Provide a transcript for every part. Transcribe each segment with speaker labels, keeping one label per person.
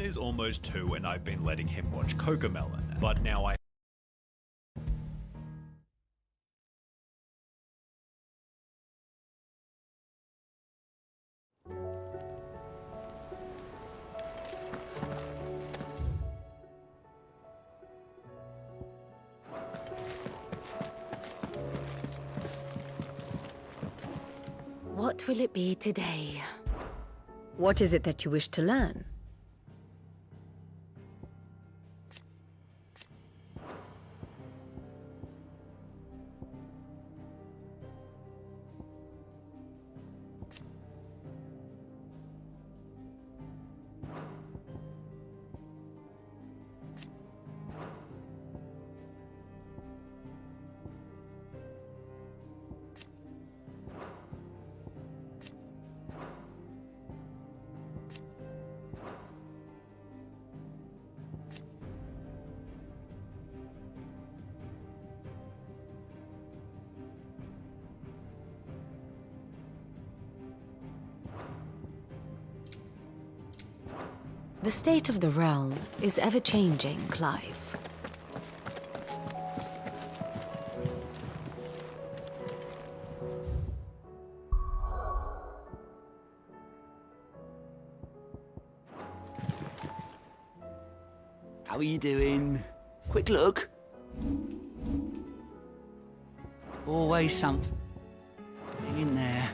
Speaker 1: is almost 2 and I've been letting him watch Cocomelon, but now I
Speaker 2: What will it be today?
Speaker 3: What is it that you wish to learn?
Speaker 2: The state of the realm is ever-changing, Clive.
Speaker 4: How are you doing? Quick look. Always something in there.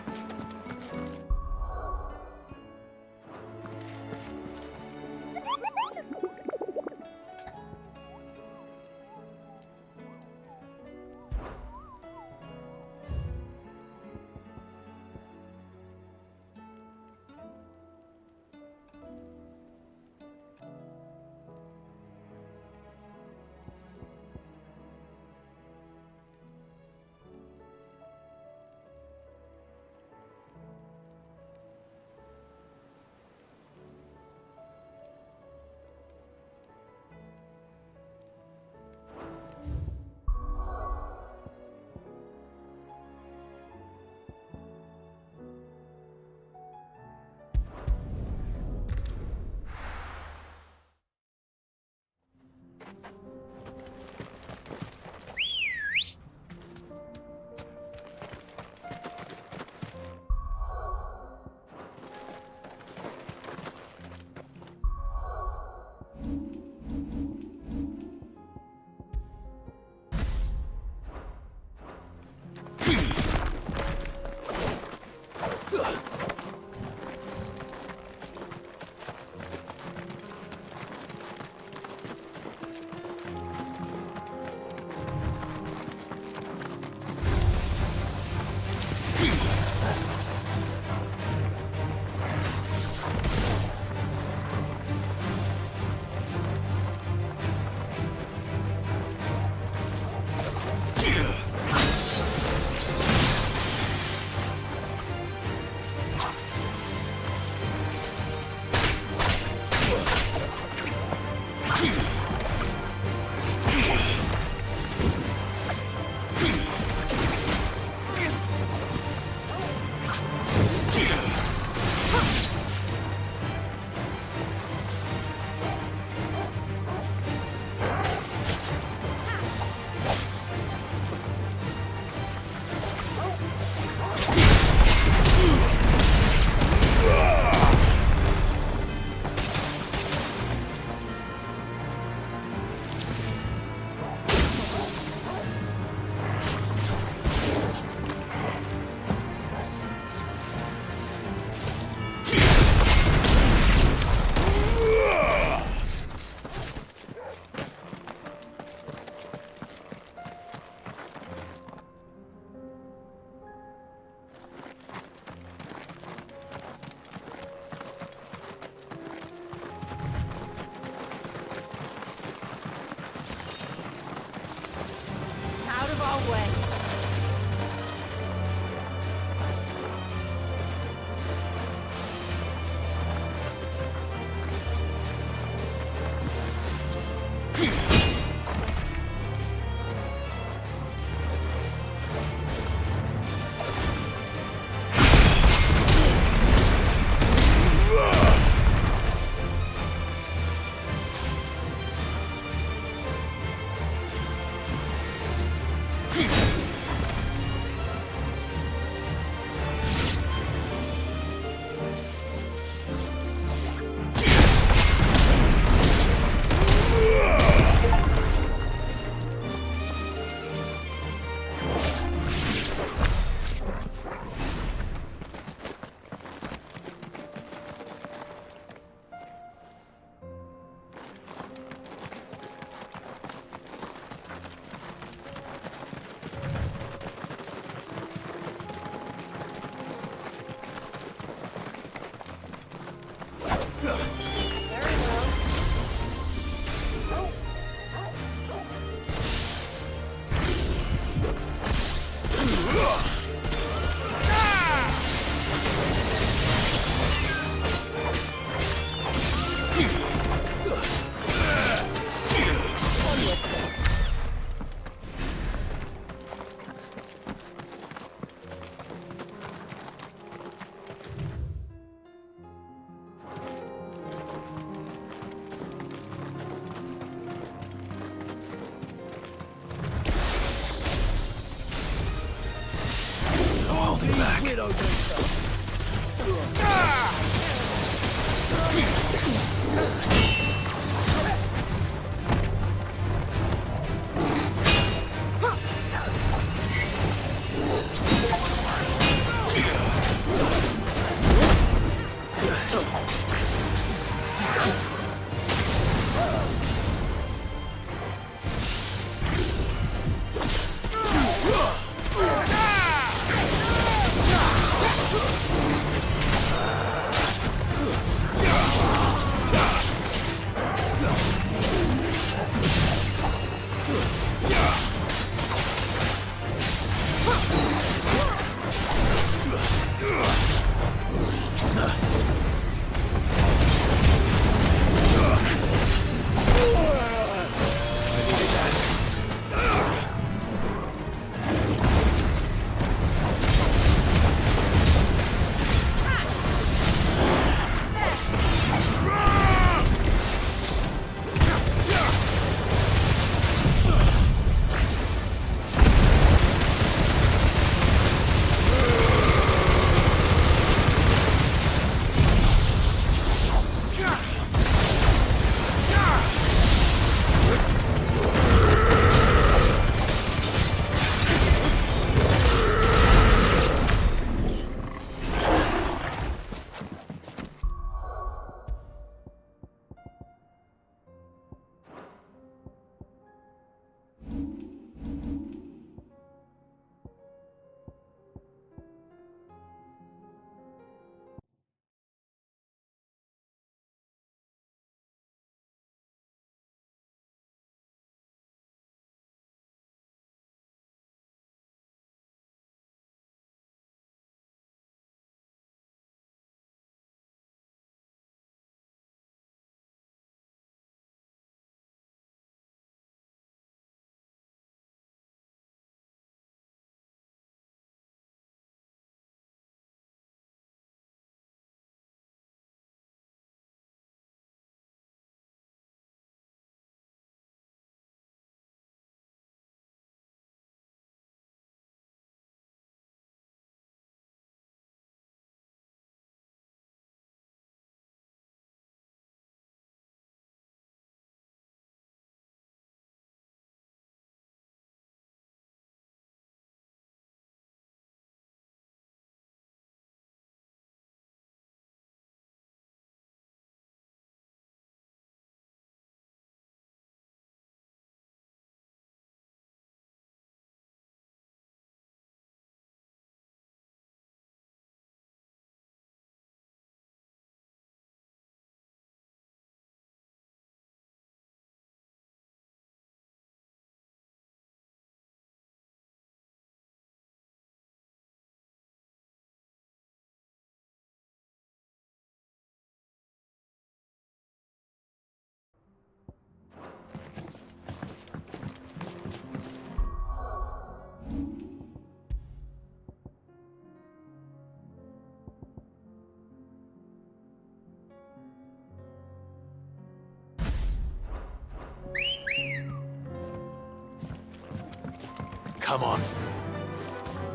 Speaker 1: Come on.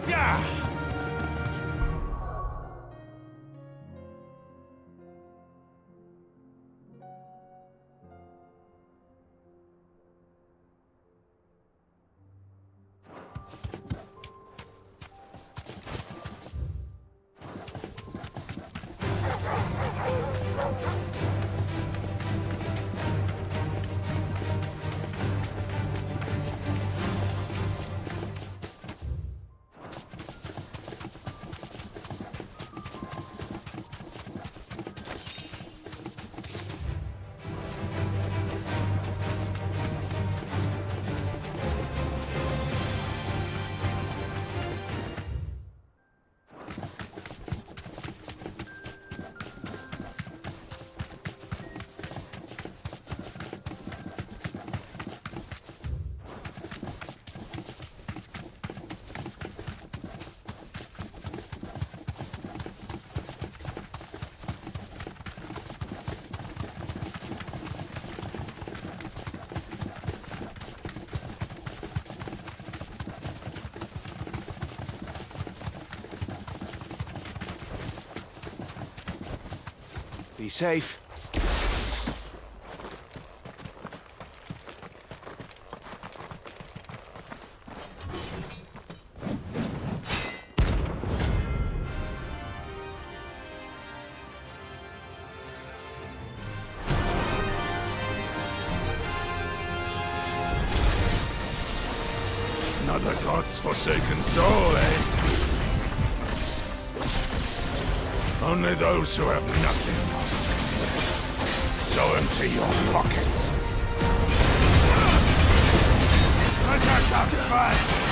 Speaker 1: Yeah!
Speaker 5: Be safe.
Speaker 6: Another god's forsaken soul, eh? Only those who have nothing show empty your pockets. As I sacrifice!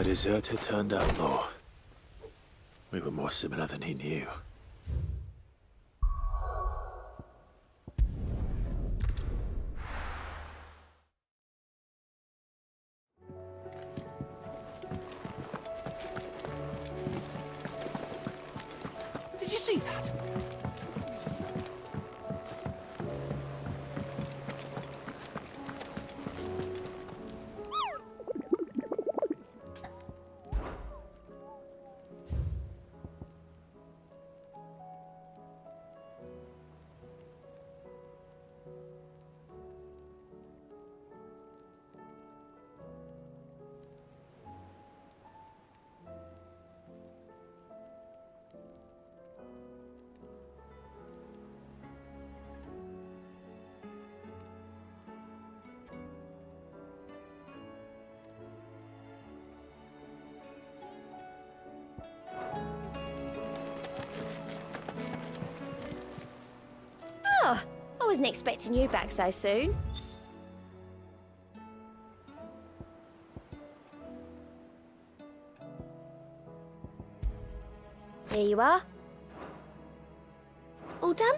Speaker 5: A deserter turned outlaw. We were more similar than he knew. I wasn't expecting you back so soon. Here you are. All done?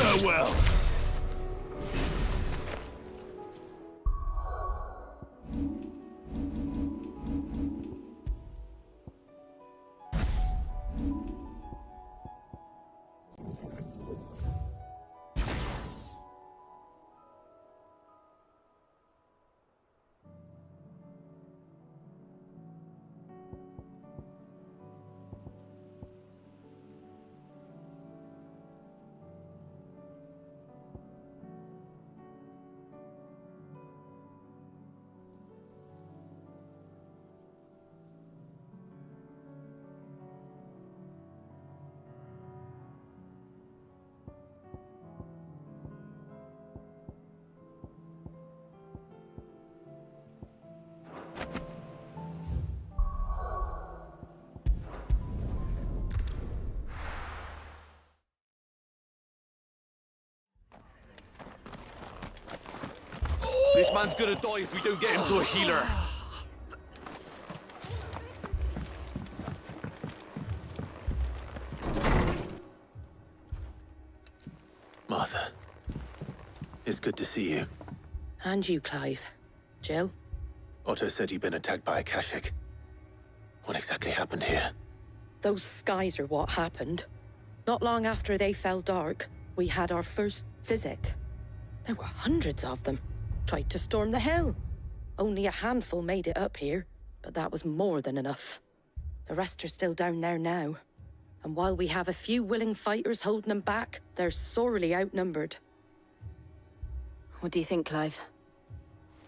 Speaker 6: Farewell.
Speaker 4: This man's gonna die if we don't get him to a healer.
Speaker 7: Martha, it's good to see you.
Speaker 3: And you, Clive. Jill?
Speaker 7: Otto said you'd been attacked by a Kashik. What exactly happened here?
Speaker 3: Those skies are what happened. Not long after they fell dark, we had our first visit. There were hundreds of them. Tried to storm the hill. Only a handful made it up here, but that was more than enough. The rest are still down there now. And while we have a few willing fighters holding them back, they're sorely outnumbered. What do you think, Clive?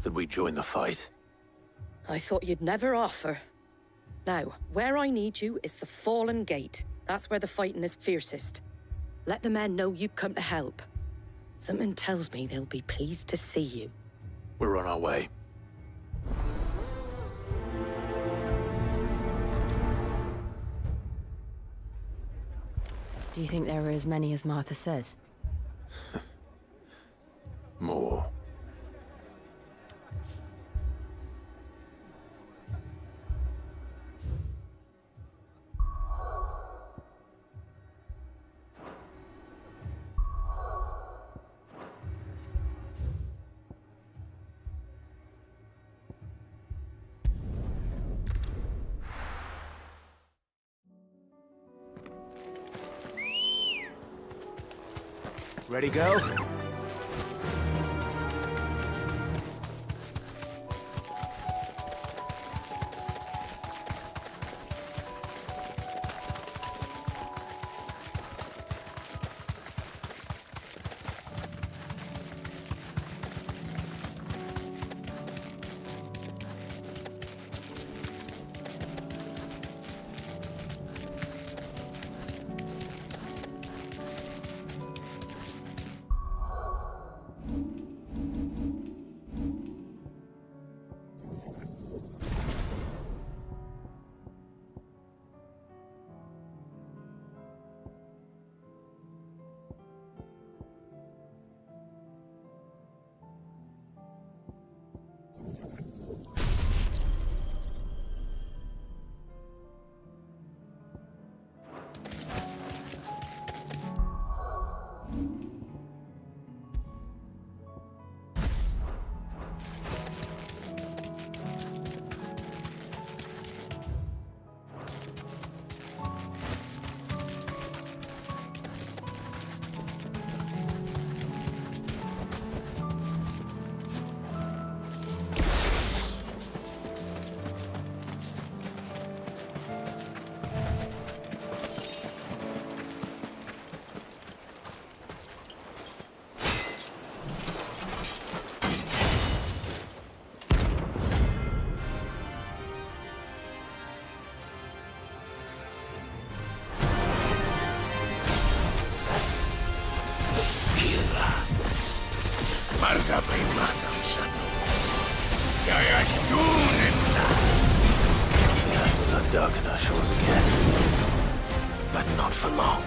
Speaker 7: That we join the fight?
Speaker 3: I thought you'd never offer. Now, where I need you is the Fallen Gate. That's where the fighting is fiercest. Let the men know you've come to help. Something tells me they'll be pleased to see you.
Speaker 7: We're on our way.
Speaker 2: Do you think there are as many as Martha says?
Speaker 7: More.
Speaker 4: Ready, go?
Speaker 6: Marga primazam sanu. Jaya Dunimna.
Speaker 7: We have to undarken our shores again. But not for long.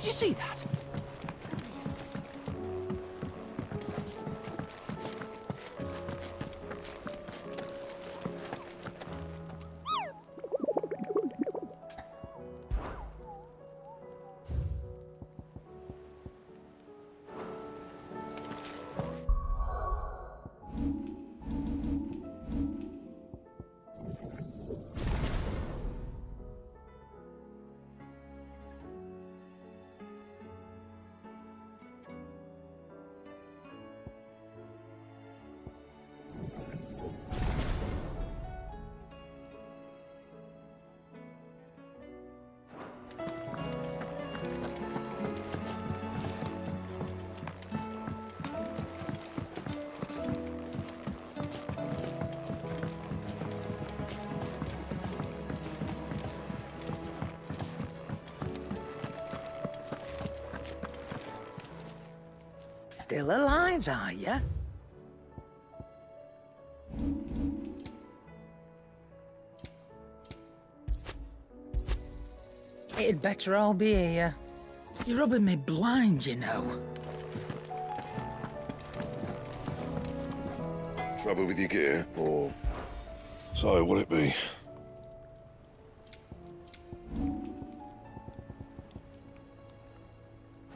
Speaker 4: you see that?
Speaker 8: Still alive, are you? It'd better all be here. You're rubbing me blind, you know.
Speaker 6: Trouble with your gear, or... So, will it be?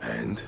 Speaker 6: And?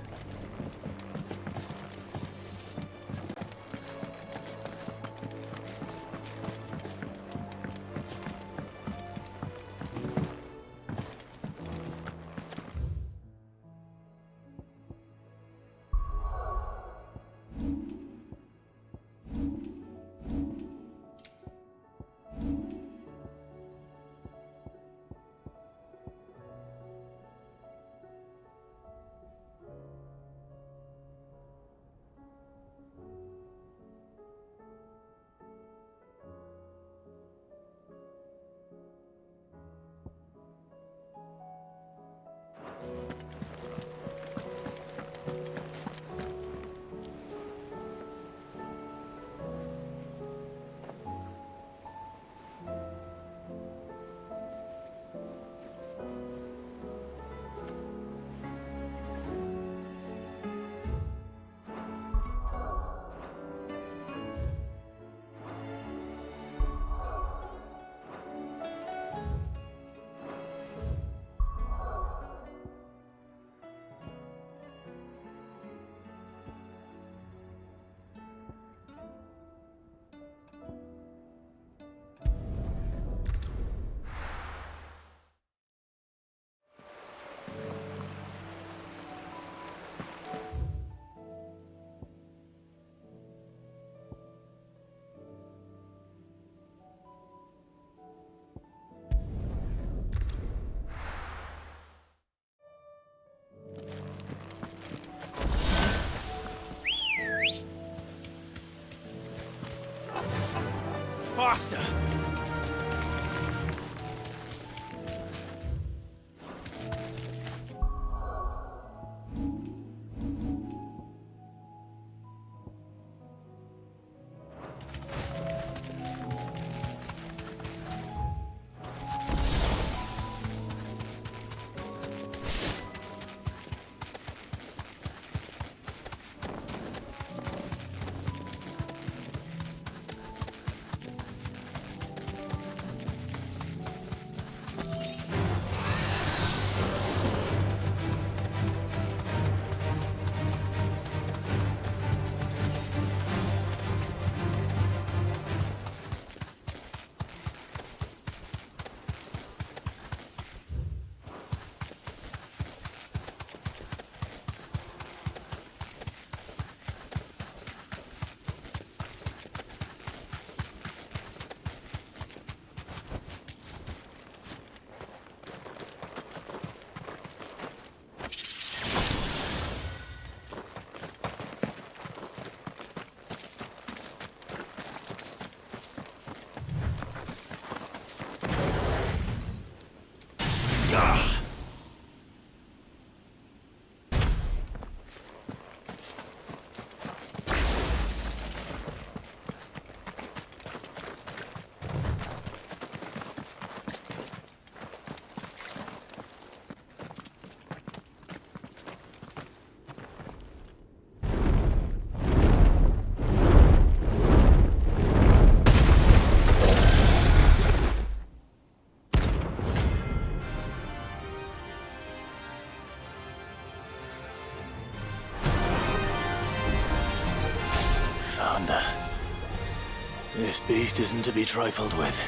Speaker 1: Faster!
Speaker 7: Commander. This beast isn't to be trifled with.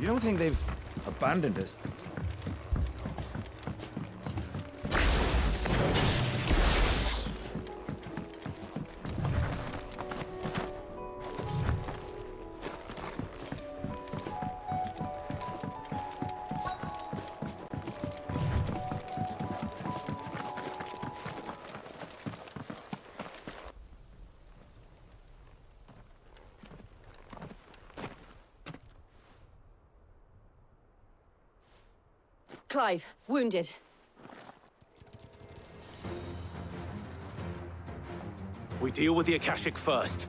Speaker 9: You don't think they've abandoned us?
Speaker 2: Clive, wounded.
Speaker 7: We deal with the Akashic first.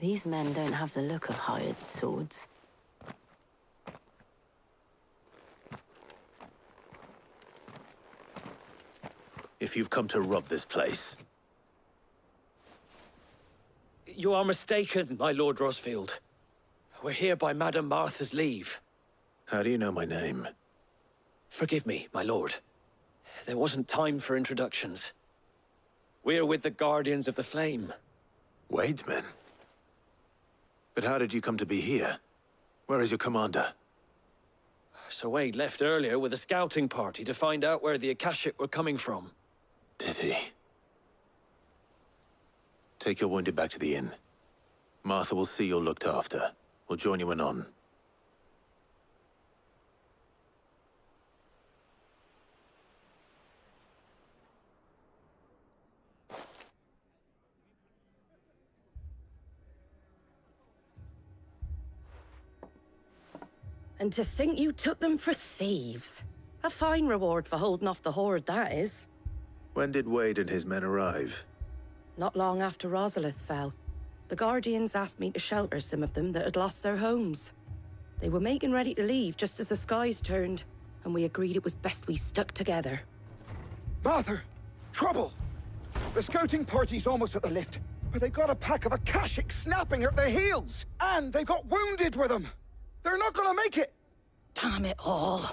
Speaker 2: These men don't have the look of hired swords.
Speaker 7: If you've come to rob this place,
Speaker 10: You are mistaken, my Lord Rosfield. We're here by Madame Martha's leave.
Speaker 7: how do you know my name?
Speaker 10: Forgive me, my lord. There wasn't time for introductions. We're with the Guardians of the Flame.
Speaker 7: Wade's men? But how did you come to be here? Where is your commander?
Speaker 10: Sir Wade left earlier with a scouting party to find out where the Akashic were coming from.
Speaker 7: Did he? Take your wounded back to the inn. Martha will see you're looked after. We'll join you anon.
Speaker 3: And to think you took them for thieves. A fine reward for holding off the horde, that is.
Speaker 7: When did Wade and his men arrive?
Speaker 3: Not long after Rosalith fell. The Guardians asked me to shelter some of them that had lost their homes. They were making ready to leave just as the skies turned, and we agreed it was best we stuck together.
Speaker 11: Martha! Trouble! The scouting party's almost at the lift, but they got a pack of Akashic snapping at their heels! And they got wounded with them! They're not gonna make it!
Speaker 3: Damn it all.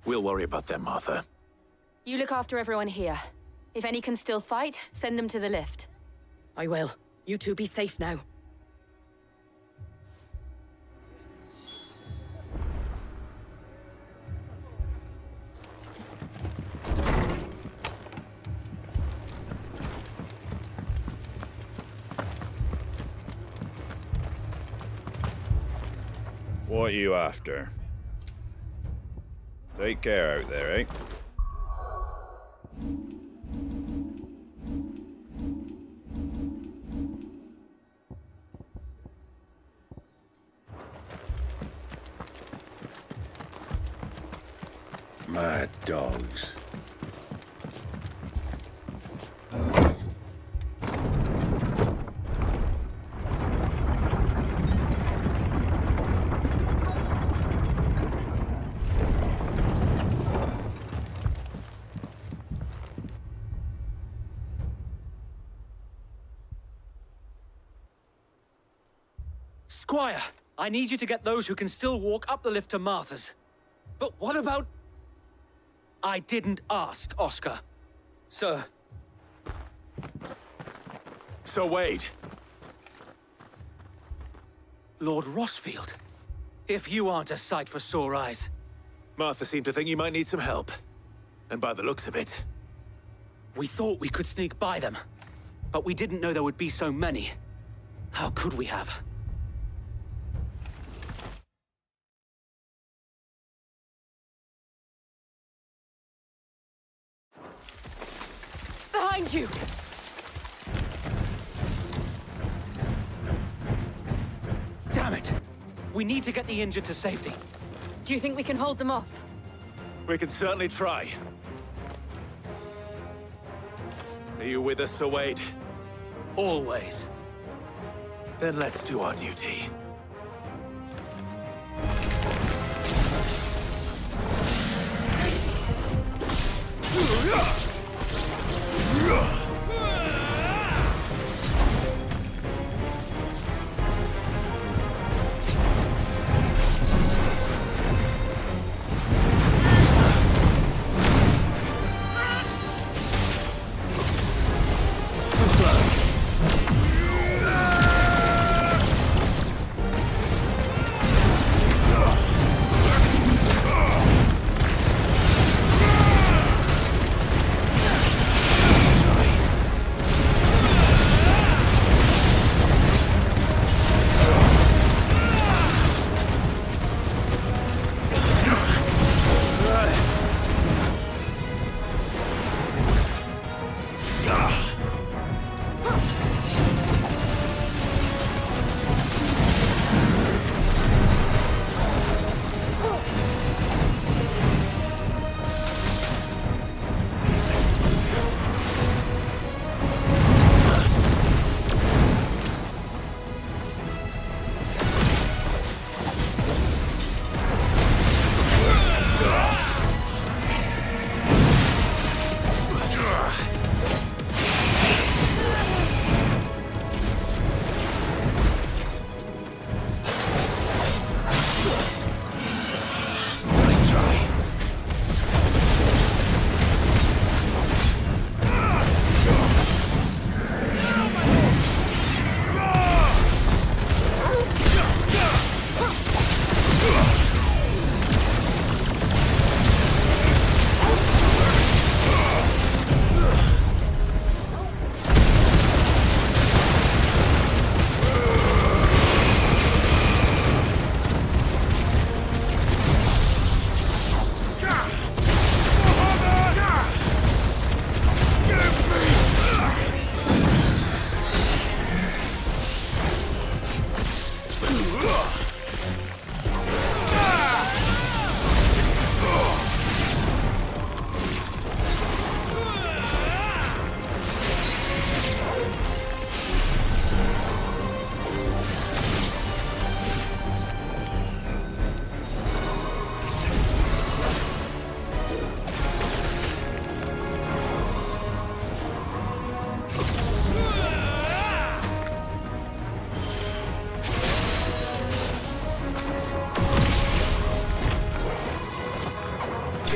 Speaker 7: We'll worry about them, Martha.
Speaker 2: You look after everyone here. If any can still fight, send them to the lift.
Speaker 3: I will. You two be safe now.
Speaker 6: What are you after? Take care out there, eh?
Speaker 7: Mad dogs.
Speaker 10: Squire, I need you to get those who can still walk up the lift to Martha's. But what about... I didn't ask, Oscar. Sir.
Speaker 7: So Wade.
Speaker 10: Lord Rossfield. If you aren't a sight for sore eyes.
Speaker 7: Martha seemed to think you might need some help. And by the looks of it...
Speaker 10: We thought we could sneak by them. But we didn't know there would be so many. How could we have?
Speaker 3: Behind you!
Speaker 10: Damn it! We need to get the injured to safety.
Speaker 3: Do you think we can hold them off?
Speaker 7: We can certainly try. Are you with us, Sir Wade?
Speaker 10: Always.
Speaker 7: Then let's do our duty.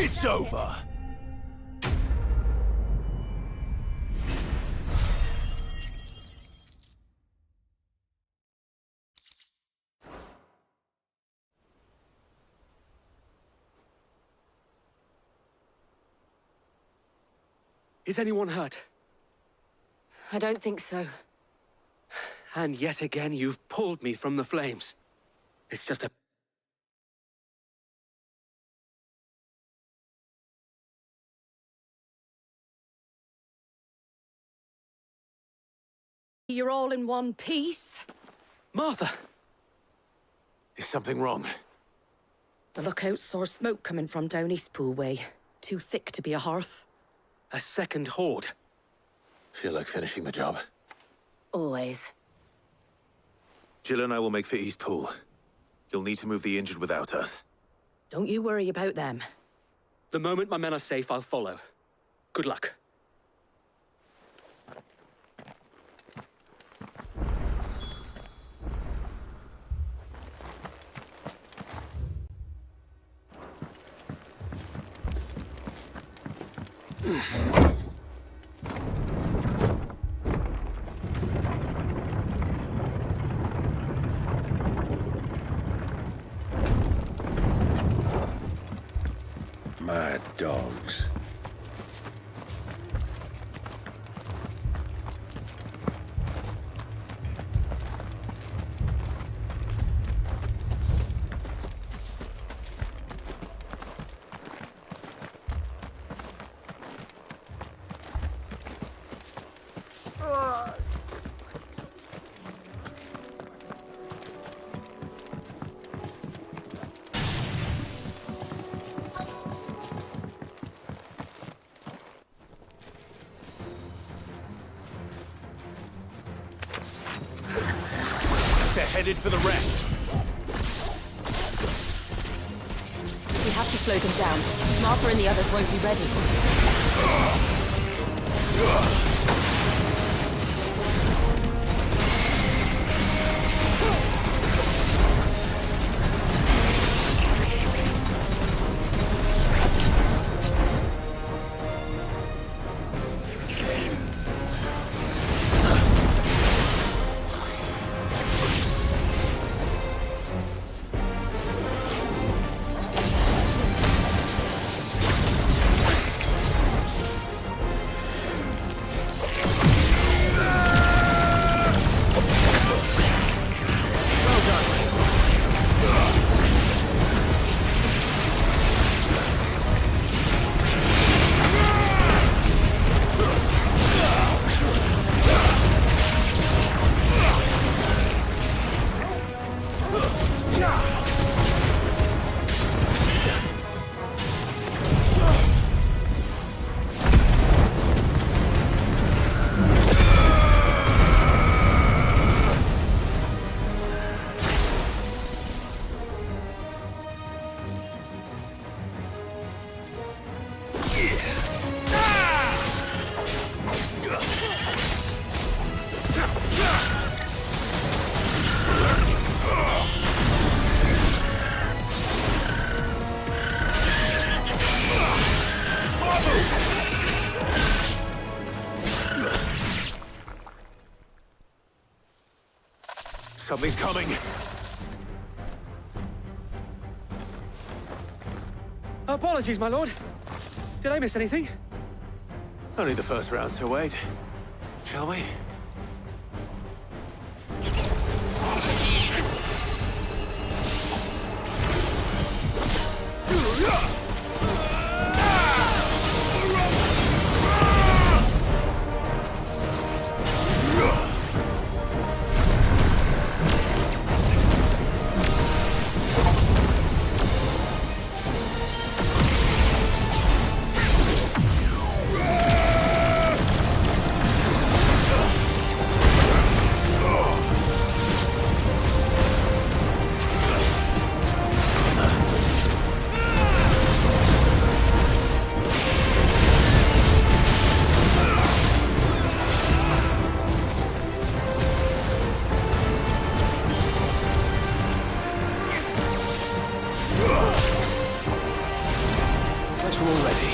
Speaker 7: It's over.
Speaker 10: Is anyone hurt?
Speaker 3: I don't think so.
Speaker 10: And yet again, you've pulled me from the flames. It's just a
Speaker 3: You're all in one piece.
Speaker 10: Martha!
Speaker 7: Is something wrong?
Speaker 3: The lookout saw smoke coming from down Eastpool way. Too thick to be a hearth.
Speaker 10: A second horde.
Speaker 7: Feel like finishing the job.
Speaker 2: Always.
Speaker 7: Jill and I will make for Eastpool. You'll need to move the injured without us.
Speaker 3: Don't you worry about them.
Speaker 10: The moment my men are safe, I'll follow. Good luck.
Speaker 6: Mad dogs.
Speaker 7: They're headed for the rest.
Speaker 2: We have to slow them down. Martha and the others won't be ready.
Speaker 7: Something's coming.
Speaker 10: Apologies, my lord. Did I miss anything?
Speaker 7: Only the first round, so wait. Shall we? We're all ready.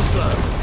Speaker 7: Slow.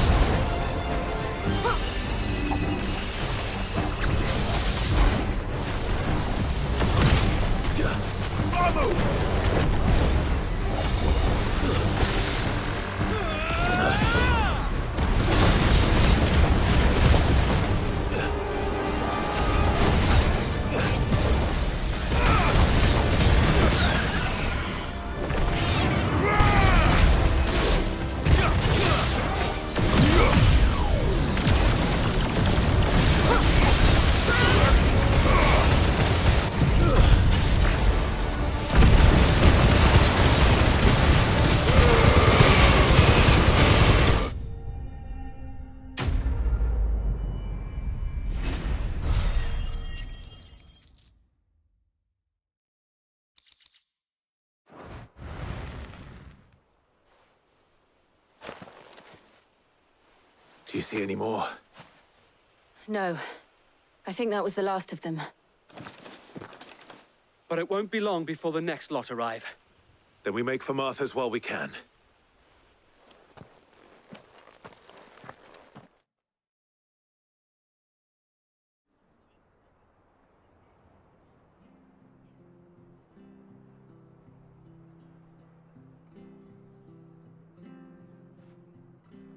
Speaker 7: Do you see any more?
Speaker 2: No. I think that was the last of them.
Speaker 10: But it won't be long before the next lot arrive.
Speaker 7: Then we make for Martha's while we can.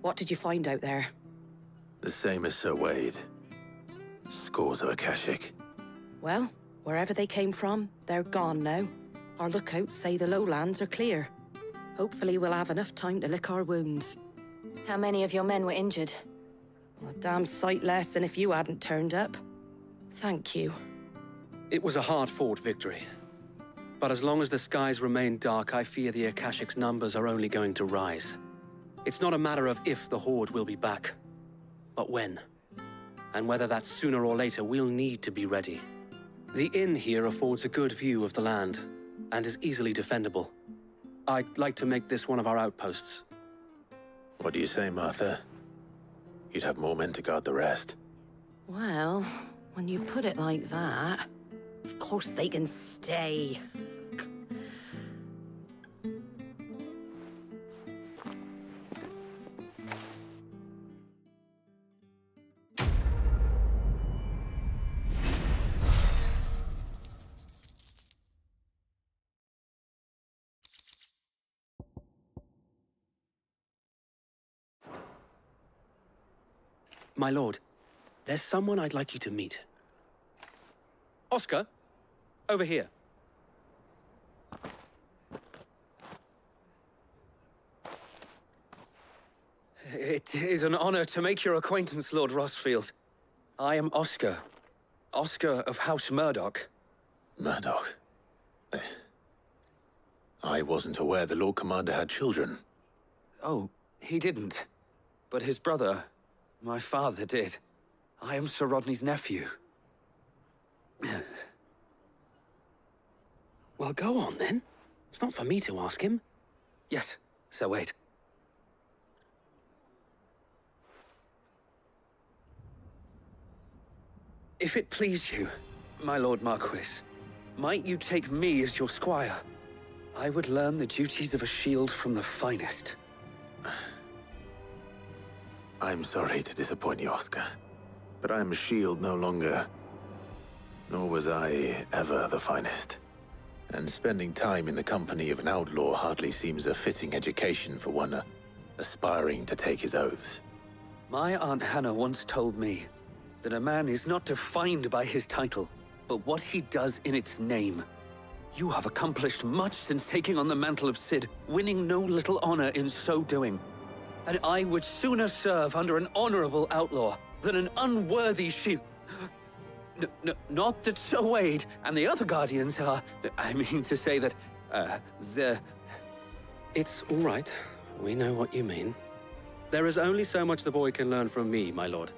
Speaker 3: What did you find out there?
Speaker 7: The same as Sir Wade. Scores of Akashic.
Speaker 3: Well, wherever they came from, they're gone now. Our lookouts say the lowlands are clear. Hopefully we'll have enough time to lick our wounds.
Speaker 2: How many of your men were injured?
Speaker 3: A damn sight less than if you hadn't turned up. Thank you.
Speaker 10: It was a hard-fought victory. But as long as the skies remain dark, I fear the Akashic's numbers are only going to rise. It's not a matter of if the Horde will be back, but when. And whether that's sooner or later, we'll need to be ready. The inn here affords a good view of the land, and is easily defendable. I'd like to make this one of our outposts.
Speaker 7: What do you say, Martha? You'd have more men to guard the rest.
Speaker 3: Well, when you put it like that, of course they can stay.
Speaker 10: My lord, there's someone I'd like you to meet. Oscar, over here. It is an honor to make your acquaintance, Lord Rossfield. I am Oscar. Oscar of House Murdoch.
Speaker 7: Murdoch? I wasn't aware the Lord Commander had children.
Speaker 12: Oh, he didn't. But his brother, my father, did. I am Sir Rodney's nephew.
Speaker 10: Well, go on, then. It's not for me to ask him.
Speaker 12: Yes, Sir Wade. If it please you, my Lord Marquis, might you take me as your squire? I would learn the duties of a shield from the finest.
Speaker 7: I'm sorry to disappoint you, Oscar, but I'm a shield no longer. Nor was I ever the finest. And spending time in the company of an outlaw hardly seems a fitting education for one aspiring to take his oaths.
Speaker 12: My Aunt Hannah once told me that a man is not defined by his title, but what he does in its name. You have accomplished much since taking on the mantle of Cid, winning no little honor in so doing. And I would sooner serve under an honorable outlaw than an unworthy shield. Not that Sir Wade and the other Guardians are... I mean to say that, they're...
Speaker 10: It's all right. We know what you mean. There is only so much the boy can learn from me, my lord.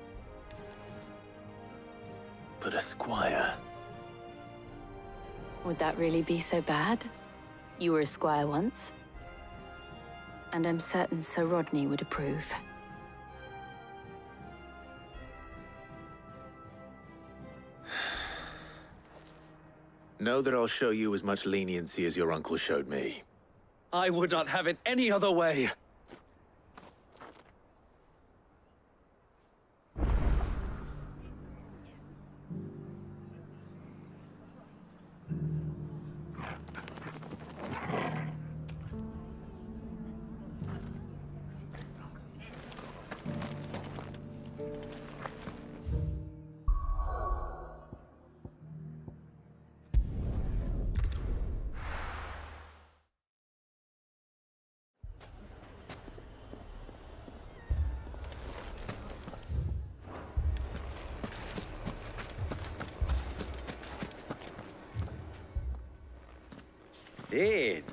Speaker 7: But a squire...
Speaker 2: Would that really be so bad? You were a squire once. And I'm certain Sir Rodney would approve.
Speaker 7: Know that I'll show you as much leniency as your uncle showed me.
Speaker 12: I would not have it any other way.
Speaker 13: Cid.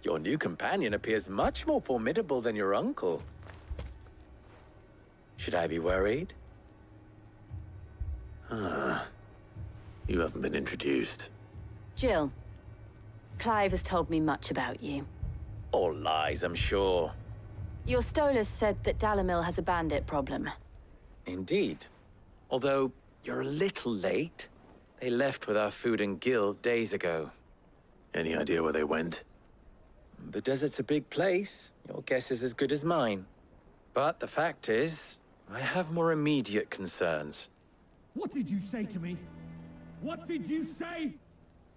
Speaker 13: Your new companion appears much more formidable than your uncle. Should I be worried?
Speaker 7: You haven't been introduced.
Speaker 2: Jill, Clive has told me much about you.
Speaker 13: All lies, I'm sure.
Speaker 2: Your Stolas said that Dalamil has a bandit problem.
Speaker 13: Indeed. Although, you're a little late. They left with our food and guild days ago.
Speaker 7: Any idea where they went?
Speaker 13: The desert's a big place. Your guess is as good as mine. But the fact is, I have more immediate concerns.
Speaker 14: What did you say to me? What did you say?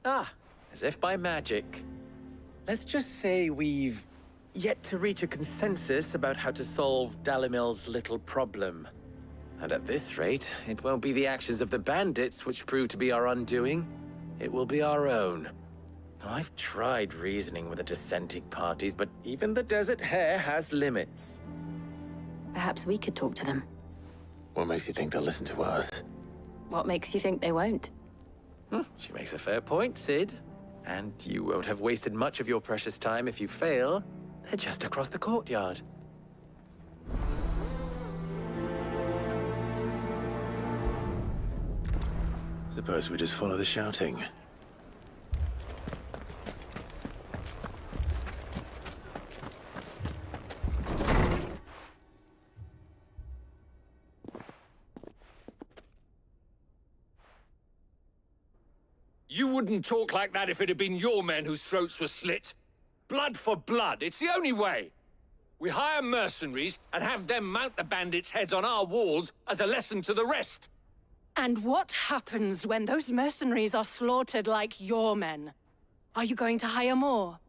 Speaker 13: Ah, as if by magic. Let's just say we've yet to reach a consensus about how to solve Dalamil's little problem. And at this rate, it won't be the actions of the bandits which prove to be our undoing. It will be our own. I've tried reasoning with the dissenting parties, but even the Desert Hare has limits.
Speaker 2: Perhaps we could talk to them.
Speaker 7: What makes you think they'll listen to us?
Speaker 2: What makes you think they won't?
Speaker 13: She makes a fair point, Sid. And you won't have wasted much of your precious time if you fail. They're just across the courtyard.
Speaker 7: Suppose we just follow the shouting.
Speaker 6: You wouldn't talk like that if it had been your men whose throats were slit. Blood for blood, it's the only way. We hire mercenaries and have them mount the bandits' heads on our walls as a lesson to the rest.
Speaker 3: And what happens when those mercenaries are slaughtered like your men? Are you going to hire more?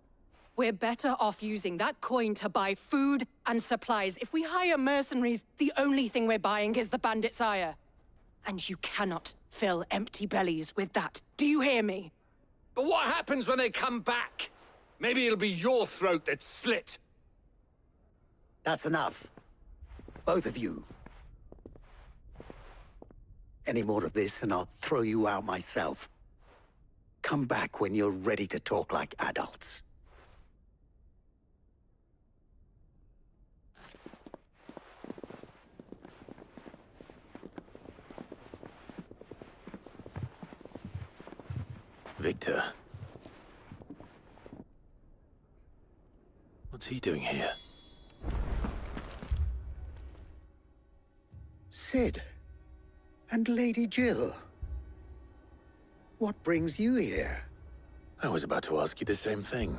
Speaker 3: We're better off using that coin to buy food and supplies. If we hire mercenaries, the only thing we're buying is the bandits' ire. And you cannot fill empty bellies with that. Do you hear me?
Speaker 6: But what happens when they come back? Maybe it'll be your throat that's slit.
Speaker 15: That's enough. Both of you. Any more of this and I'll throw you out myself. Come back when you're ready to talk like adults.
Speaker 7: Victor. What's he doing here?
Speaker 15: Sid. And Lady Jill. What brings you here?
Speaker 7: I was about to ask you the same thing.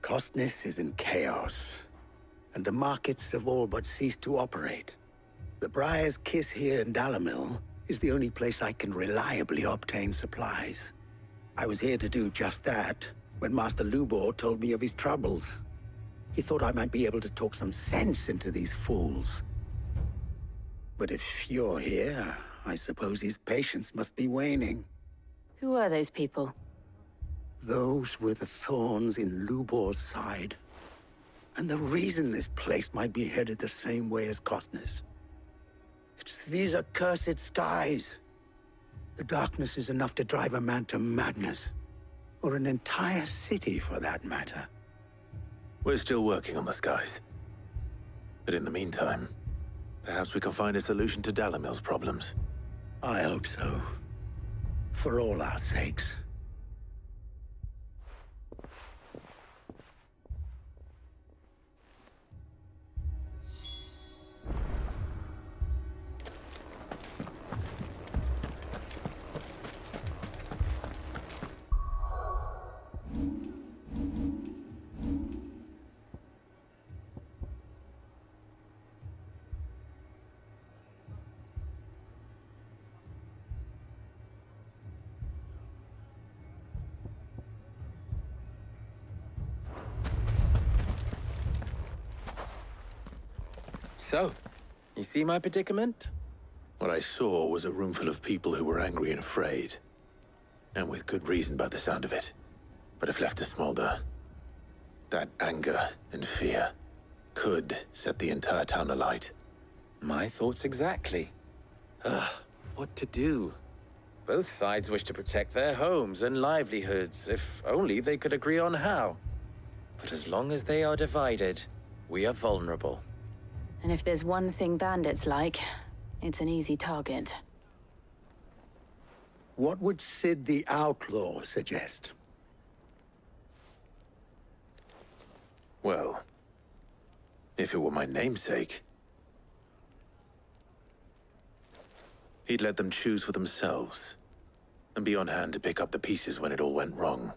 Speaker 15: Costness is in chaos, and the markets have all but ceased to operate. The Briar's Kiss here in Dalamil is the only place I can reliably obtain supplies. I was here to do just that when Master Lubor told me of his troubles. He thought I might be able to talk some sense into these fools. But if you're here, I suppose his patience must be waning.
Speaker 2: Who are those people?
Speaker 15: Those were the thorns in Lubor's side. And the reason this place might be headed the same way as Costness. It's these accursed skies. The darkness is enough to drive a man to madness. Or an entire city, for that matter.
Speaker 7: We're still working on the skies. But in the meantime, perhaps we can find a solution to Dalamil's problems.
Speaker 15: I hope so. For all our sakes.
Speaker 13: So, you see my predicament?
Speaker 7: What I saw was a room full of people who were angry and afraid. And with good reason by the sound of it. But if left to smolder, that anger and fear could set the entire town alight.
Speaker 13: My thoughts exactly. What to do? Both sides wish to protect their homes and livelihoods, if only they could agree on how. But as long as they are divided, we are vulnerable.
Speaker 2: And if there's one thing bandits like, it's an easy target.
Speaker 15: What would Sid the Outlaw suggest?
Speaker 7: Well, if if it were my namesake. He'd let them choose for themselves, and be on hand to pick up the pieces when it all went wrong.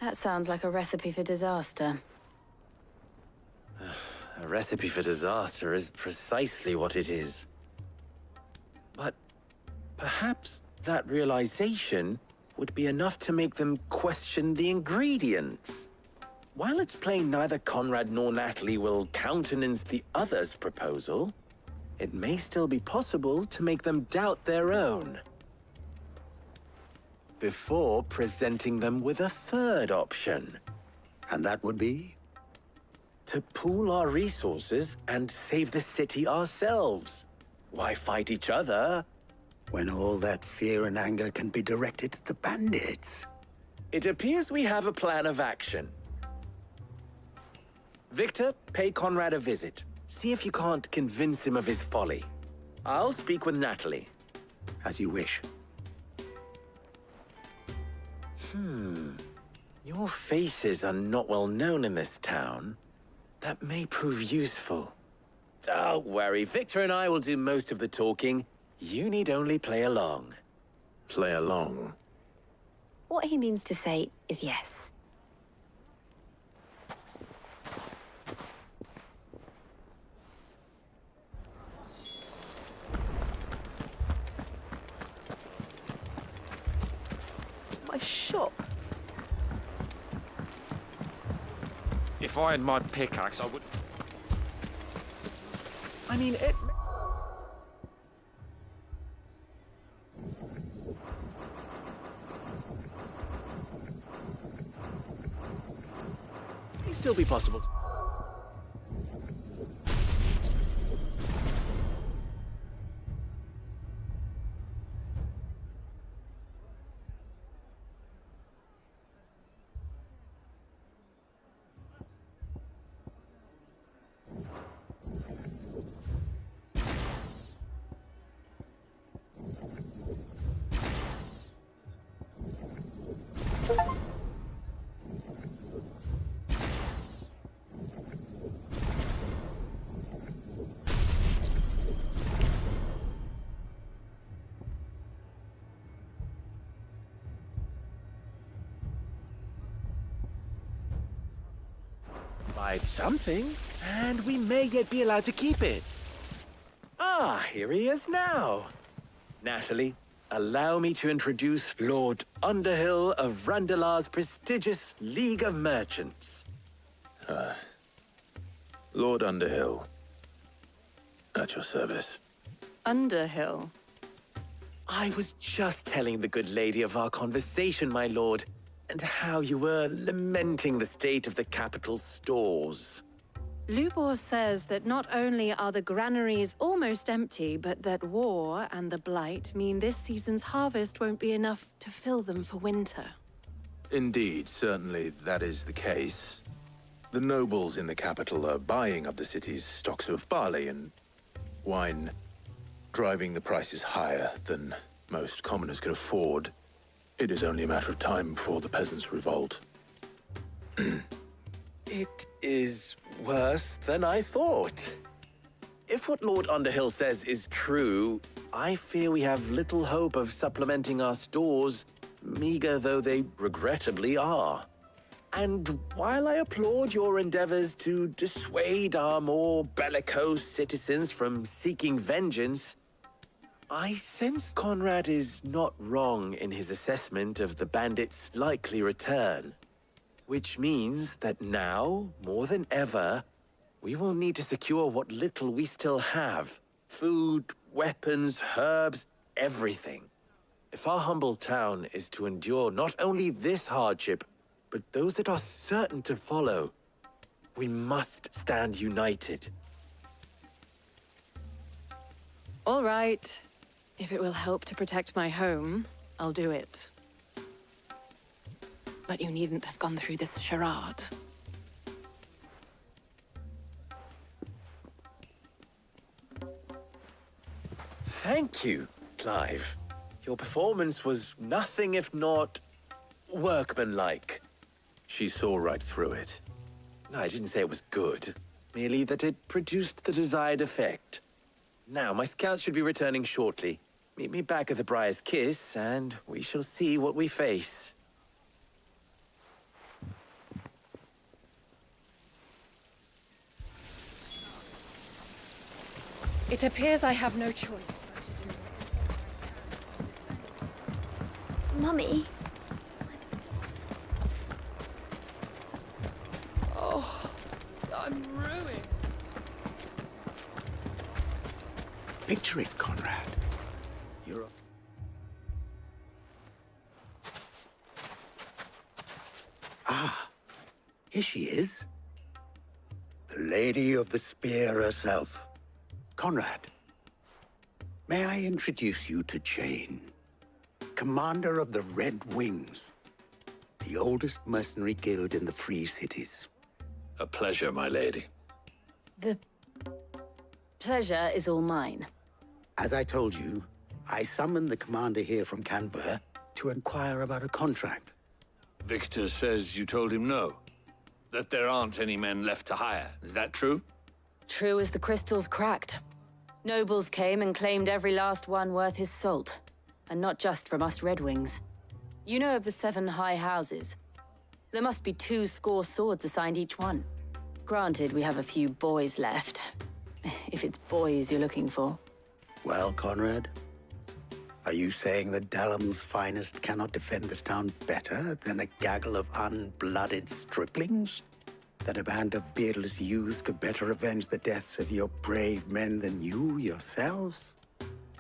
Speaker 2: That sounds like a recipe for disaster.
Speaker 13: A recipe for disaster is precisely what it is. But perhaps that realization would be enough to make them question the ingredients. While it's plain neither Conrad nor Natalie will countenance the other's proposal, it may still be possible to make them doubt their own. Before presenting them with a third option.
Speaker 15: And that would be?
Speaker 13: To pool our resources and save the city ourselves. Why fight each other?
Speaker 15: When all that fear and anger can be directed at the bandits.
Speaker 13: It appears we have a plan of action. Victor, pay Conrad a visit. See if you can't convince him of his folly. I'll speak with Natalie.
Speaker 15: As you wish.
Speaker 13: Your faces are not well known in this town. That may prove useful. Don't worry, Victor and I will do most of the talking. You need only play along.
Speaker 7: Play along?
Speaker 2: What he means to say is yes.
Speaker 3: My shop.
Speaker 6: If I had my pickaxe, I would...
Speaker 13: I mean, it... may still be possible. Buy something, and we may yet be allowed to keep it. Ah, here he is now. Natalie, allow me to introduce Lord Underhill of Randalar's prestigious League of Merchants.
Speaker 7: Lord Underhill. At your service.
Speaker 3: Underhill?
Speaker 13: I was just telling the good lady of our conversation, my lord, and how you were lamenting the state of the capital's stores.
Speaker 16: Lubor says that not only are the granaries almost empty, but that war and the Blight mean this season's harvest won't be enough to fill them for winter.
Speaker 7: Indeed, certainly that is the case. The nobles in the capital are buying up the city's stocks of barley and wine, driving the prices higher than most commoners can afford. It is only a matter of time before the peasants revolt.
Speaker 13: It is worse than I thought. If what Lord Underhill says is true, I fear we have little hope of supplementing our stores, meager though they regrettably are. And while I applaud your endeavors to dissuade our more bellicose citizens from seeking vengeance, I sense Conrad is not wrong in his assessment of the bandits' likely return. Which means that now, more than ever, we will need to secure what little we still have. Food, weapons, herbs, everything. If our humble town is to endure not only this hardship, but those that are certain to follow, we must stand united.
Speaker 16: All right. If it will help to protect my home, I'll do it. But you needn't have gone through this charade.
Speaker 13: Thank you, Clive. Your performance was nothing if not workmanlike.
Speaker 7: She saw right through it.
Speaker 13: No, I didn't say it was good. merely that it produced the desired effect. Now, my scouts should be returning shortly. Meet me back at the Briar's Kiss, and we shall see what we face.
Speaker 16: It appears I have no choice but to do.
Speaker 5: Mummy?
Speaker 16: Oh, I'm ruined.
Speaker 15: Picture it, Conrad. You're a... Ah, here she is. The Lady of the Spear herself. Conrad, may I introduce you to Jane, commander of the Red Wings, the oldest mercenary guild in the Free Cities.
Speaker 6: A pleasure, my lady.
Speaker 2: The pleasure is all mine.
Speaker 15: As I told you, I summoned the commander here from Canver to inquire about a contract.
Speaker 6: Victor says you told him no. That there aren't any men left to hire. Is that true?
Speaker 2: True as the crystals cracked. Nobles came and claimed every last one worth his salt. And not just from us Red Wings. You know of the 7 high houses. There must be 2 swords assigned each one. Granted, we have a few boys left. If it's boys you're looking for.
Speaker 15: Well, Conrad, are you saying that Dalam's finest cannot defend this town better than a gaggle of unblooded striplings? That a band of beardless youths could better avenge the deaths of your brave men than you yourselves?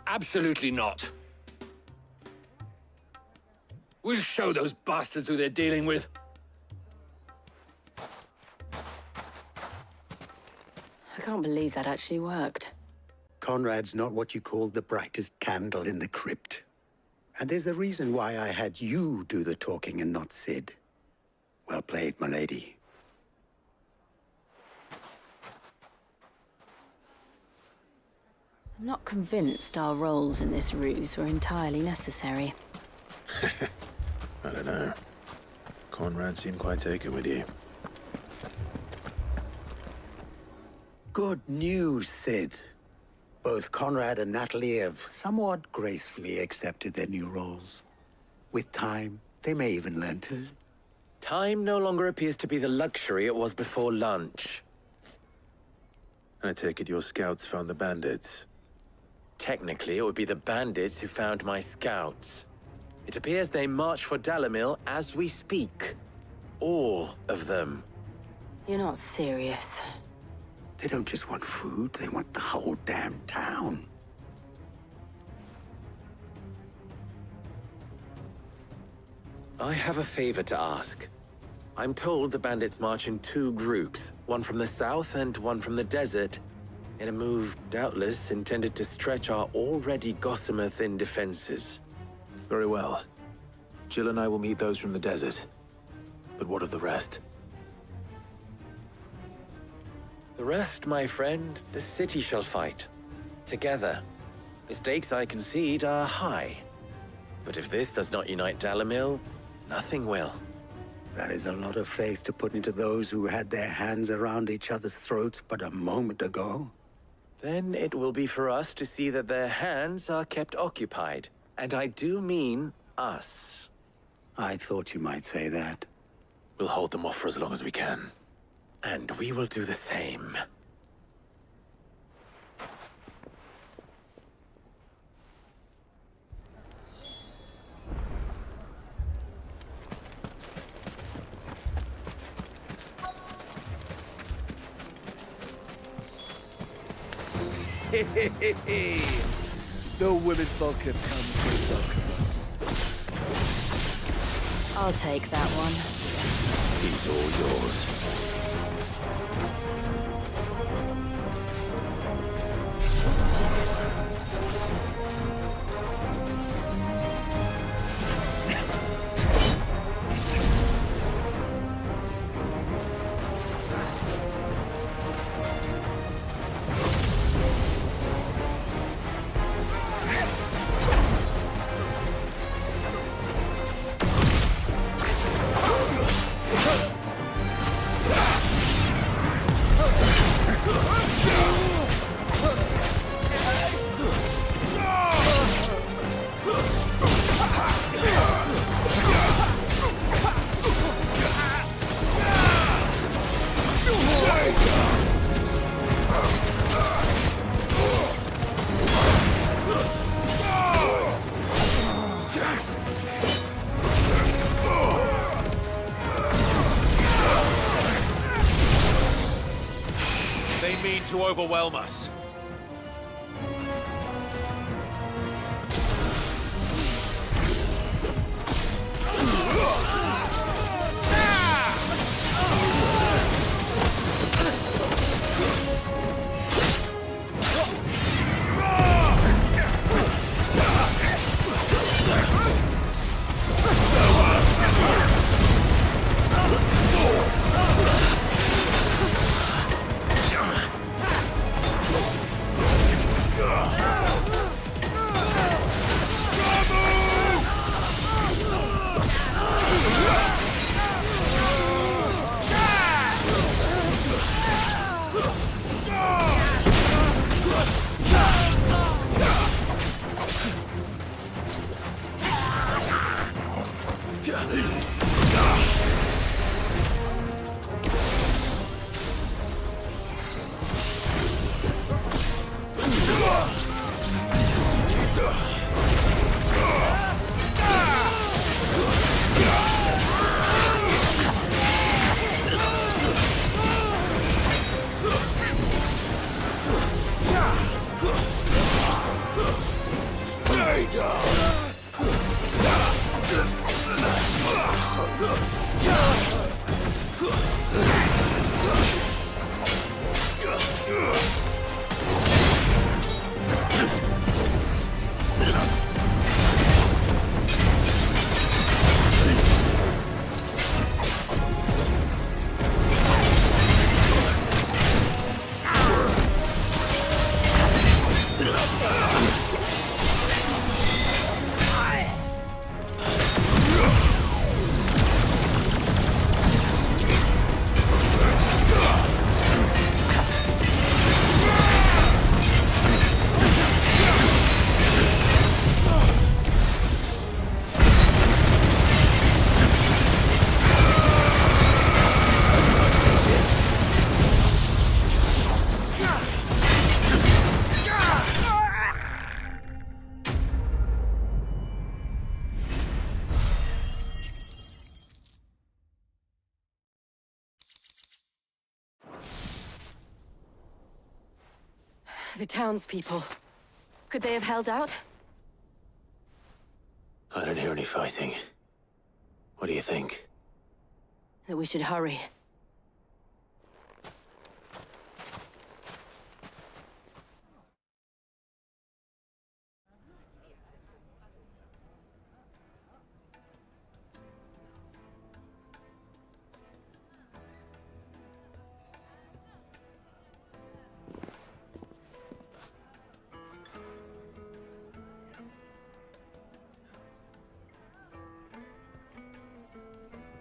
Speaker 6: Absolutely not. We'll show those bastards who they're dealing with.
Speaker 2: I can't believe that actually worked.
Speaker 15: Conrad's not what you call the brightest candle in the crypt. And there's a reason why I had you do the talking and not Sid. Well played, my lady.
Speaker 2: I'm not convinced our roles in this ruse were entirely necessary.
Speaker 7: I don't know. Conrad seemed quite taken with you.
Speaker 15: Good news, Sid. Both Conrad and Natalie have somewhat gracefully accepted their new roles. With time, they may even learn to...
Speaker 13: Time no longer appears to be the luxury it was before lunch.
Speaker 7: I take it your scouts found the bandits.
Speaker 13: Technically, it would be the bandits who found my scouts. It appears they march for Dalamil as we speak. All of them.
Speaker 2: You're not serious.
Speaker 15: They don't just want food, they want the whole damn town.
Speaker 13: I have a favor to ask. I'm told the bandits march in 2 groups, one from the south and one from the desert, in a move doubtless intended to stretch our already gossamer-thin defenses.
Speaker 7: Very well. Jill and I will meet those from the desert. But what of the rest?
Speaker 13: The rest, my friend, the city shall fight. Together. The stakes, I concede, are high. But if this does not unite Dalamil, nothing will.
Speaker 15: That is a lot of faith to put into those who had their hands around each other's throats but a moment ago.
Speaker 13: Then it will be for us to see that their hands are kept occupied. And I do mean us.
Speaker 15: I thought you might say that.
Speaker 7: We'll hold them off for as long as we can.
Speaker 13: And we will do the same.
Speaker 9: The women's folk have come to welcome us.
Speaker 2: I'll take that one.
Speaker 7: He's all yours.
Speaker 1: need to overwhelm us.
Speaker 2: The townspeople. Could they have held out?
Speaker 7: I don't hear any fighting. What do you think?
Speaker 2: That we should hurry.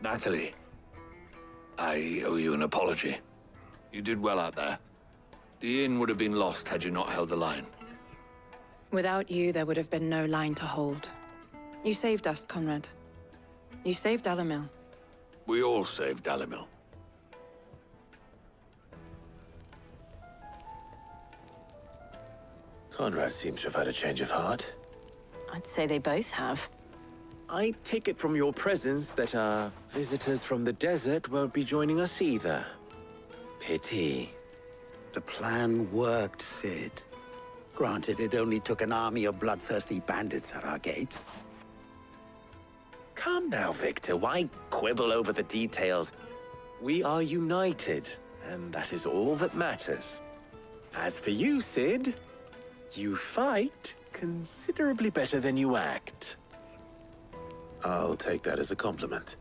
Speaker 6: Natalie, I owe you an apology. You did well out there. The inn would have been lost had you not held the line.
Speaker 16: Without you, there would have been no line to hold. You saved us, Conrad. You saved Dalimil.
Speaker 6: We all saved Dalimil.
Speaker 7: Conrad seems to have had a change of heart.
Speaker 2: I'd say they both have.
Speaker 13: I take it from your presence that our visitors from the desert won't be joining us either. Pity.
Speaker 15: The plan worked, Sid. Granted, it only took an army of bloodthirsty bandits at our gate.
Speaker 13: Calm now, Victor. Why quibble over the details? We are united, and that is all that matters. As for you, Sid, you fight considerably better than you act.
Speaker 7: I'll take that as a compliment.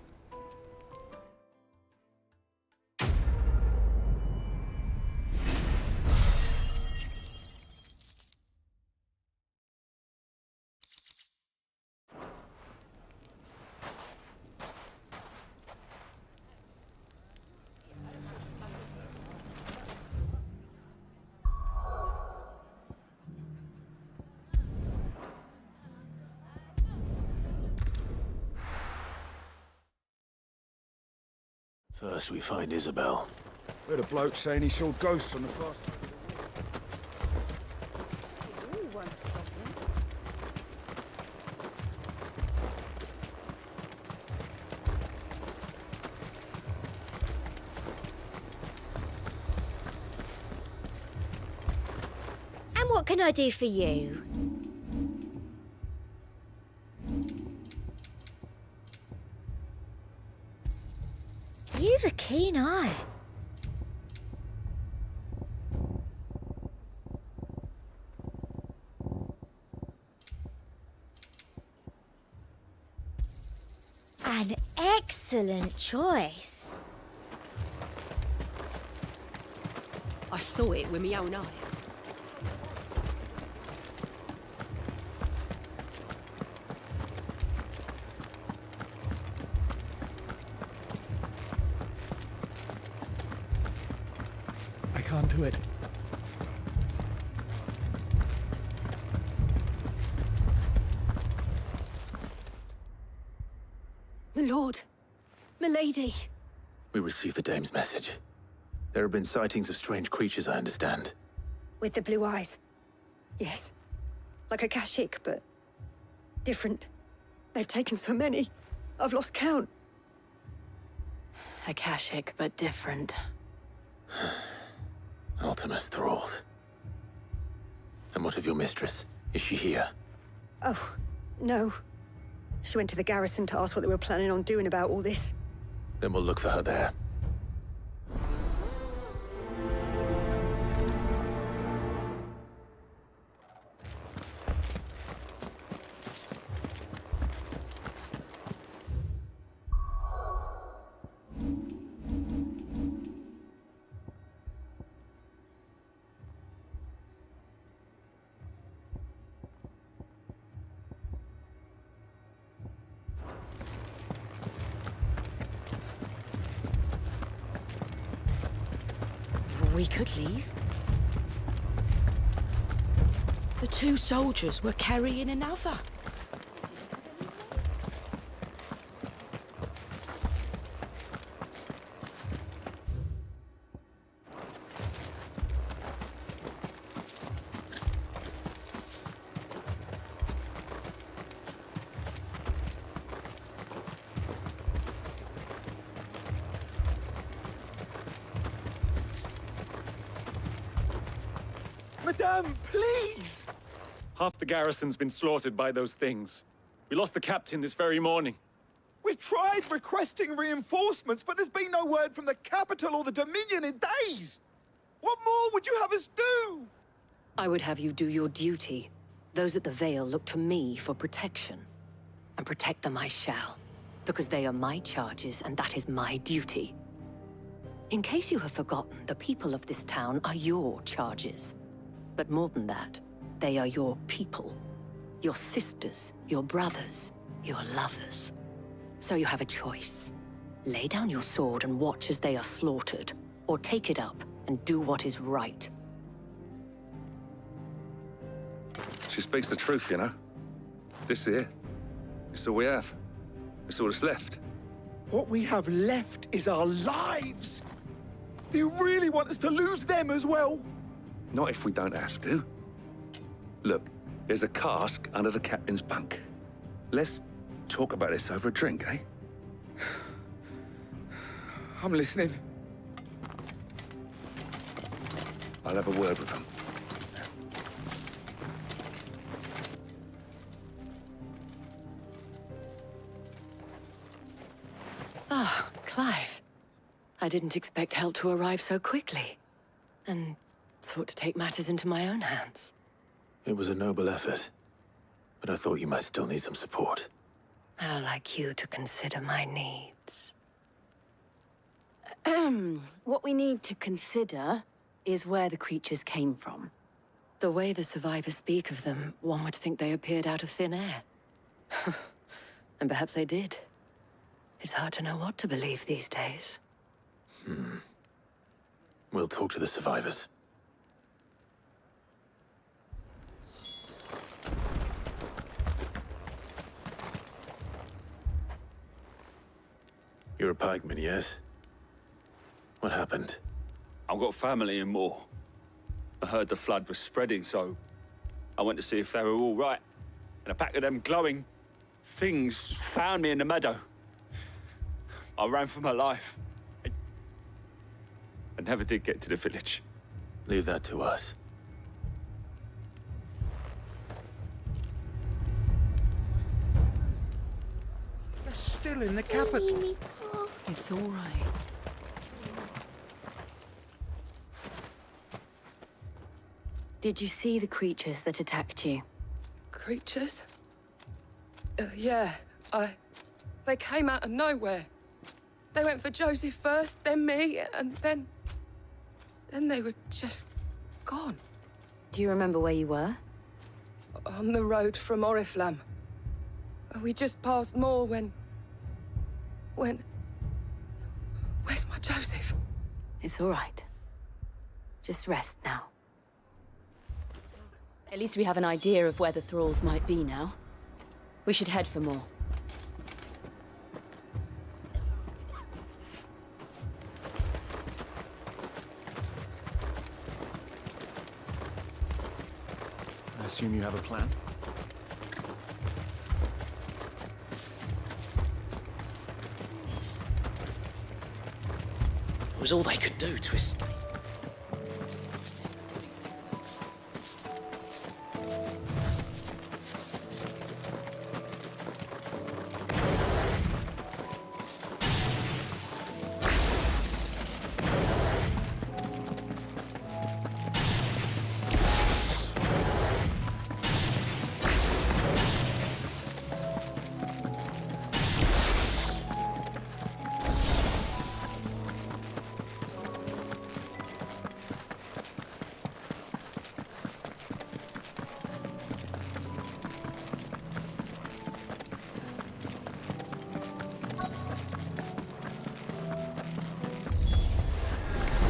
Speaker 7: First we find Isabel.
Speaker 11: We had a bloke saying he saw ghosts on the far side.
Speaker 5: And what can I do for you? You've a keen eye. An excellent choice.
Speaker 17: I saw it with my own eyes.
Speaker 9: I can't do it.
Speaker 17: My lord. My lady.
Speaker 7: We received the dame's message. There have been sightings of strange creatures, I understand.
Speaker 17: With the blue eyes. Yes. Like a Kashik, but different. They've taken so many. I've lost count.
Speaker 2: Akashic, but different.
Speaker 7: Ultimus thralls. And what of your mistress? Is she here?
Speaker 17: Oh, no. She went to the garrison to ask what they were planning on doing about all this.
Speaker 7: Then we'll look for her there.
Speaker 17: We could leave.
Speaker 3: The two soldiers were carrying another.
Speaker 6: Madame, please!
Speaker 1: Half the garrison's been slaughtered by those things. We lost the captain this very morning.
Speaker 11: We've tried requesting reinforcements, but there's been no word from the capital or the Dominion in days! What more would you have us do?
Speaker 2: I would have you do your duty. Those at the Vale look to me for protection. And protect them I shall. Because they are my charges, and that is my duty. In case you have forgotten, the people of this town are your charges. But more than that, they are your people. Your sisters, your brothers, your lovers. So you have a choice. Lay down your sword and watch as they are slaughtered, or take it up and do what is right.
Speaker 18: She speaks the truth, you know. This here, it's all we have. It's all that's left.
Speaker 11: What we have left is our lives! Do you really want us to lose them as well?
Speaker 18: Not if we don't have to. Look, there's a cask under the captain's bunk. Let's talk about this over a drink, eh?
Speaker 11: I'm listening.
Speaker 18: I'll have a word with him.
Speaker 2: Ah, Clive. I didn't expect help to arrive so quickly. And sought to take matters into my own hands.
Speaker 7: It was a noble effort, but I thought you might still need some support.
Speaker 2: How like you to consider my needs. What we need to consider is where the creatures came from. The way the survivors speak of them, one would think they appeared out of thin air. And perhaps they did. It's hard to know what to believe these days.
Speaker 7: We'll talk to the survivors. You're a pikeman, yes? What happened?
Speaker 19: I've got family in Moor. I heard the flood was spreading, so I went to see if they were all right. And a pack of them glowing things found me in the meadow. I ran for my life. I never did get to the village.
Speaker 7: Leave that to us.
Speaker 9: still in the capital.
Speaker 2: It's all right. Did you see the creatures that attacked you?
Speaker 20: Creatures? Yeah, They came out of nowhere. They went for Joseph first, then me, and then they were just gone.
Speaker 2: Do you remember where you were?
Speaker 20: On the road from Oriflamme. We just passed Moor when... Where's my Joseph?
Speaker 2: It's all right. Just rest now. At least we have an idea of where the thralls might be now. We should head for more.
Speaker 1: I assume you have a plan?
Speaker 21: It was all they could do, Twist.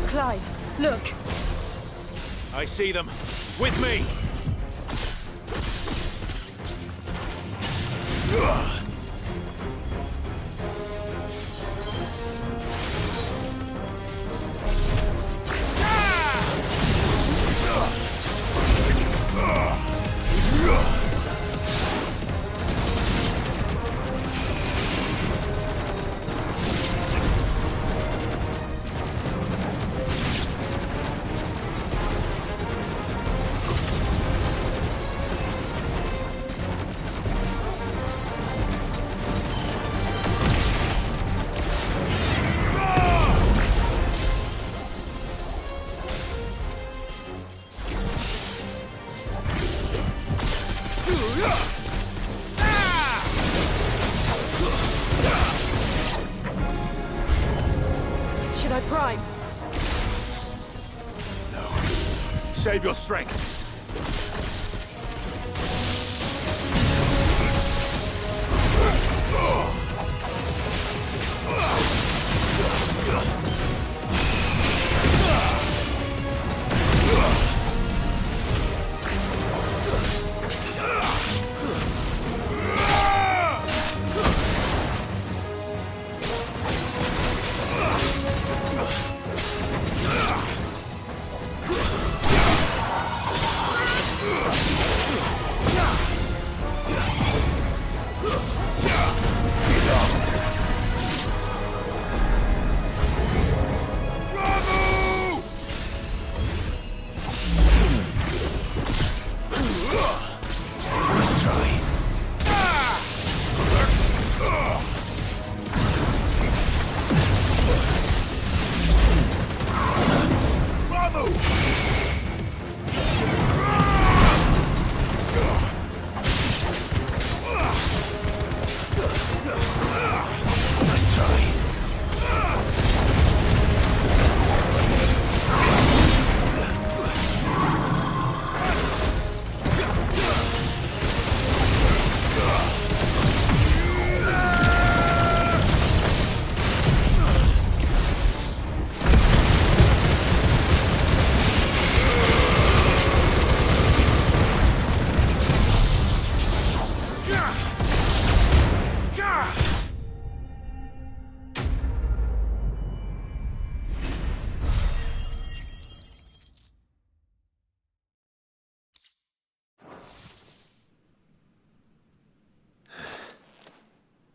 Speaker 2: Clive, look!
Speaker 22: I see them. With me!
Speaker 2: Should I prime?
Speaker 22: No. Save your strength.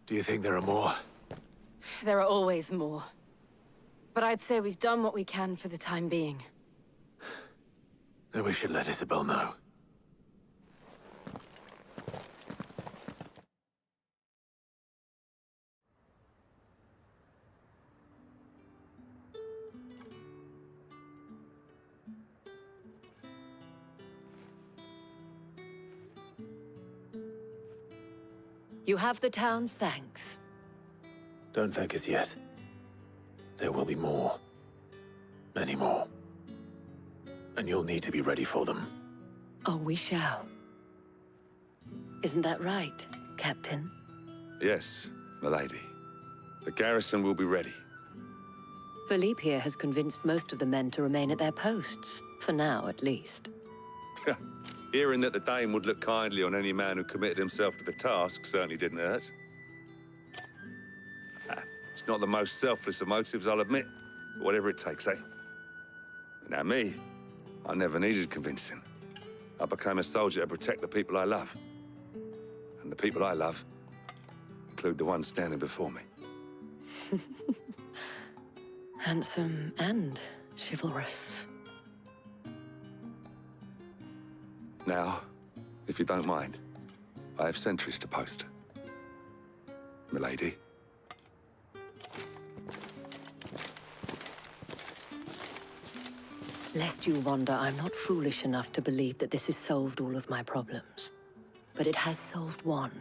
Speaker 7: Do you think there are more?
Speaker 2: There are always more. But I'd say we've done what we can for the time being.
Speaker 7: Then we should let Isabel know.
Speaker 2: You have the town's thanks.
Speaker 7: Don't thank us yet. There will be more. Many more. And you'll need to be ready for them.
Speaker 2: Oh, we shall. Isn't that right, Captain?
Speaker 18: Yes, milady. The garrison will be ready.
Speaker 2: Philippe here has convinced most of the men to remain at their posts. For now, at least.
Speaker 18: Hearing that the Dane would look kindly on any man who committed himself to the task certainly didn't hurt. It's not the most selfless of motives, I'll admit. But whatever it takes, eh? Now me, I never needed convincing. I became a soldier to protect the people I love. And the people I love include the ones standing before me.
Speaker 2: Handsome and chivalrous.
Speaker 18: Now, if you don't mind, I have sentries to post. Milady.
Speaker 2: Lest you wonder, I'm not foolish enough to believe that this has solved all of my problems. But it has solved one,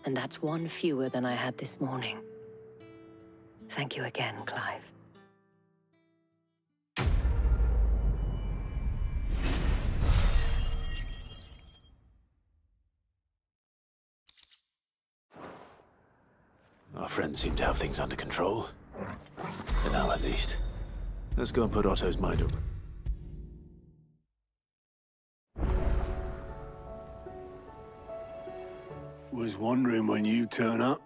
Speaker 2: and that's one fewer than I had this morning. Thank you again, Clive.
Speaker 7: Our friends seem to have things under control. For now, at least. Let's go and put Otto's mind open.
Speaker 15: Was wondering when you turn up.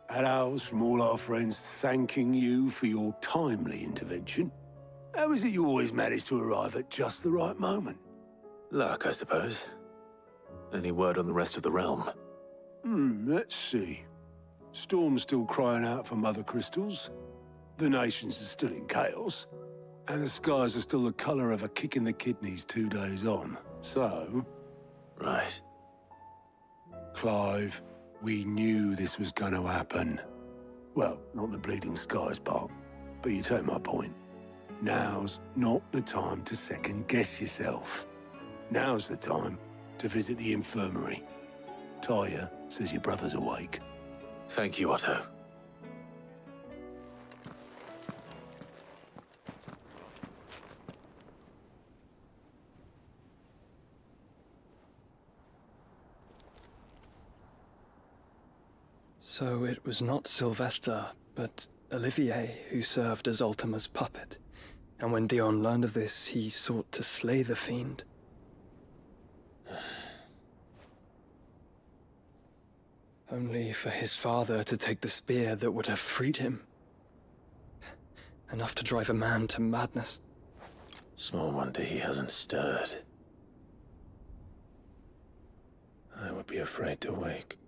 Speaker 15: Had owls from all our friends thanking you for your timely intervention. How is it you always manage to arrive at just the right moment?
Speaker 7: Luck, I suppose. Any word on the rest of the realm?
Speaker 15: Let's see. Storm's still crying out for mother crystals. The nations are still in chaos. And the skies are still the color of a kick in the kidneys 2 days on. So...
Speaker 7: Right.
Speaker 15: Clive, we knew this was going to happen. Well, not the bleeding skies part, but you take my point. Now's not the time to second-guess yourself. Now's the time to visit the infirmary. Talia says your brother's awake.
Speaker 7: Thank you, Otto.
Speaker 4: So it was not Sylvester, but Olivier who served as Ultima's puppet. And when Dion learned of this, he sought to slay the fiend. Only for his father to take the spear that would have freed him. Enough to drive a man to madness.
Speaker 7: Small wonder he hasn't stirred. I would be afraid to wake.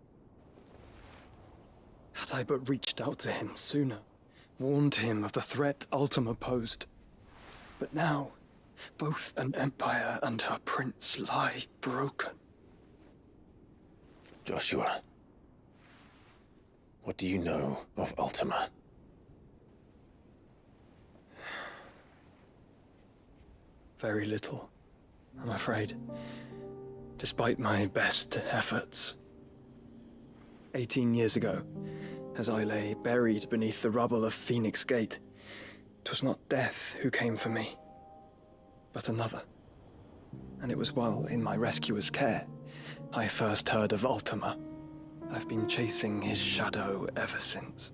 Speaker 4: Had I but reached out to him sooner, warned him of the threat Ultima posed. But now, both an empire and her prince lie broken.
Speaker 7: Joshua, what do you know of Ultima?
Speaker 4: Very little, I'm afraid. Despite my best efforts. 18 years ago, as I lay buried beneath the rubble of Phoenix Gate, 'twas not death who came for me, but another. And it was while in my rescuer's care I first heard of Ultima. I've been chasing his shadow ever since.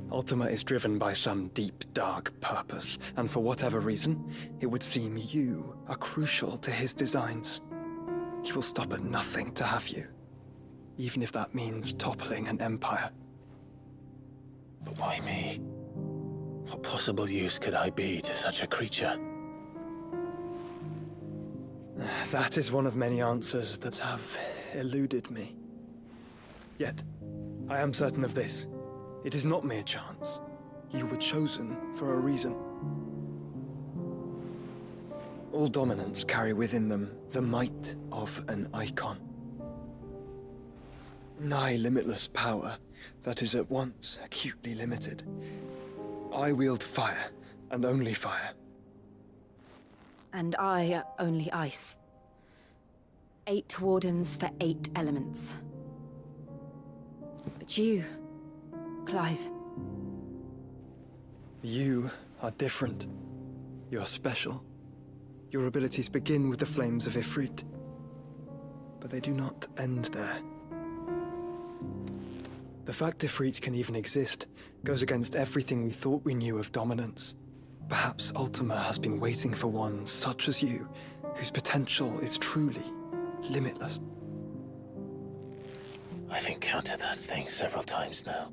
Speaker 4: Ultima is driven by some deep, dark purpose, and for whatever reason, it would seem you are crucial to his designs. He will stop at nothing to have you, even if that means toppling an empire.
Speaker 7: But why me? What possible use could I be to such a creature?
Speaker 4: That is one of many answers that have eluded me. Yet, I am certain of this. It is not mere chance. You were chosen for a reason. All dominants carry within them the might of an icon. Nigh limitless power that is at once acutely limited. I wield fire, and only fire.
Speaker 2: And I only ice. 8 wardens for 8 elements. But you, Clive.
Speaker 4: You are different. You're special. Your abilities begin with the flames of Ifrit. But they do not end there. The fact Ifrit can even exist goes against everything we thought we knew of dominance. Perhaps Ultima has been waiting for one such as you, whose potential is truly limitless.
Speaker 7: I've encountered that thing several times now.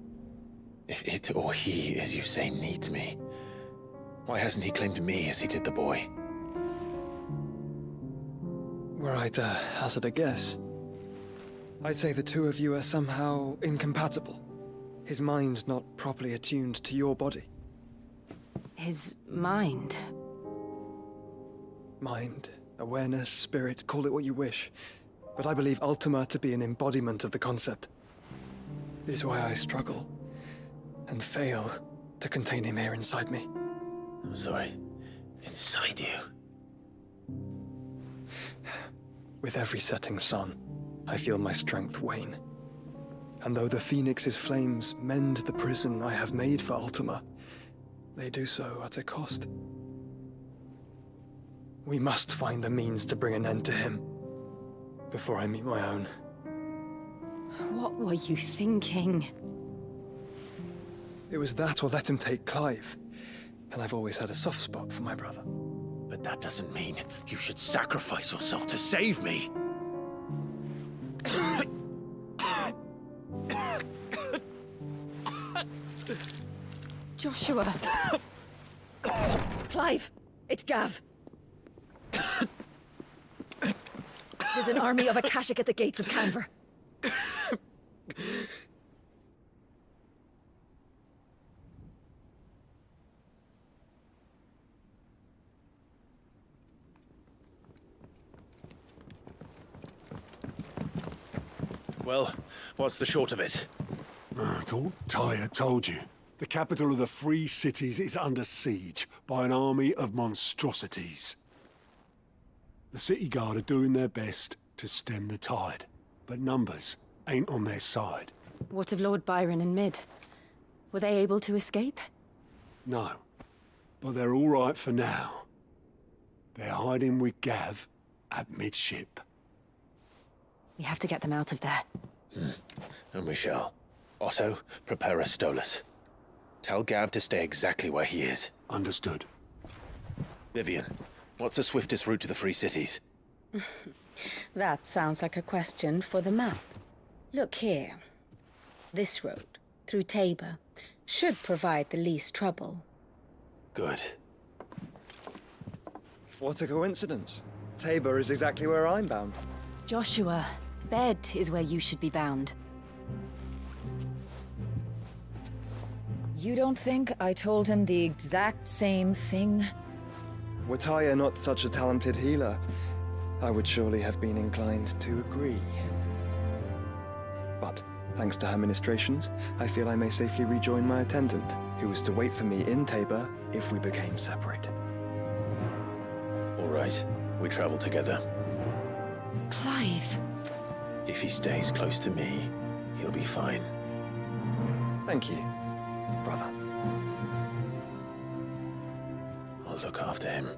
Speaker 7: If it or he, as you say, needs me, why hasn't he claimed me as he did the boy?
Speaker 4: Were I to hazard a guess, I'd say the two of you are somehow incompatible. His mind not properly attuned to your body.
Speaker 2: His mind?
Speaker 4: Mind, awareness, spirit, call it what you wish. But I believe Ultima to be an embodiment of the concept. This is why I struggle and fail to contain him here inside me.
Speaker 7: I'm sorry. Inside you?
Speaker 4: With every setting sun, I feel my strength wane. And though the Phoenix's flames mend the prison I have made for Ultima, they do so at a cost. We must find a means to bring an end to him before I meet my own.
Speaker 2: What were you thinking?
Speaker 4: It was that or let him take Clive. And I've always had a soft spot for my brother.
Speaker 7: But that doesn't mean you should sacrifice yourself to save me.
Speaker 3: Joshua! Clive! It's Gav! There's an army of Akashic at the gates of Canver.
Speaker 22: Well, what's the short of it?
Speaker 8: Thought Tyre told you. The capital of the Free Cities is under siege by an army of monstrosities. The City Guard are doing their best to stem the tide, but numbers ain't on their side.
Speaker 2: What of Lord Byron and Mid? Were they able to escape?
Speaker 8: No, but they're all right for now. They're hiding with Gav at midship.
Speaker 2: We have to get them out of there.
Speaker 7: And we shall. Otto, prepare a Stolas. Tell Gav to stay exactly where he is.
Speaker 8: Understood.
Speaker 7: Vivian, what's the swiftest route to the Free Cities?
Speaker 21: That sounds like a question for the map. Look here. This road, through Tabor, should provide the least trouble.
Speaker 7: Good.
Speaker 4: What a coincidence. Tabor is exactly where I'm bound.
Speaker 2: Joshua, bed is where you should be bound.
Speaker 21: You don't think I told him the exact same thing?
Speaker 4: Were Tyre not such a talented healer, I would surely have been inclined to agree. But, thanks to her ministrations, I feel I may safely rejoin my attendant, who was to wait for me in Tabor if we became separated.
Speaker 7: All right, we travel together.
Speaker 2: Clive!
Speaker 7: If he stays close to me, he'll be fine.
Speaker 4: Thank you, brother.
Speaker 7: I'll look after him.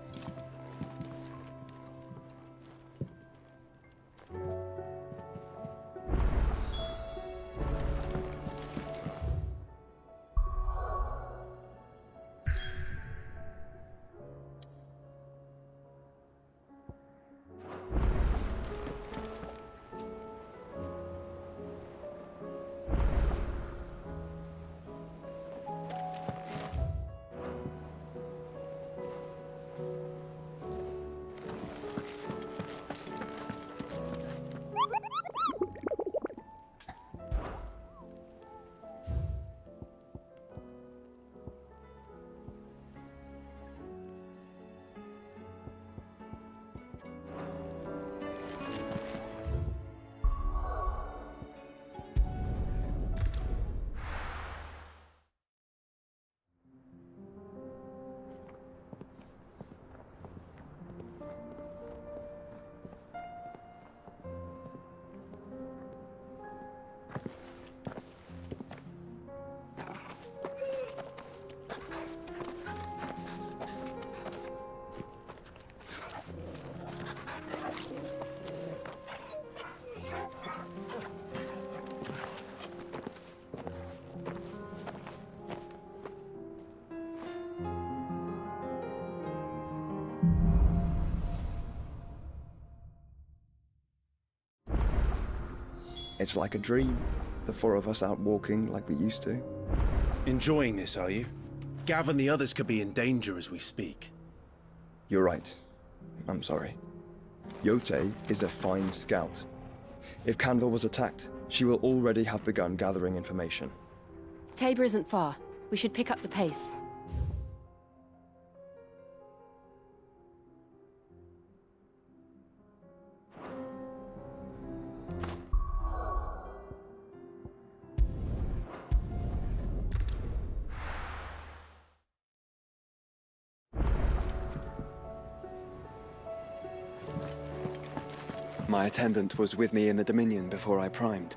Speaker 10: It's like a dream. The four of us out walking like we used to.
Speaker 22: Enjoying this, are you? Gav and the others could be in danger as we speak.
Speaker 10: You're right. I'm sorry. Yote is a fine scout. If Canville was attacked, she will already have begun gathering information.
Speaker 2: Tabor isn't far. We should pick up the pace.
Speaker 4: My attendant was with me in the Dominion before I primed.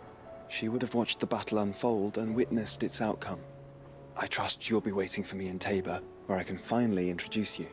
Speaker 4: She would have watched the battle unfold and witnessed its outcome. I trust you'll be waiting for me in Tabor, where I can finally introduce you.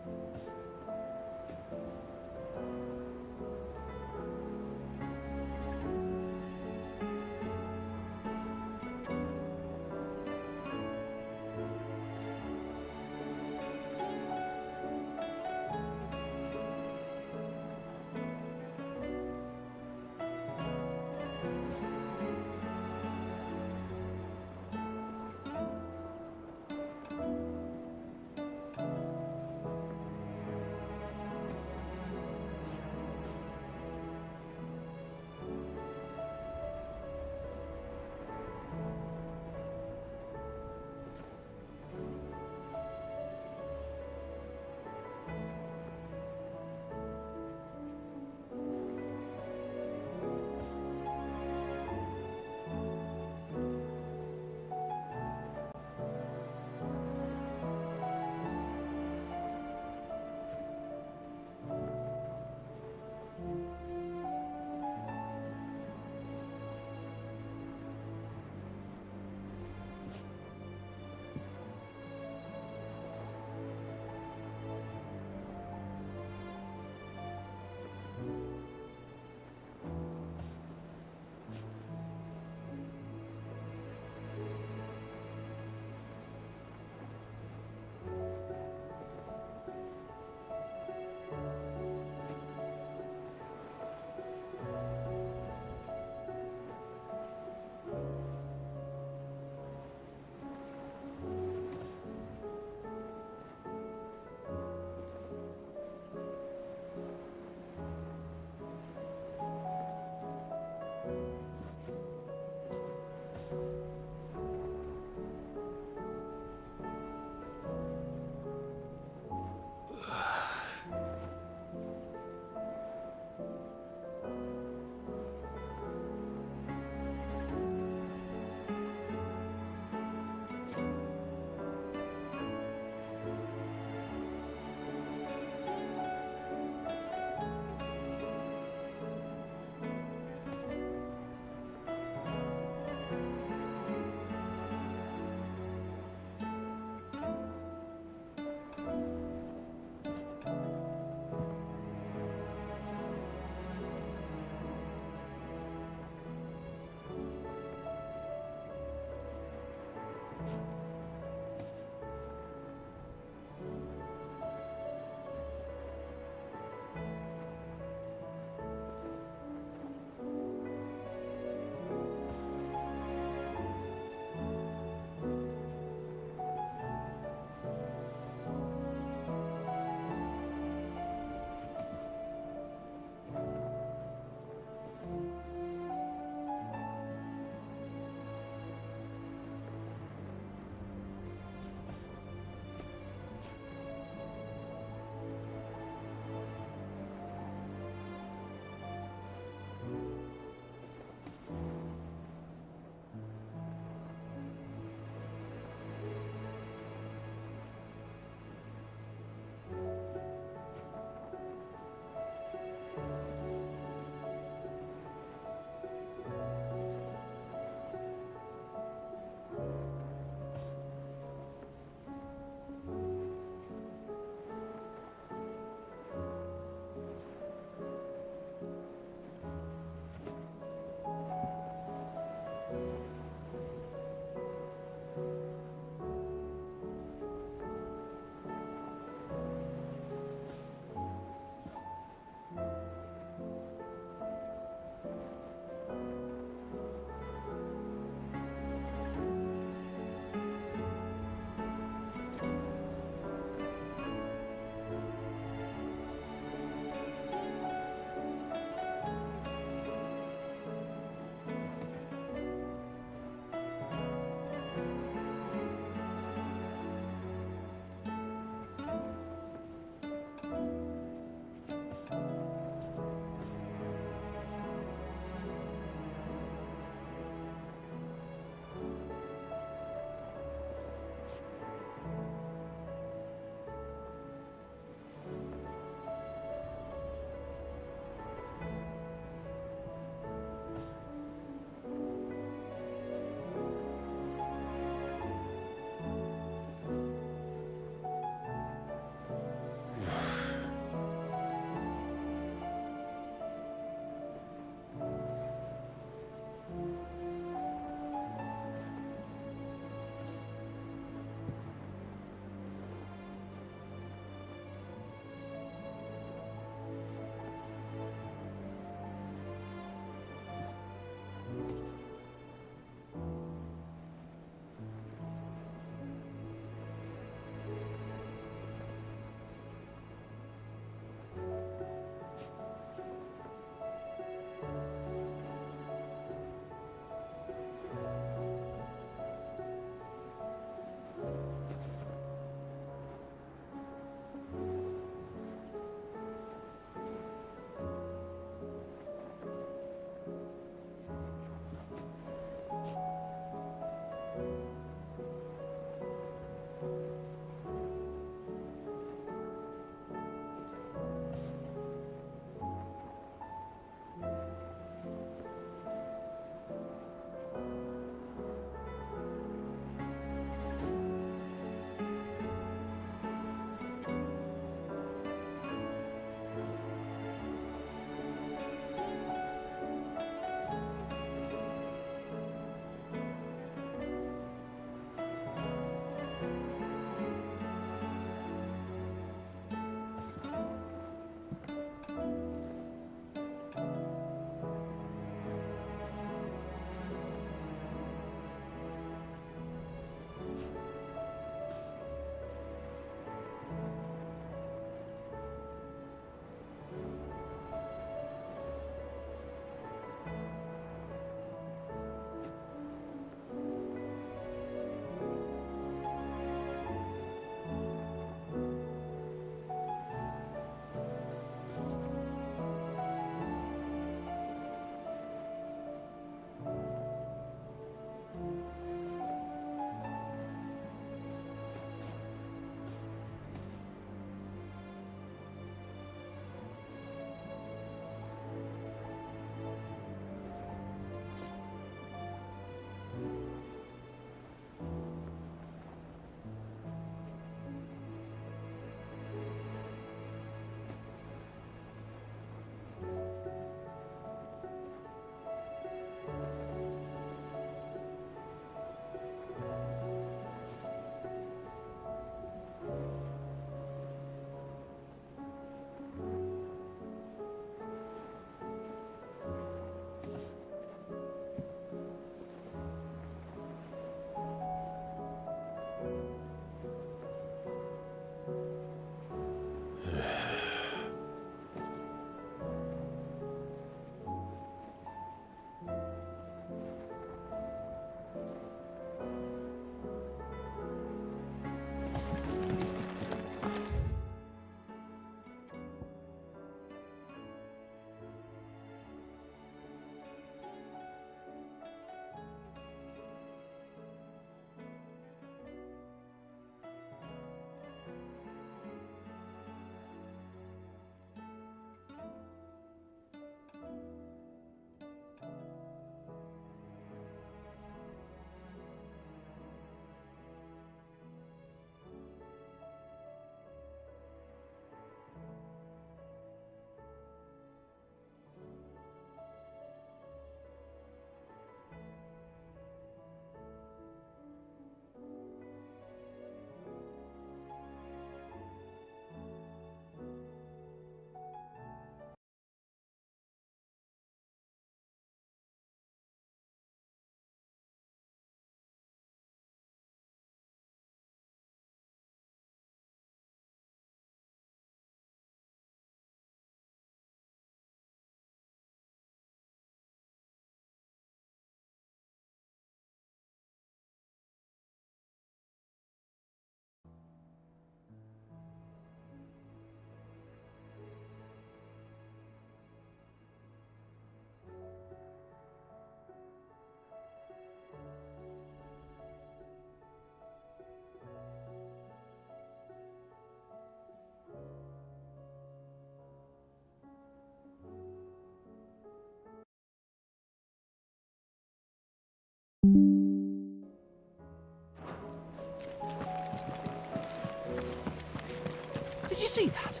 Speaker 9: you see that?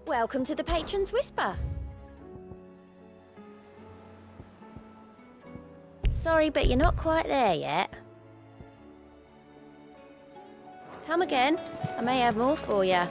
Speaker 5: Welcome to the Patron's Whisper. Sorry, but you're not quite there yet. Come again. I may have more for you.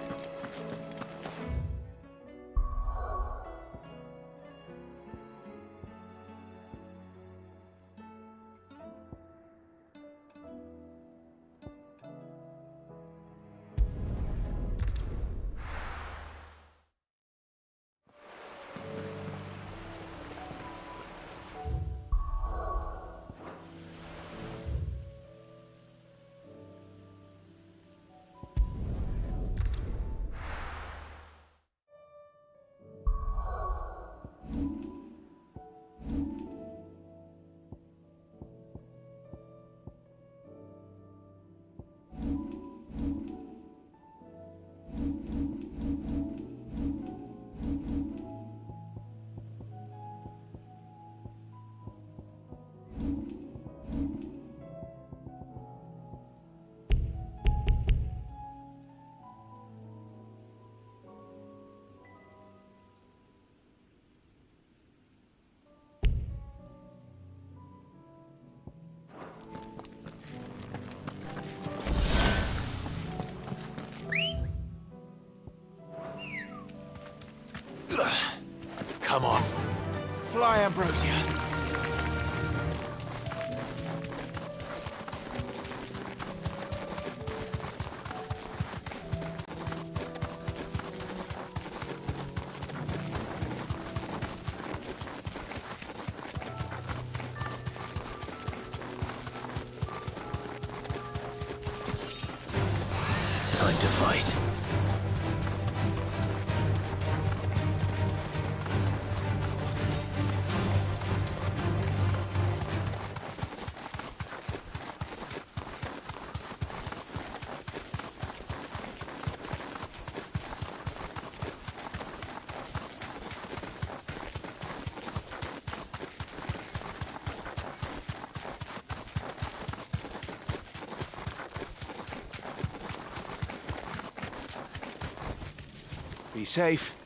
Speaker 9: Come on. Fly, Ambrosia.
Speaker 13: Time to fight.
Speaker 9: Be safe.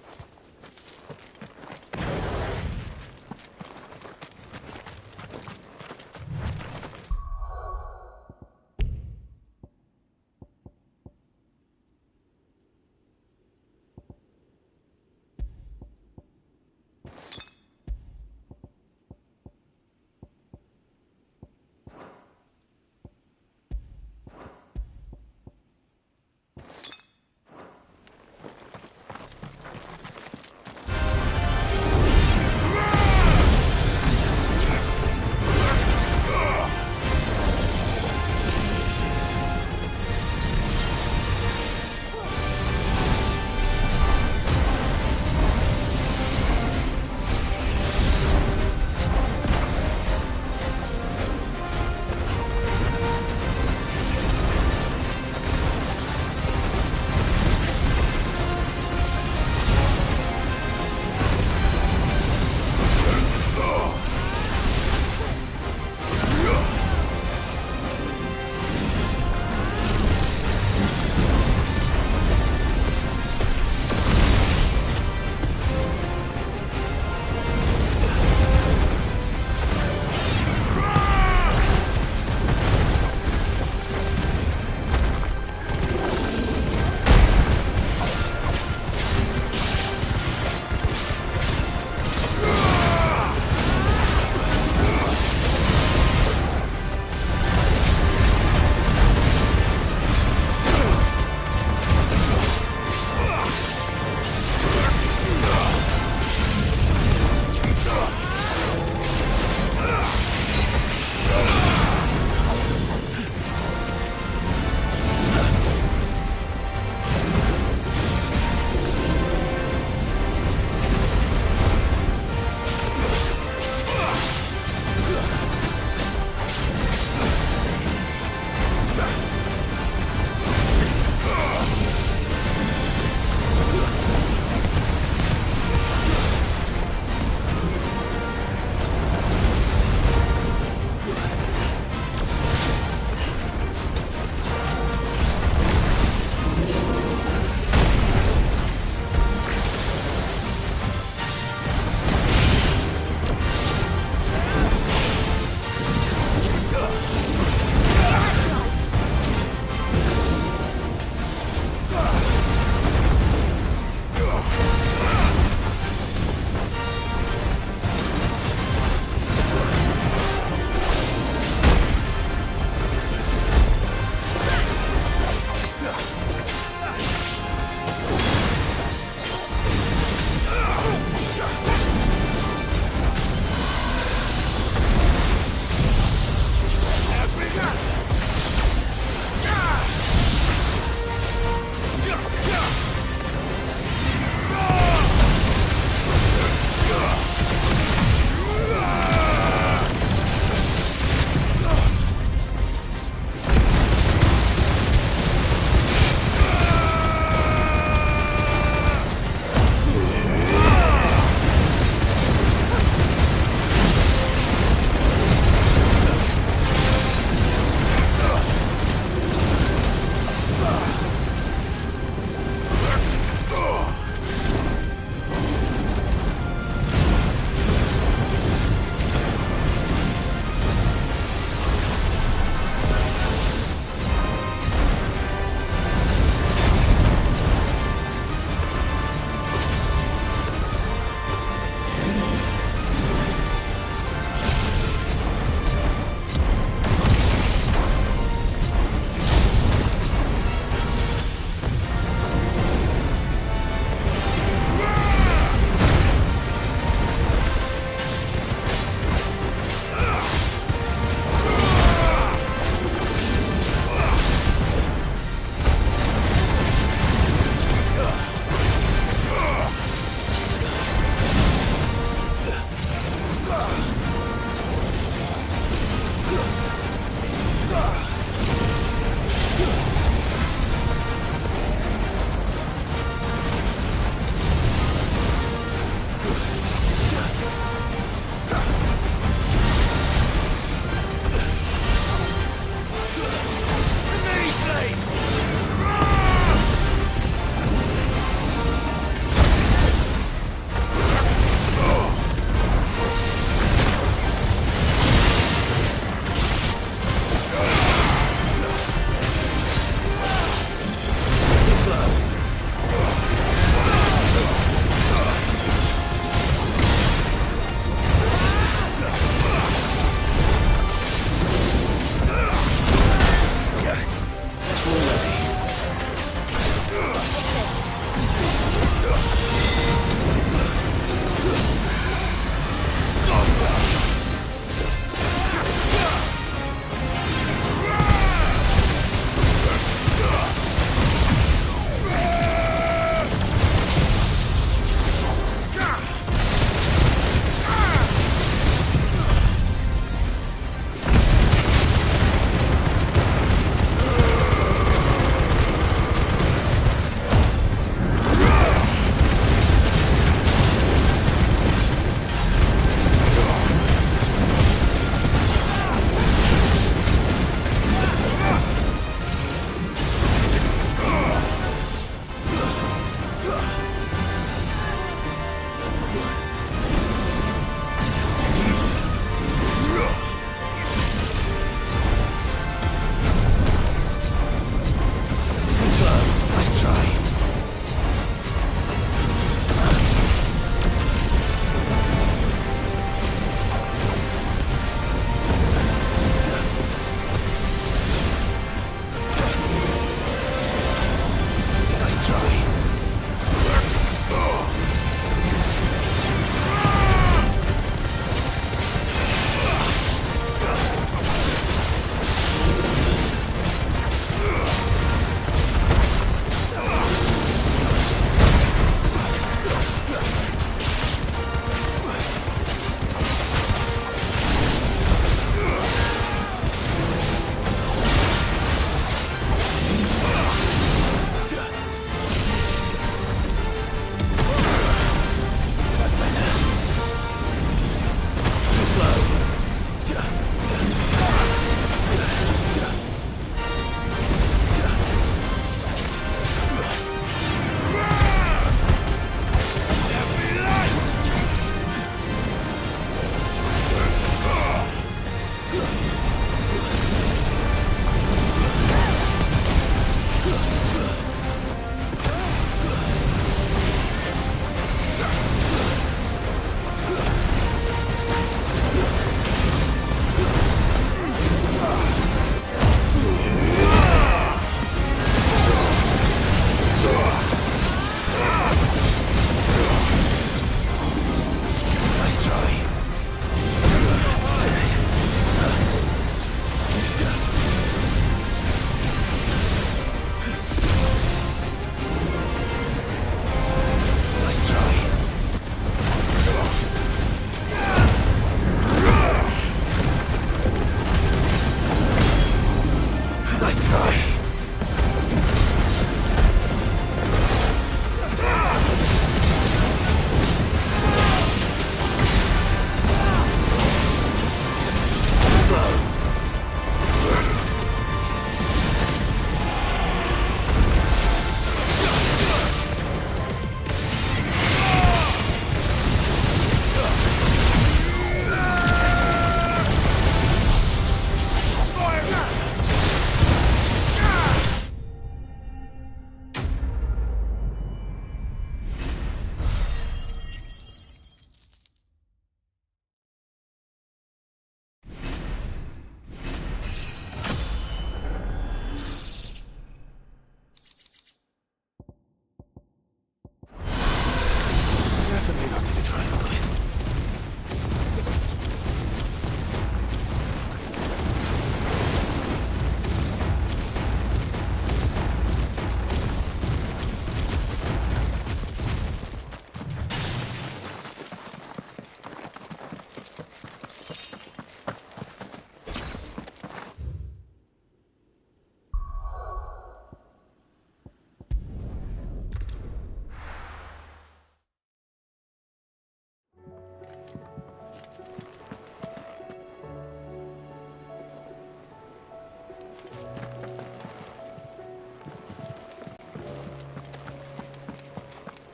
Speaker 22: Definitely not to be trifled with.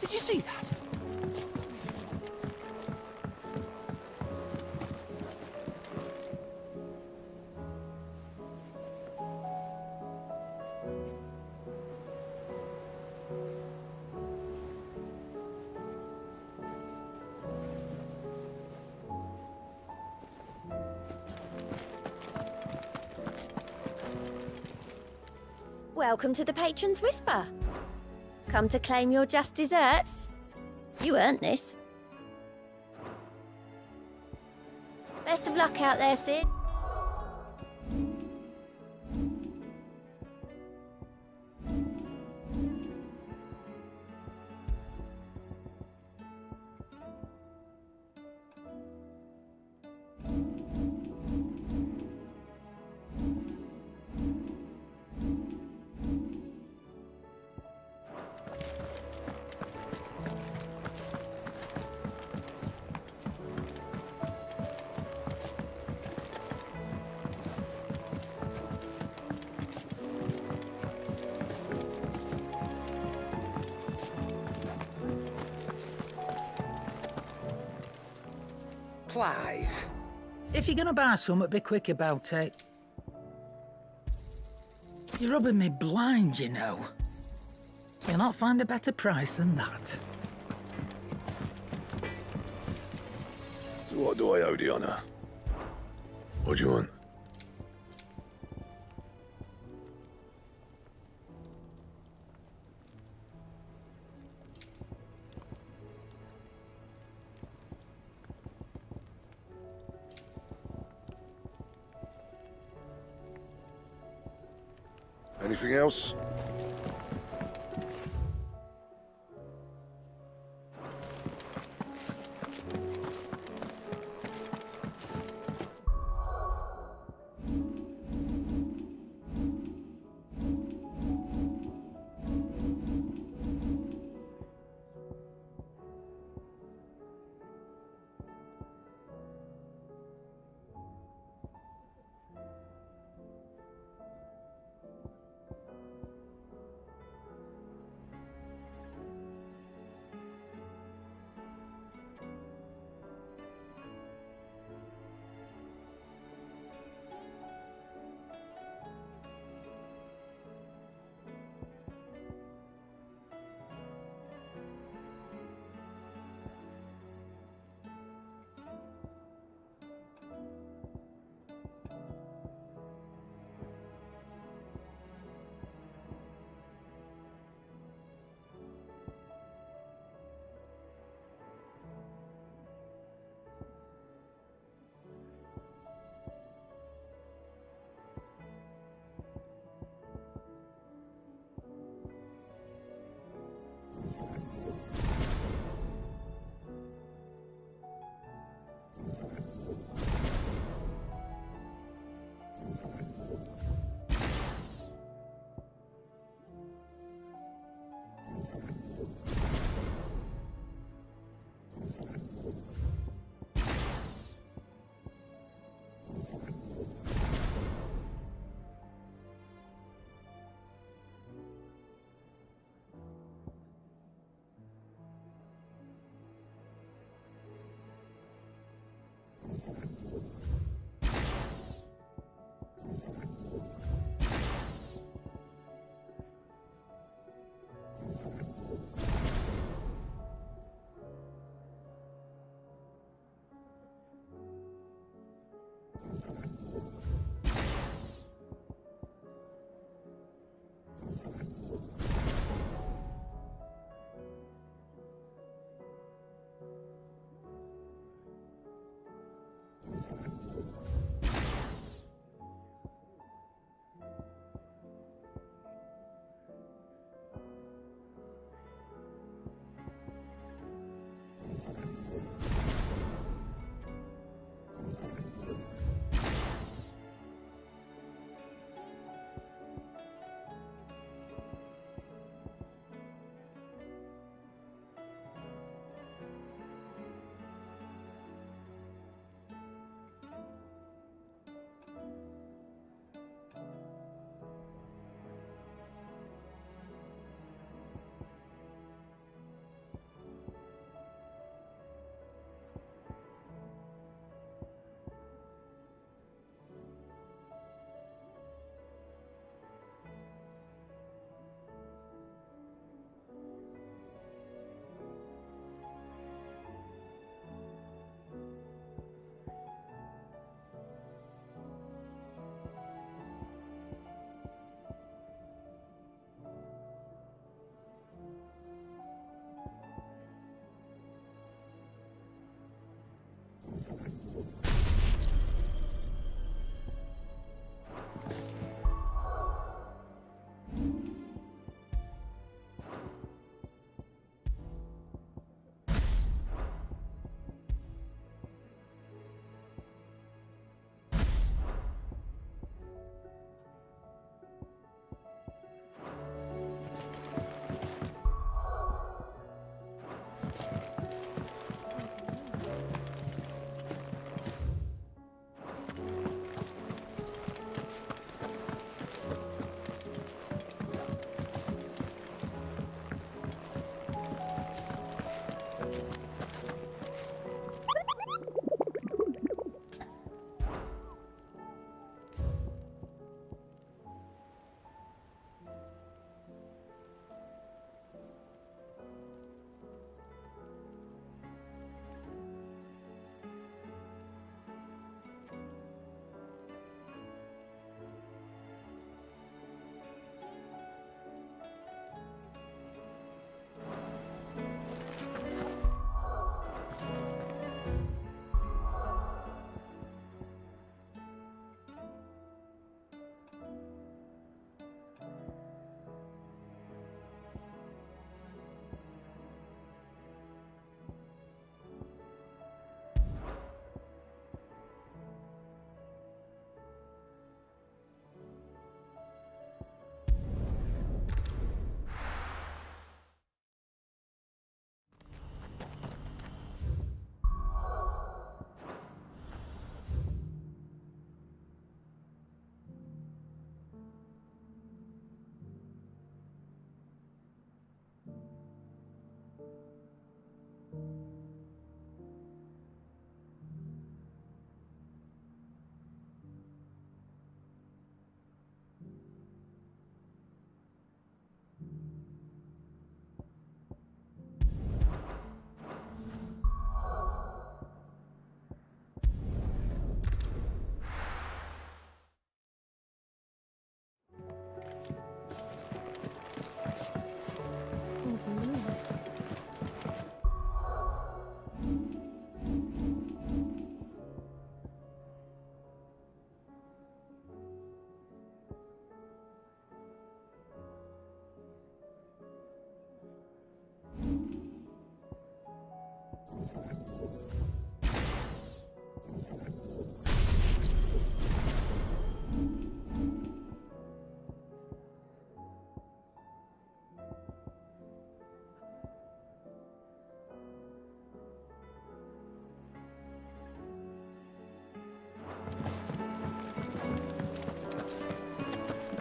Speaker 12: Did you see that?
Speaker 5: Welcome to the Patron's Whisper. Come to claim your just desserts? You earned this. Best of luck out there, Sid.
Speaker 12: Clive, if you're gonna buy something, be quick about it. You're rubbing me blind, you know. You'll not find a better price than that.
Speaker 7: So what do I owe the honor? What do you want? Anything else?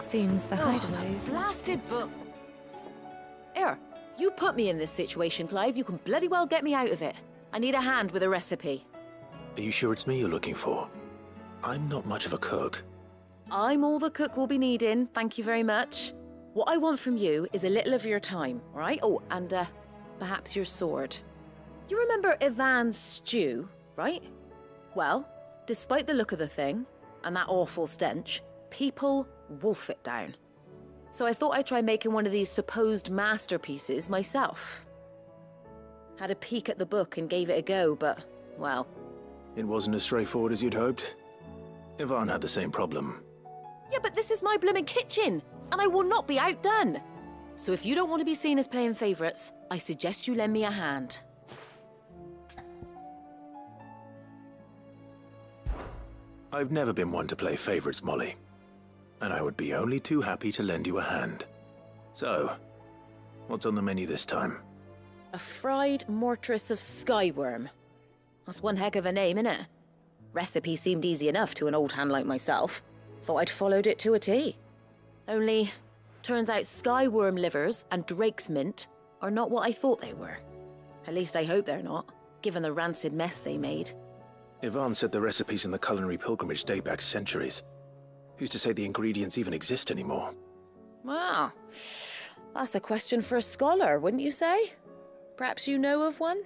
Speaker 21: Seems the hideaways.
Speaker 14: Blasted book. Here, you put me in this situation, Clive. You can bloody well get me out of it. I need a hand with a recipe.
Speaker 7: Are you sure it's me you're looking for? I'm not much of a cook.
Speaker 14: I'm all the cook will be needing, thank you very much. What I want from you is a little of your time, all right? Oh, and perhaps your sword. You remember Ivan's stew, right? Well, despite the look of the thing, and that awful stench, people wolf it down. So I thought I'd try making one of these supposed masterpieces myself. Had a peek at the book and gave it a go, but, well...
Speaker 7: It wasn't as straightforward as you'd hoped. Ivan had the same problem.
Speaker 14: Yeah, but this is my blooming kitchen, and I will not be outdone. So if you don't want to be seen as playing favourites, I suggest you lend me a hand.
Speaker 7: I've never been one to play favourites, Molly. And I would be only too happy to lend you a hand. So, what's on the menu this time?
Speaker 14: A fried mortress of skyworm. That's one heck of a name, innit? Recipe seemed easy enough to an old hand like myself. Thought I'd followed it to a T. Only, turns out skyworm livers and drake's mint are not what I thought they were. At least I hope they're not, given the rancid mess they made.
Speaker 7: Ivan said the recipes in the culinary pilgrimage date back centuries. Who's to say the ingredients even exist anymore?
Speaker 14: Well, that's a question for a scholar, wouldn't you say? Perhaps you know of one?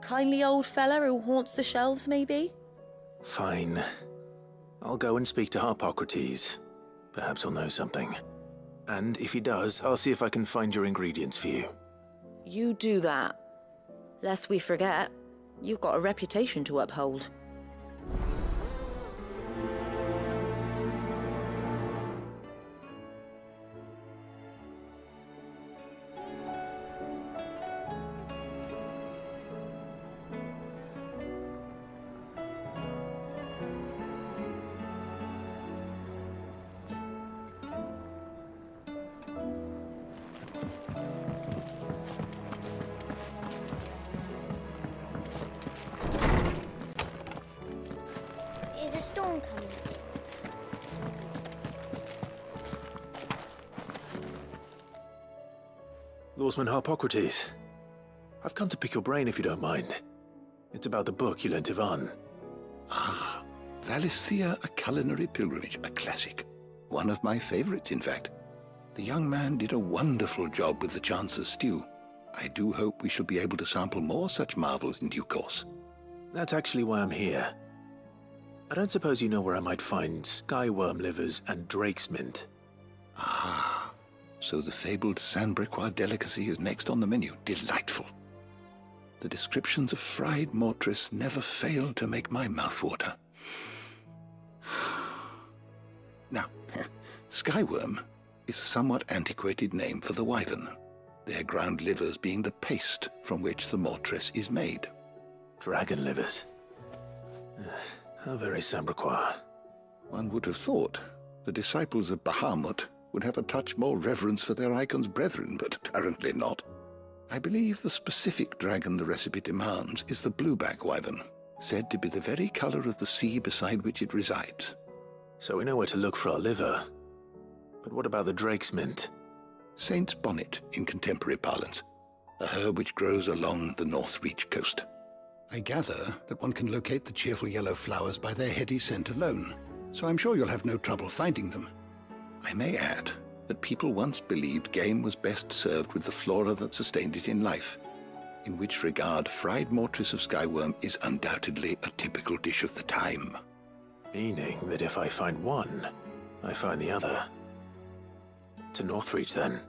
Speaker 14: Kindly old fella who haunts the shelves, maybe?
Speaker 7: Fine. I'll go and speak to Harpocrates. Perhaps he'll know something. And if he does, I'll see if I can find your ingredients for you.
Speaker 14: You do that. Lest we forget, you've got a reputation to uphold.
Speaker 5: Is a storm coming soon?
Speaker 7: Lawsman Harpocrates. I've come to pick your brain if you don't mind. It's about the book you lent Ivan.
Speaker 16: Ah, Valisthea, A Culinary Pilgrimage, a classic. One of my favorites, in fact. The young man did a wonderful job with the Chance's stew. I do hope we shall be able to sample more such marvels in due course.
Speaker 7: That's actually why I'm here. I don't suppose you know where I might find skyworm livers and drake's mint.
Speaker 16: Ah, so the fabled Saint-Brecois delicacy is next on the menu. Delightful. The descriptions of fried mortress never fail to make my mouth water. Now, skyworm is a somewhat antiquated name for the wyvern, their ground livers being the paste from which the mortress is made.
Speaker 7: Dragon livers. How very Saint-Brecois.
Speaker 16: One would have thought the disciples of Bahamut would have a touch more reverence for their icon's brethren, but apparently not. I believe the specific dragon the recipe demands is the blueback wyvern, said to be the very color of the sea beside which it resides.
Speaker 7: So we know where to look for our liver. But what about the drake's mint?
Speaker 16: Saint's bonnet in contemporary parlance, a herb which grows along the North Reach coast. I gather that one can locate the cheerful yellow flowers by their heady scent alone, so I'm sure you'll have no trouble finding them. I may add that people once believed game was best served with the flora that sustained it in life, in which regard fried mortress of skyworm is undoubtedly a typical dish of the time.
Speaker 7: Meaning that if I find one, I find the other. To Northreach, then.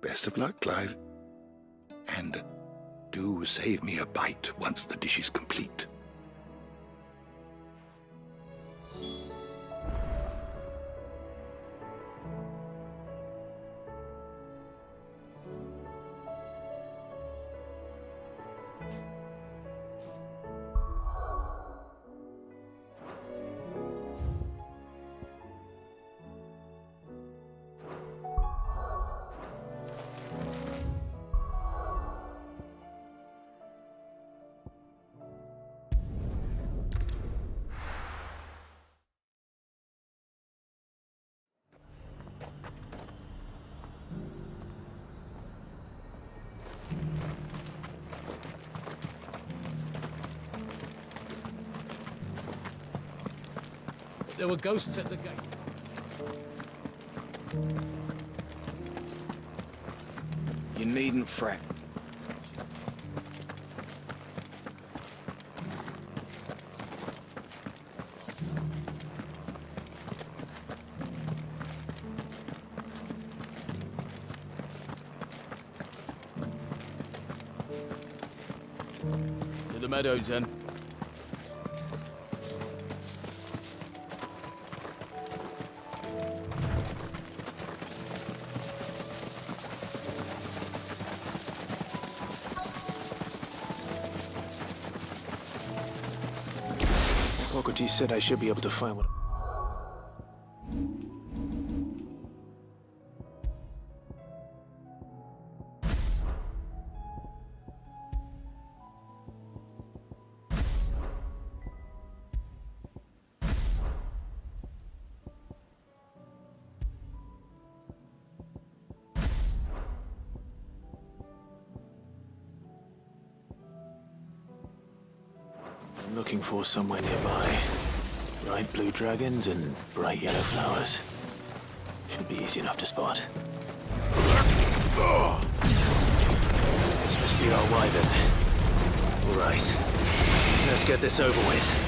Speaker 16: Best of luck, Clive. And do save me a bite once the dish is complete.
Speaker 6: There were ghosts at the gate.
Speaker 9: You needn't fret.
Speaker 6: To the meadows, then.
Speaker 9: Hippocrates said I should be able to find what... I'm looking for somewhere nearby. Bright blue dragons and bright yellow flowers. Should be easy enough to spot. This must be our wyvern. All right, let's get this over with.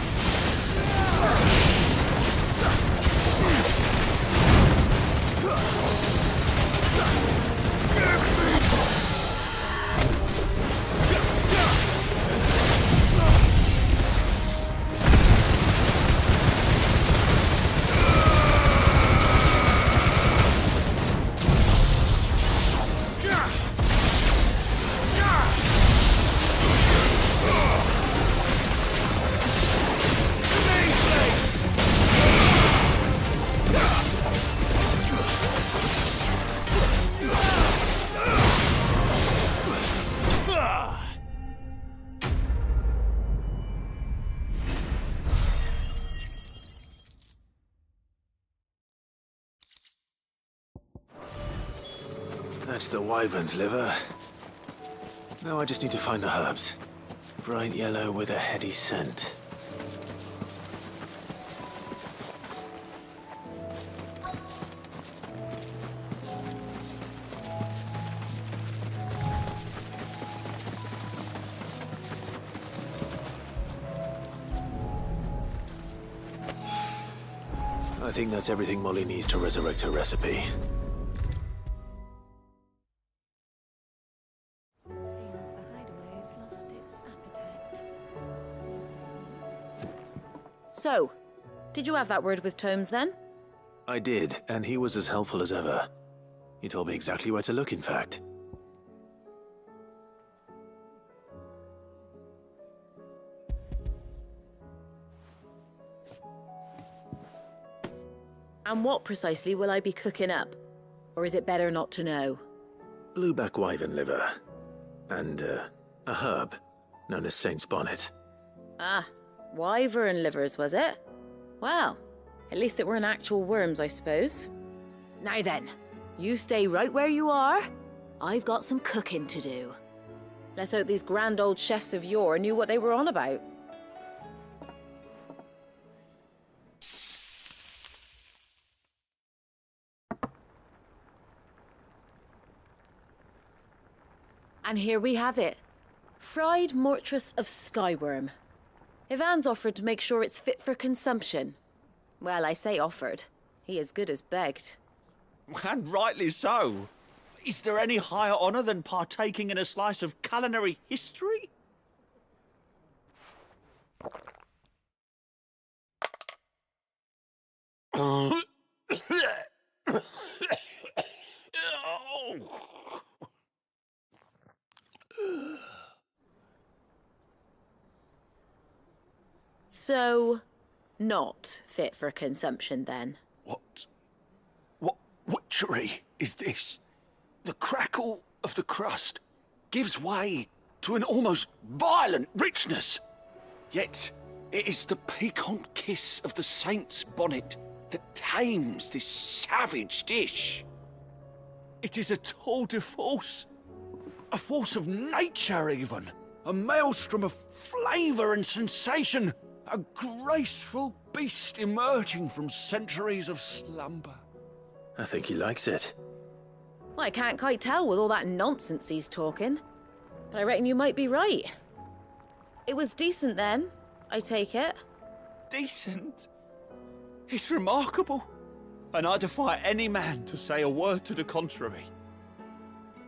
Speaker 9: That's the wyvern's liver. Now I just need to find the herbs. Bright yellow with a heady scent. I think that's everything Molly needs to resurrect her recipe.
Speaker 14: So, did you have that word with Tomes then?
Speaker 7: I did, and he was as helpful as ever. He told me exactly where to look, in fact.
Speaker 14: And what precisely will I be cooking up? Or is it better not to know?
Speaker 7: Blueback wyvern liver. And, a herb known as Saint's Bonnet.
Speaker 14: Ah, wyvern livers, was it? Well, at least it weren't actual worms, I suppose. Now then, you stay right where you are. I've got some cooking to do. Let's hope these grand old chefs of yore knew what they were on about. And here we have it. Fried mortress of skyworm. Ivan's offered to make sure it's fit for consumption. Well, I say offered. He as good as begged.
Speaker 19: And rightly so. Is there any higher honor than partaking in a slice of culinary history?
Speaker 14: So, not fit for consumption then?
Speaker 6: What witchery is this? The crackle of the crust gives way to an almost violent richness. Yet, it is the piquant kiss of the saint's bonnet that tames this savage dish. It is a tour de force. A force of nature, even. A maelstrom of flavour and sensation. A graceful beast emerging from centuries of slumber.
Speaker 7: I think he likes it.
Speaker 14: Well, I can't quite tell with all that nonsense he's talking. But I reckon you might be right. It was decent then, I take it.
Speaker 19: Decent? It's remarkable. And I defy any man to say a word to the contrary.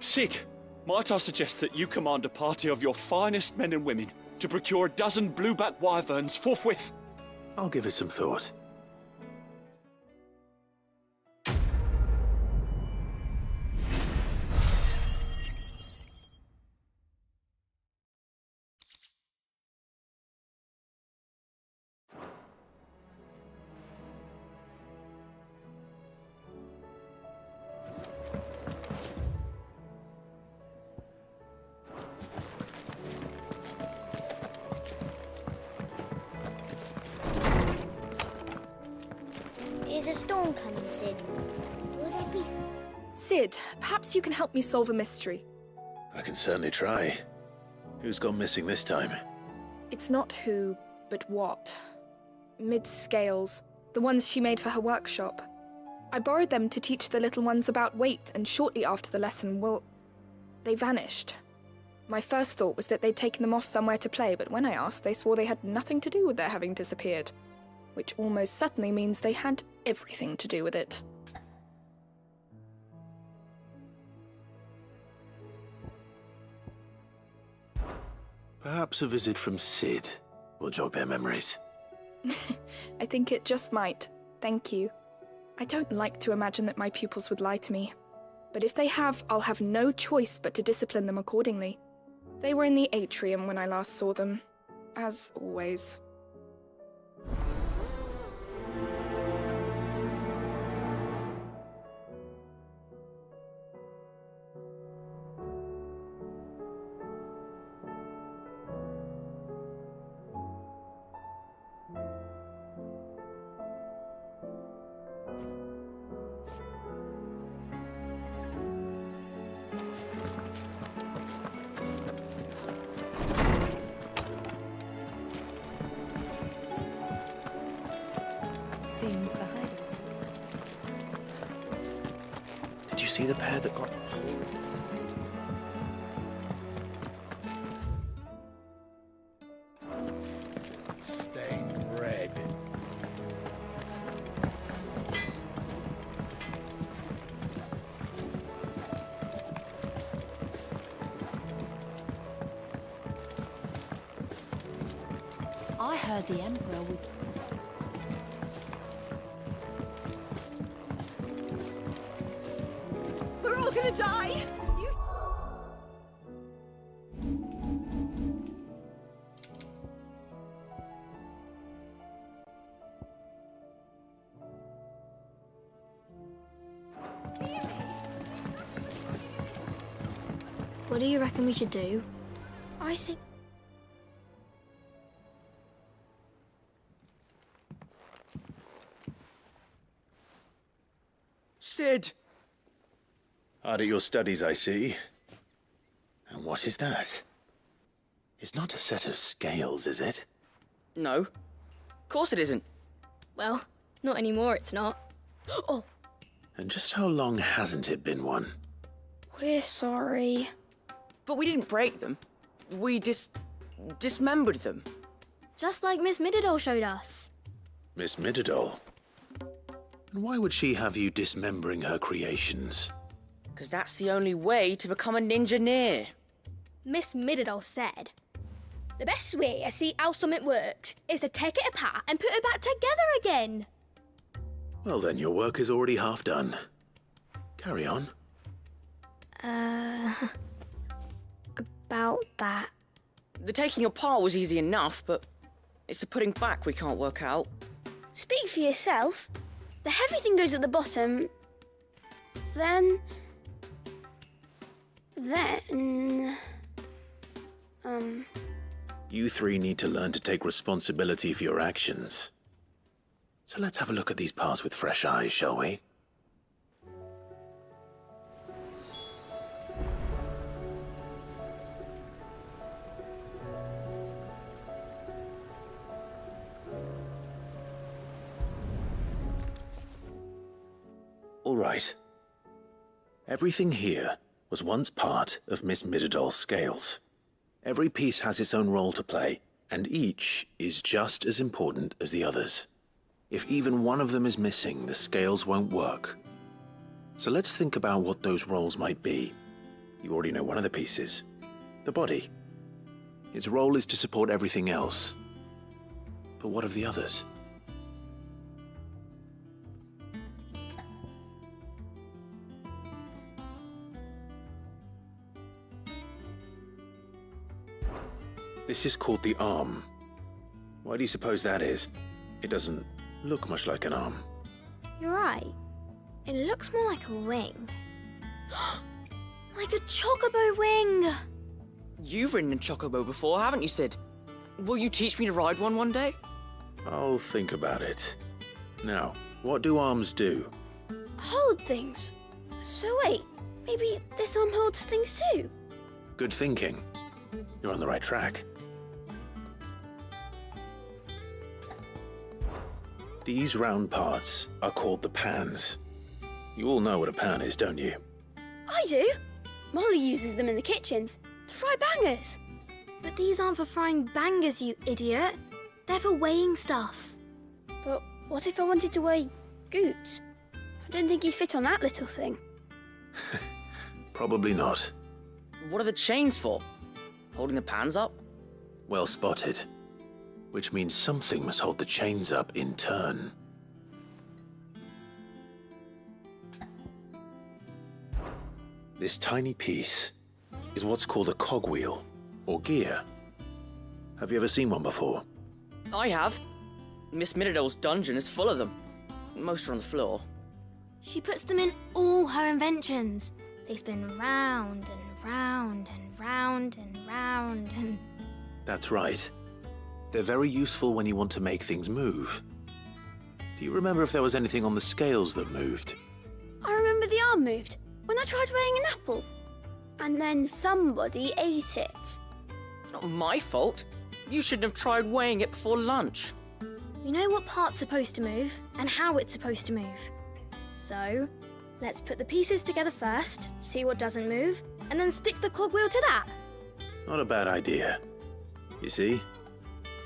Speaker 19: Sid, might I suggest that you command a party of your finest men and women to procure a dozen blueback wyverns forthwith?
Speaker 7: I'll give it some thought.
Speaker 11: Is a storm coming, Sid? Will there be...
Speaker 17: Sid, perhaps you can help me solve a mystery.
Speaker 7: I can certainly try. Who's gone missing this time?
Speaker 17: It's not who, but what. Mid's scales, the ones she made for her workshop. I borrowed them to teach the little ones about weight, and shortly after the lesson, well, they vanished. My first thought was that they'd taken them off somewhere to play, but when I asked, they swore they had nothing to do with their having disappeared. Which almost certainly means they had everything to do with it.
Speaker 7: Perhaps a visit from Sid will jog their memories.
Speaker 17: I think it just might. Thank you. I don't like to imagine that my pupils would lie to me. But if they have, I'll have no choice but to discipline them accordingly. They were in the atrium when I last saw them. As always.
Speaker 2: Seems the hideaway.
Speaker 7: Did you see the pair that got...
Speaker 6: Stained red.
Speaker 2: I heard the Emperor was...
Speaker 17: We're all gonna die!
Speaker 11: What do you reckon we should do? I think...
Speaker 6: Sid!
Speaker 7: Hard at your studies, I see. And what is that? It's not a set of scales, is it?
Speaker 23: No. Of course it isn't.
Speaker 11: Well, not anymore, it's not. Oh,
Speaker 7: And just how long hasn't it been one?
Speaker 11: we're sorry.
Speaker 23: But we didn't break them. We dismembered them.
Speaker 11: Just like Miss Mididol showed us.
Speaker 7: Miss Mididol? And why would she have you dismembering her creations?
Speaker 23: Because that's the only way to become a ninja-neer.
Speaker 11: Miss Mididol said, the best way to see how something works is to take it apart and put it back together again.
Speaker 7: Well then, your work is already half done. Carry on.
Speaker 11: About that.
Speaker 23: The taking apart was easy enough, but it's the putting back we can't work out.
Speaker 11: Speak for yourself. The heavy thing goes at the bottom. Then...
Speaker 7: You three need to learn to take responsibility for your actions. So let's have a look at these parts with fresh eyes, shall we? all right. Everything here was once part of Miss Midadol's scales. Every piece has its own role to play, and each is just as important as the others. If even one of them is missing, the scales won't work. So let's think about what those roles might be. You already know one of the pieces, the body. Its role is to support everything else. But what of the others? This is called the arm. Why do you suppose that is? It doesn't look much like an arm.
Speaker 11: You're right. It looks more like a wing. Like a chocobo wing!
Speaker 23: You've ridden a chocobo before, haven't you, Sid? Will you teach me to ride one day?
Speaker 7: I'll think about it. Now, what do arms do?
Speaker 11: Hold things. So wait, maybe this arm holds things too?
Speaker 7: Good thinking. You're on the right track. These round parts are called the pans. You all know what a pan is, don't you?
Speaker 11: I do. Molly uses them in the kitchens to fry bangers. But these aren't for frying bangers, you idiot. They're for weighing stuff. But what if I wanted to weigh Goots? I don't think he'd fit on that little thing.
Speaker 7: Probably not.
Speaker 23: What are the chains for? Holding the pans up?
Speaker 7: Well spotted. Which means something must hold the chains up in turn. This tiny piece is what's called a cogwheel, or gear. Have you ever seen one before?
Speaker 23: I have. Miss Midadol's dungeon is full of them. Most are on the floor.
Speaker 11: She puts them in all her inventions. They spin round and round and round and round and...
Speaker 7: That's right. They're very useful when you want to make things move. Do you remember if there was anything on the scales that moved?
Speaker 11: I remember the arm moved when I tried weighing an apple. And then somebody ate it.
Speaker 23: It's not my fault. You shouldn't have tried weighing it before lunch.
Speaker 11: We know what part's supposed to move and how it's supposed to move. So, let's put the pieces together first, see what doesn't move, and then stick the cogwheel to that.
Speaker 7: Not a bad idea. You see?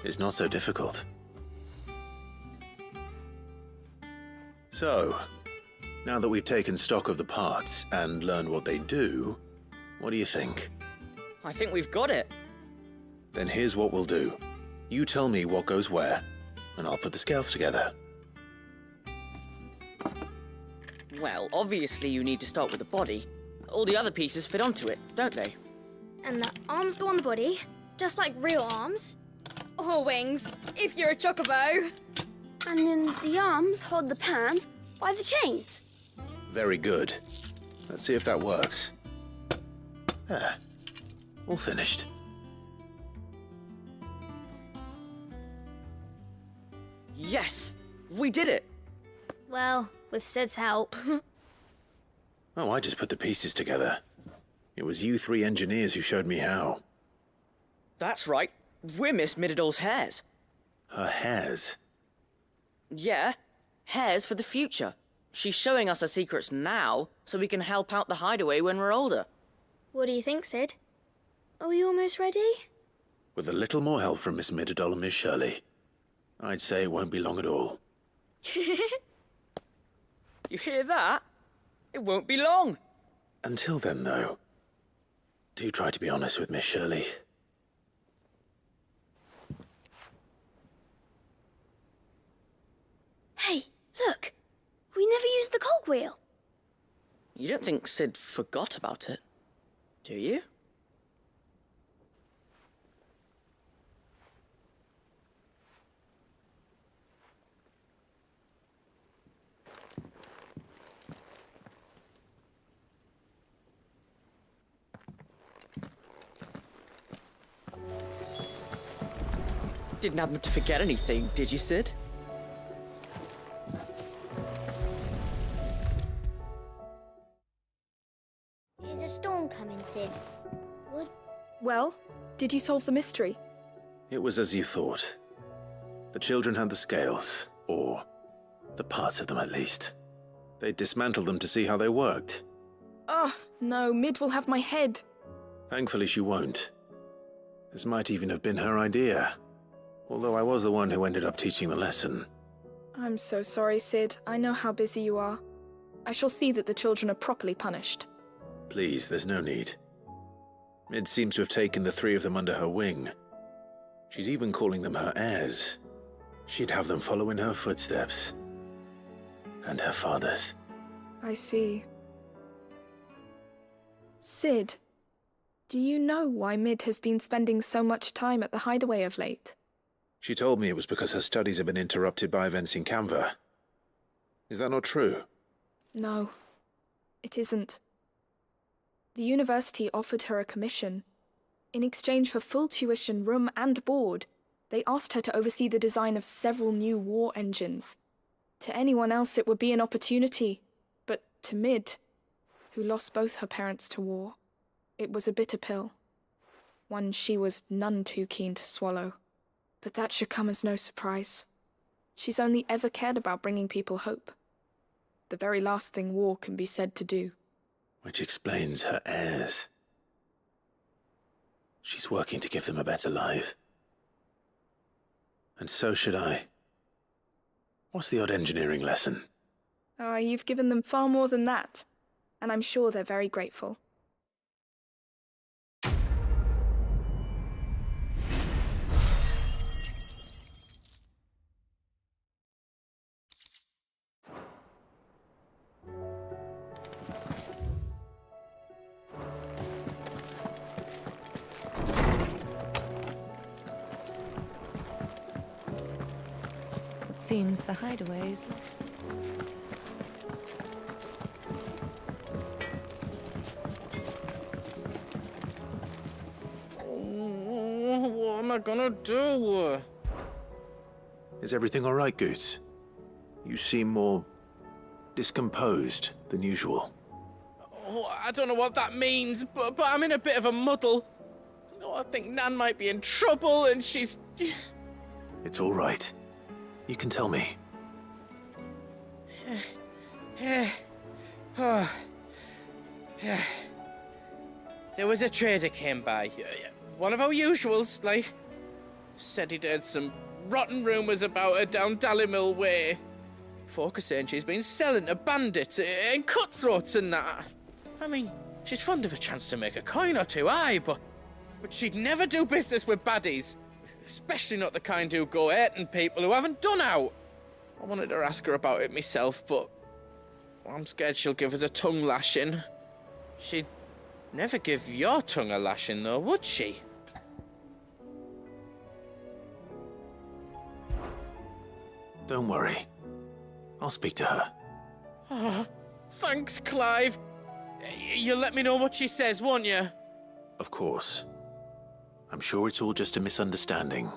Speaker 7: It's not so difficult. So, now that we've taken stock of the parts and learned what they do, what do you think?
Speaker 23: I think we've got it.
Speaker 7: Then here's what we'll do. You tell me what goes where, and I'll put the scales together.
Speaker 23: Well, obviously you need to start with the body. All the other pieces fit onto it, don't they?
Speaker 11: And the arms go on the body, just like real arms. Or wings, if you're a chocobo. And then the arms hold the pans by the chains.
Speaker 7: Very good. Let's see if that works. There. All finished.
Speaker 23: Yes! We did it!
Speaker 11: Well, with Sid's help.
Speaker 7: Oh, I just put the pieces together. It was you three engineers who showed me how.
Speaker 23: That's right. We're Miss Midadol's hares.
Speaker 7: Her hairs?
Speaker 23: Yeah, hares for the future. She's showing us her secrets now, so we can help out the hideaway when we're older.
Speaker 11: What do you think, Sid? Are we almost ready?
Speaker 7: With a little more help from Miss Midadol and Miss Shirley, I'd say it won't be long at all.
Speaker 23: You hear that? It won't be long.
Speaker 7: Until then, though, do try to be honest with Miss Shirley.
Speaker 11: Hey, look! We never used the cogwheel.
Speaker 23: You don't think Sid forgot about it, do you? Didn't happen to forget anything, did you, Sid?
Speaker 5: Is a storm coming, Sid? What?
Speaker 17: Well, did you solve the mystery?
Speaker 7: It was as you thought. The children had the scales, or the parts of them at least. They dismantled them to see how they worked.
Speaker 17: Oh, no, Mid will have my head.
Speaker 7: Thankfully she won't. This might even have been her idea. Although I was the one who ended up teaching the lesson.
Speaker 17: I'm so sorry, Sid. I know how busy you are. I shall see that the children are properly punished.
Speaker 7: Please, there's no need. Mid seems to have taken the three of them under her wing. She's even calling them her heirs. She'd have them follow in her footsteps. And her father's.
Speaker 17: I see. Sid, do you know why Mid has been spending so much time at the hideaway of late?
Speaker 7: She told me it was because her studies have been interrupted by events in Canva. Is that not true?
Speaker 17: No, it isn't. The university offered her a commission. In exchange for full tuition, room and board, they asked her to oversee the design of several new war engines. To anyone else it would be an opportunity, but to Mid, who lost both her parents to war, it was a bitter pill. One she was none too keen to swallow. But that should come as no surprise. She's only ever cared about bringing people hope. The very last thing war can be said to do.
Speaker 7: Which explains her heirs. She's working to give them a better life. And so should I. What's the odd engineering lesson?
Speaker 17: Ah, you've given them far more than that. And I'm sure they're very grateful.
Speaker 1: Seems the hideaway is lost.
Speaker 13: What am I gonna do?
Speaker 7: Is everything all right, Goots? You seem more discomposed than usual.
Speaker 13: Oh, I don't know what that means, but I'm in a bit of a muddle. Oh, I think Nan might be in trouble and she's...
Speaker 7: It's all right. You can tell me.
Speaker 13: There was a trader came by. One of our usuals, like. Said he'd heard some rotten rumours about her down Dalimil way. Folk are saying she's been selling to bandits and cutthroats and that. I mean, she's fond of a chance to make a coin or two, aye, but she'd never do business with baddies. Especially not the kind who go hurting people who haven't done out. I wanted to ask her about it myself, but I'm scared she'll give us a tongue lashing. She'd never give your tongue a lashing, though, would she?
Speaker 7: Don't worry. I'll speak to her.
Speaker 13: Oh, thanks, Clive. You'll let me know what she says, won't you?
Speaker 7: Of course. I'm sure it's all just a misunderstanding.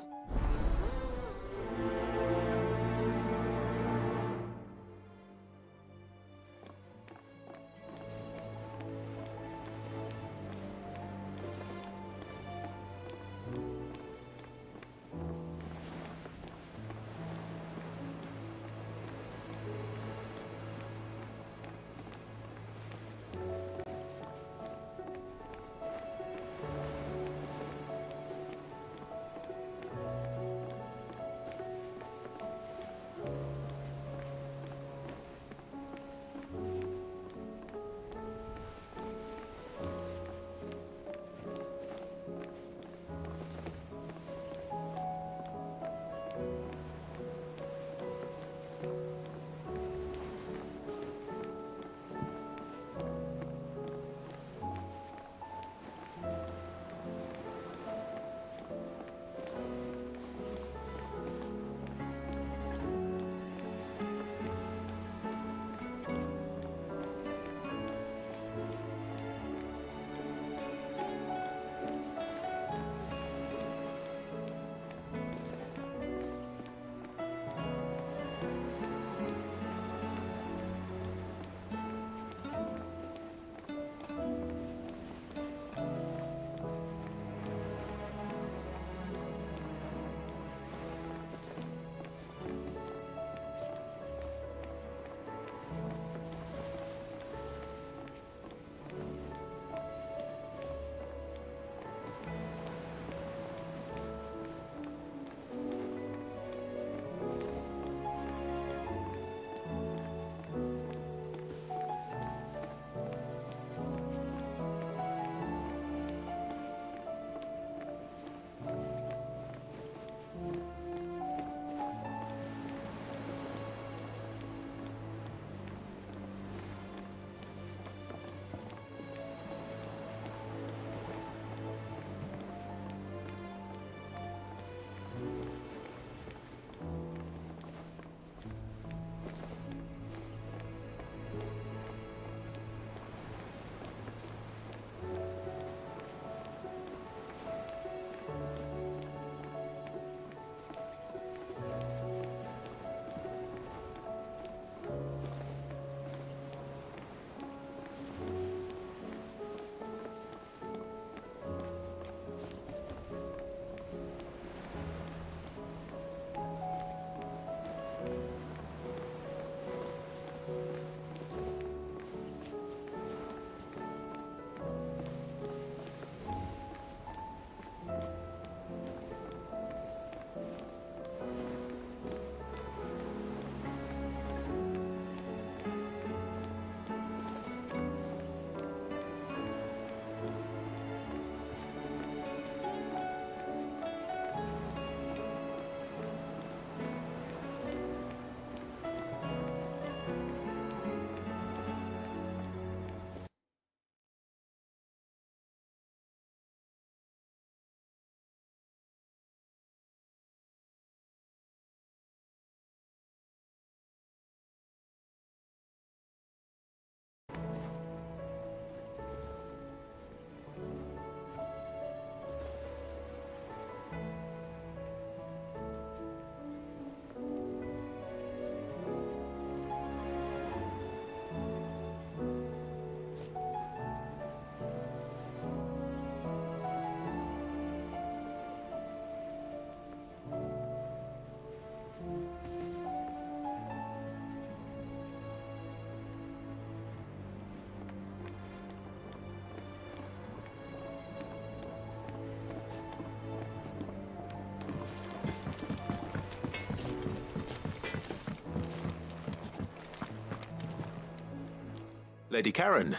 Speaker 7: Lady Karen.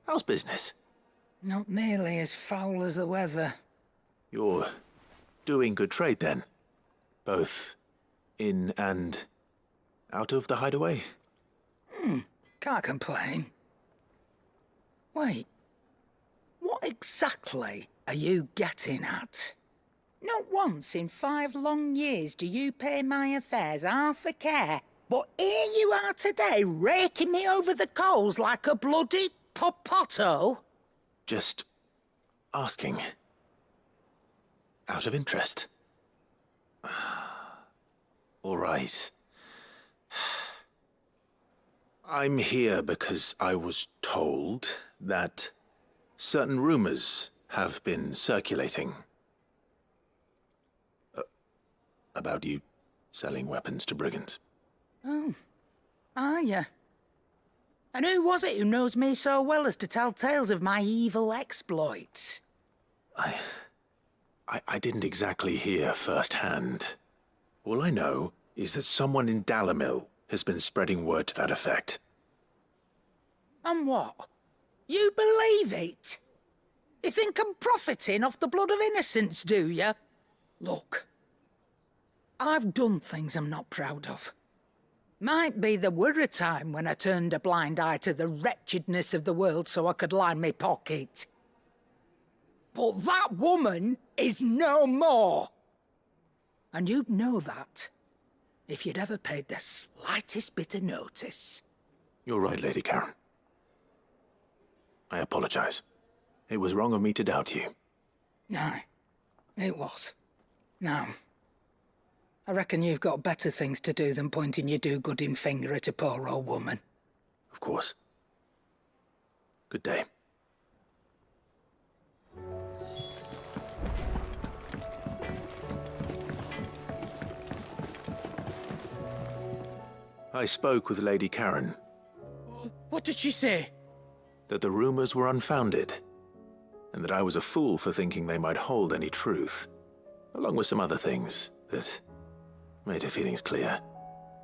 Speaker 7: How's business?
Speaker 12: Not nearly as foul as the weather.
Speaker 7: You're doing good trade then? Both in and out of the hideaway?
Speaker 12: Can't complain. Wait. What exactly are you getting at? Not once in 5 long years do you pay my affairs half a care, but here you are today, raking me over the coals like a bloody popoto?
Speaker 7: Just asking. Out of interest. All right. I'm here because I was told that certain rumors have been circulating. About you selling weapons to brigands.
Speaker 12: Oh, are ya? And who was it who knows me so well as to tell tales of my evil exploits?
Speaker 7: I didn't exactly hear firsthand. All I know is that someone in Dalimil has been spreading word to that effect.
Speaker 12: And what? You believe it? You think I'm profiting off the blood of innocents, do you? Look, I've done things I'm not proud of. Might be there were a time when I turned a blind eye to the wretchedness of the world so I could line my pocket. But that woman is no more. And you'd know that if you'd ever paid the slightest bit of notice.
Speaker 7: You're right, Lady Karen. I apologize. It was wrong of me to doubt you.
Speaker 12: No, it was. Now, I reckon you've got better things to do than pointing your do-gooding finger at a poor old woman.
Speaker 7: Of course. Good day. I spoke with Lady Karen.
Speaker 23: What did she say?
Speaker 7: That the rumors were unfounded, and that I was a fool for thinking they might hold any truth, along with some other things that made her feelings clear.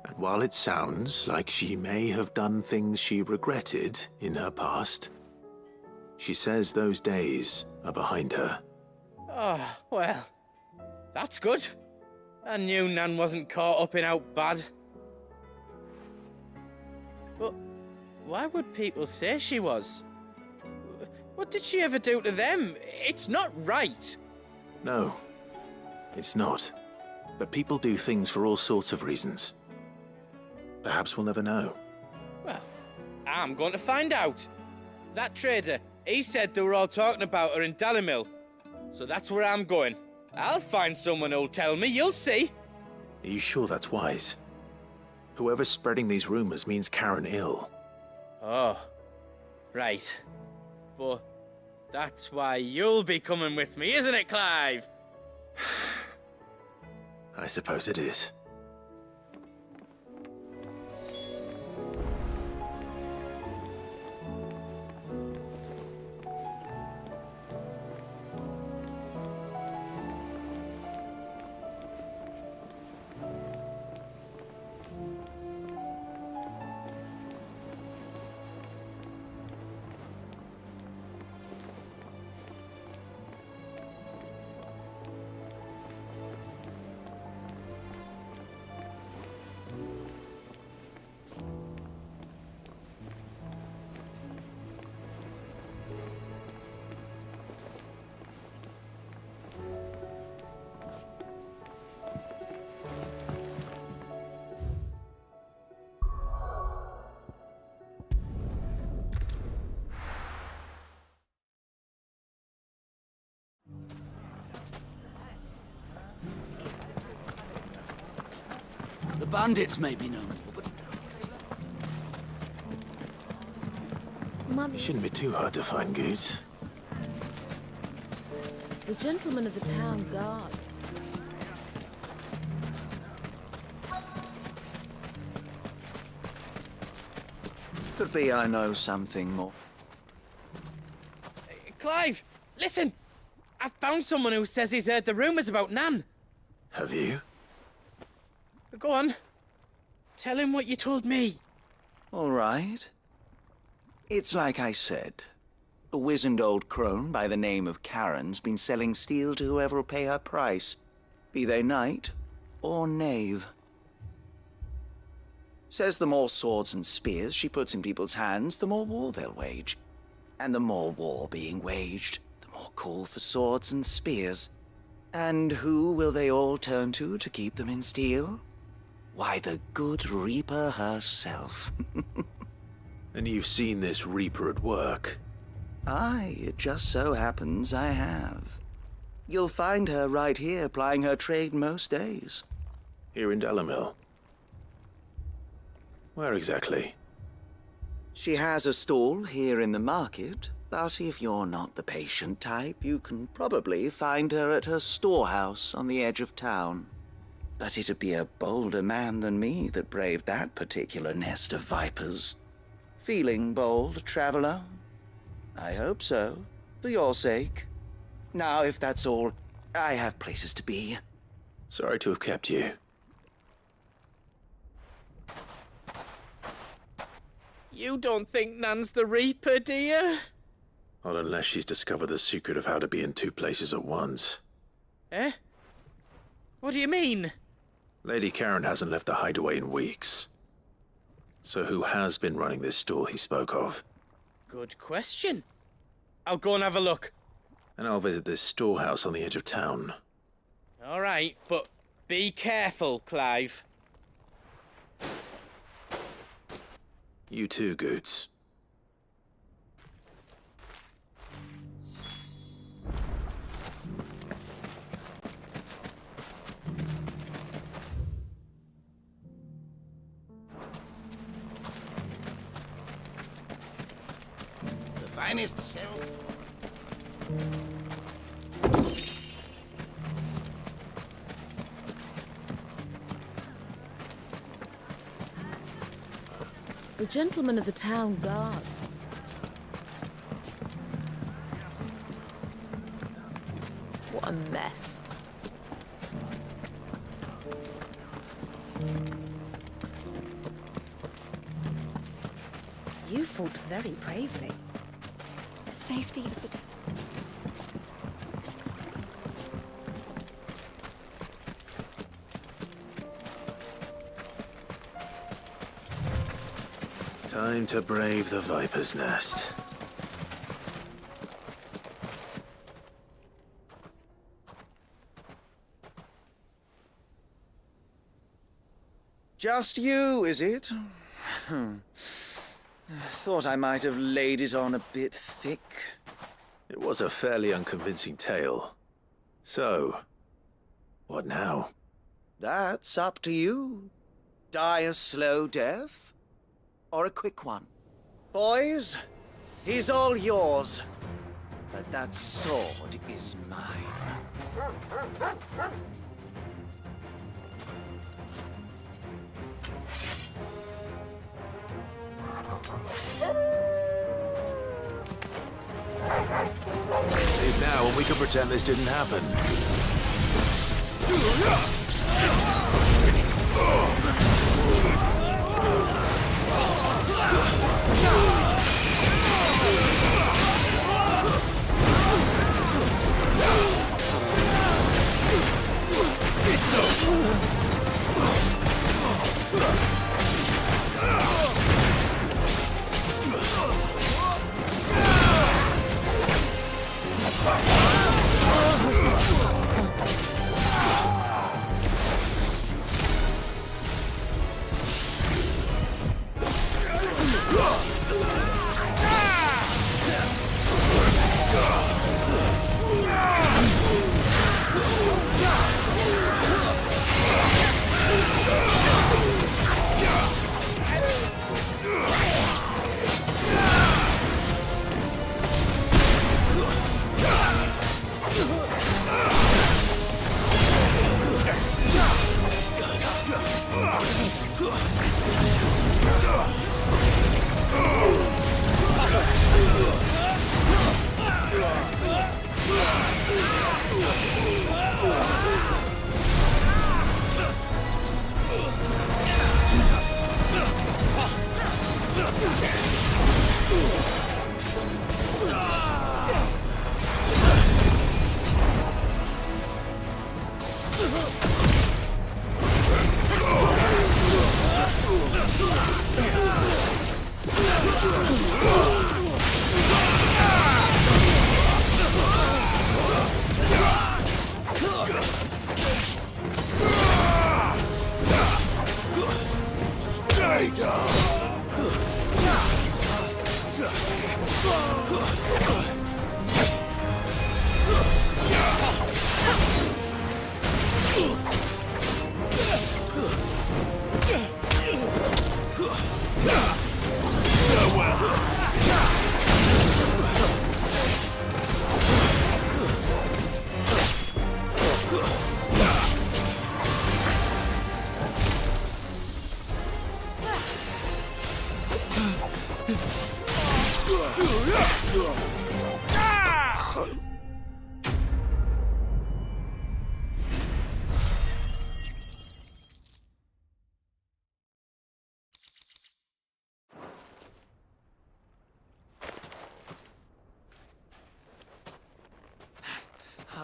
Speaker 7: And while it sounds like she may have done things she regretted in her past, she says those days are behind her.
Speaker 23: Oh, well, that's good. I knew Nan wasn't caught up in out bad. But why would people say she was? What did she ever do to them? It's not right.
Speaker 7: No, it's not. But people do things for all sorts of reasons. Perhaps we'll never know.
Speaker 23: Well, I'm going to find out. That trader, he said they were all talking about her in Dalimil. So that's where I'm going. I'll find someone who'll tell me, you'll see.
Speaker 7: Are you sure that's wise? Whoever's spreading these rumors means Karen ill.
Speaker 23: Oh, right. But that's why you'll be coming with me, isn't it, Clive?
Speaker 7: I suppose it is.
Speaker 6: The bandits may be no more, but...
Speaker 7: It shouldn't be too hard to find goods.
Speaker 14: The gentleman of the town guard.
Speaker 15: Could be I know something more.
Speaker 23: Clive, listen! I found someone who says he's heard the rumors about Nan.
Speaker 7: Have you?
Speaker 23: Go on. Tell him what you told me.
Speaker 15: All right. It's like I said. A wizened old crone by the name of Karen's been selling steel to whoever'll pay her price, be they knight or knave. Says the more swords and spears she puts in people's hands, the more war they'll wage. And the more war being waged, the more call for swords and spears. And who will they all turn to keep them in steel? Why, the good Reaper herself.
Speaker 7: And you've seen this Reaper at work?
Speaker 15: Aye, it just so happens I have. You'll find her right here plying her trade most days.
Speaker 7: Here in Dalimil? Where exactly?
Speaker 15: She has a stall here in the market, but if you're not the patient type, you can probably find her at her storehouse on the edge of town. But it'd be a bolder man than me that braved that particular nest of vipers. Feeling bold, traveler? I hope so, for your sake. Now, if that's all, I have places to be.
Speaker 7: Sorry to have kept you.
Speaker 23: You don't think Nan's the Reaper, do you?
Speaker 7: Not unless she's discovered the secret of how to be in two places at once.
Speaker 23: Eh? What do you mean?
Speaker 7: Lady Karen hasn't left the hideaway in weeks. So who has been running this stall he spoke of?
Speaker 23: Good question. I'll go and have a look.
Speaker 7: And I'll visit this storehouse on the edge of town.
Speaker 23: All right, but be careful, Clive.
Speaker 7: You too, Goots.
Speaker 16: The finest silk.
Speaker 14: The gentleman of the town guard. What a mess.
Speaker 21: You fought very bravely.
Speaker 1: The safety of the...
Speaker 7: Time to brave the Viper's Nest.
Speaker 15: Just you, is it? Thought I might have laid it on a bit thick.
Speaker 7: It was a fairly unconvincing tale. So, what now?
Speaker 15: That's up to you. Die a slow death, or a quick one. Boys, he's all yours. But that sword is mine.
Speaker 7: Save now and we can pretend this didn't happen.
Speaker 16: Stay down!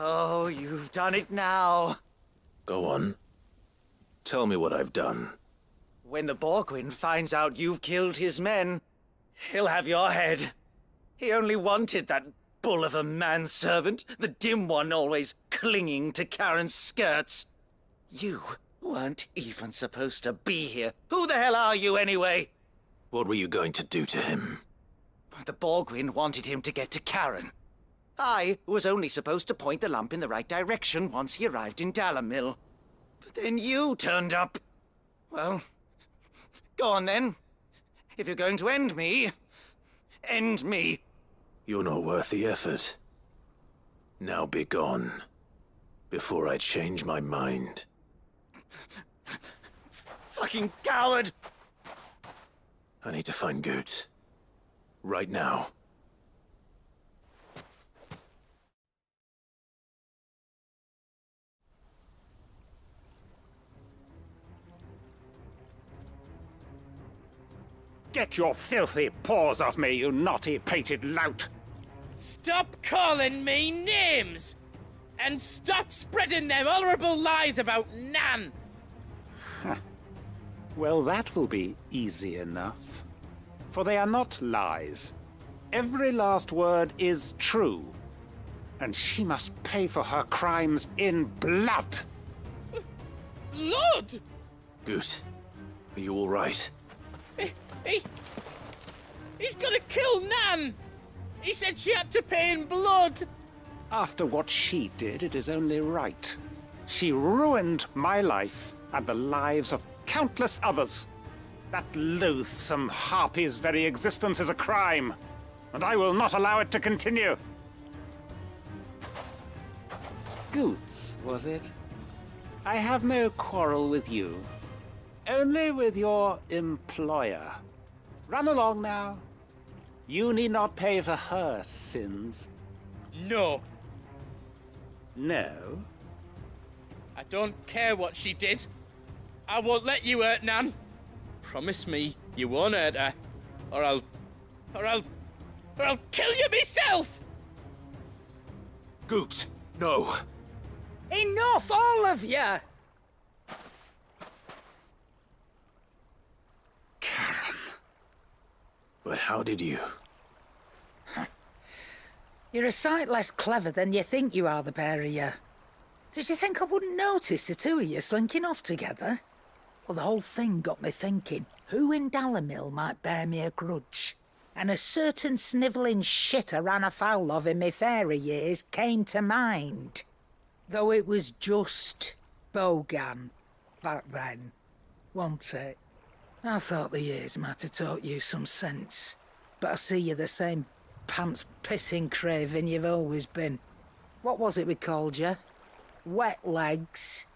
Speaker 15: Oh, you've done it now.
Speaker 7: Go on. Tell me what I've done.
Speaker 15: When the Borgwyn finds out you've killed his men, he'll have your head. He only wanted that bull of a manservant, the dim one always clinging to Karen's skirts. You weren't even supposed to be here. Who the hell are you anyway?
Speaker 7: What were you going to do to him?
Speaker 15: The Borgwyn wanted him to get to Karen. I was only supposed to point the lamp in the right direction once he arrived in Dalamil. But then you turned up. Well, go on then. If you're going to end me, end me.
Speaker 7: You're not worth the effort. Now be gone, before I change my mind.
Speaker 15: Fucking coward!
Speaker 7: I need to find Goots. Right now.
Speaker 3: Get your filthy paws off me, you naughty-pated lout!
Speaker 23: Stop calling me names! And stop spreading them horrible lies about Nan!
Speaker 3: Well, that will be easy enough. For they are not lies. Every last word is true. And she must pay for her crimes in blood.
Speaker 23: Blood?
Speaker 7: Goot, are you all right?
Speaker 23: He's gonna kill Nan! He said she had to pay in blood!
Speaker 3: After what she did, it is only right. She ruined my life and the lives of countless others. That loathsome harpy's very existence is a crime, and I will not allow it to continue. Goots, was it? I have no quarrel with you. Only with your employer. Run along now. You need not pay for her sins.
Speaker 23: No.
Speaker 3: No?
Speaker 23: I don't care what she did. I won't let you hurt Nan. Promise me you won't hurt her, or I'll kill you myself!
Speaker 7: Goots, no.
Speaker 12: Enough, all of you!
Speaker 7: But how did you?
Speaker 12: You're a sight less clever than you think you are, the pair of you. Did you think I wouldn't notice the two of you slinking off together? Well, the whole thing got me thinking, who in Dalamil might bear me a grudge? And a certain snivelling shit I ran afoul of in my fairy years came to mind. Though it was just Bogan back then, wasn't it? I thought the years might have taught you some sense, but I see you're the same pants-pissing craven you've always been. What was it we called you? Wet legs?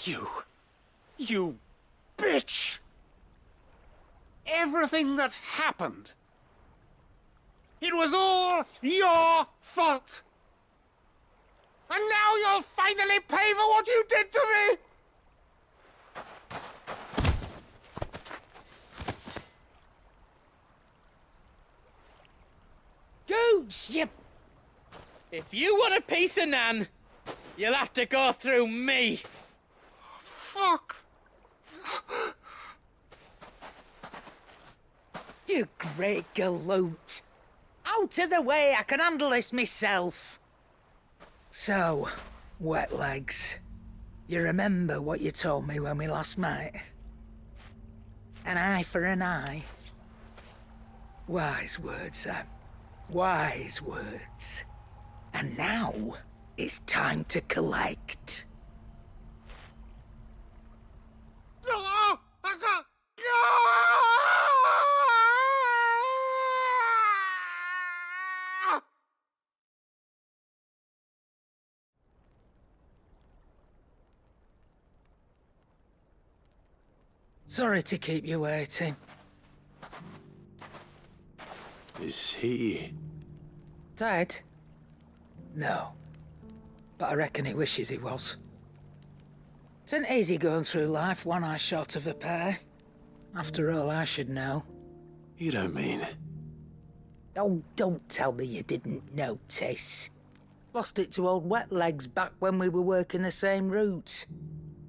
Speaker 3: You bitch! Everything that happened, it was all your fault! And now you'll finally pay for what you did to me!
Speaker 12: goats, you...
Speaker 23: If you want a piece of Nan, you'll have to go through me.
Speaker 12: Fuck. You great galoot. Out of the way, I can handle this myself. So, wet legs. You remember what you told me when we last met? An eye for an eye. Wise words, Sam. Wise words. And now, it's time to collect. Sorry to keep you waiting.
Speaker 9: Is he...
Speaker 12: Dead? No. But I reckon he wishes he was. It's an easy going through life, one eye short of a pair. After all, I should know.
Speaker 9: You don't mean...
Speaker 12: Oh, don't tell me you didn't notice. Lost it to old Wet Legs back when we were working the same routes.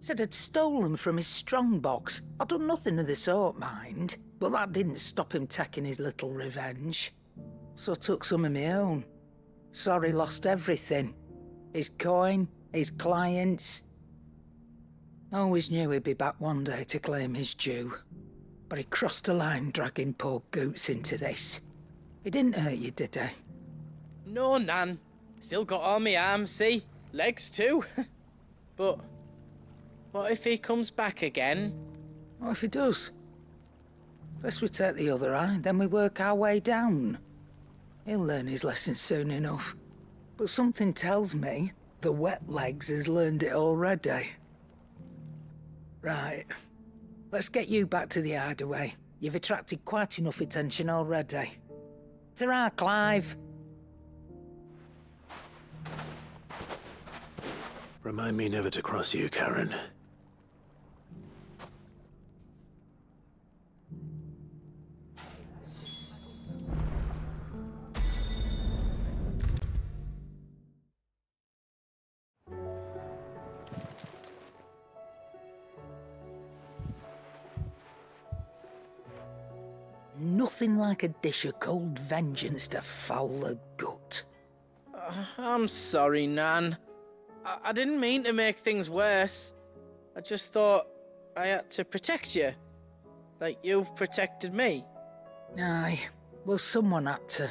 Speaker 12: Said I'd stolen from his strongbox. I'd done nothing of the sort, mind. But that didn't stop him taking his little revenge. So I took some of my own. Sorry, lost everything. His coin, his clients. Always knew he'd be back one day to claim his due. But he crossed a line dragging poor Goots into this. He didn't hurt you, did he?
Speaker 23: No, Nan. Still got all my arms, see? Legs too. But what if he comes back again?
Speaker 12: What if he does? First we take the other eye, then we work our way down. He'll learn his lesson soon enough. But something tells me the Wet Legs has learned it already. Right. Let's get you back to the hideaway. You've attracted quite enough attention already. Ta-ra, Clive.
Speaker 9: Remind me never to cross you, Karen.
Speaker 12: Nothing like a dish of cold vengeance to foul the gut.
Speaker 23: I'm sorry, Nan. I didn't mean to make things worse. I just thought I had to protect you. Like you've protected me.
Speaker 12: Aye, well, someone had to.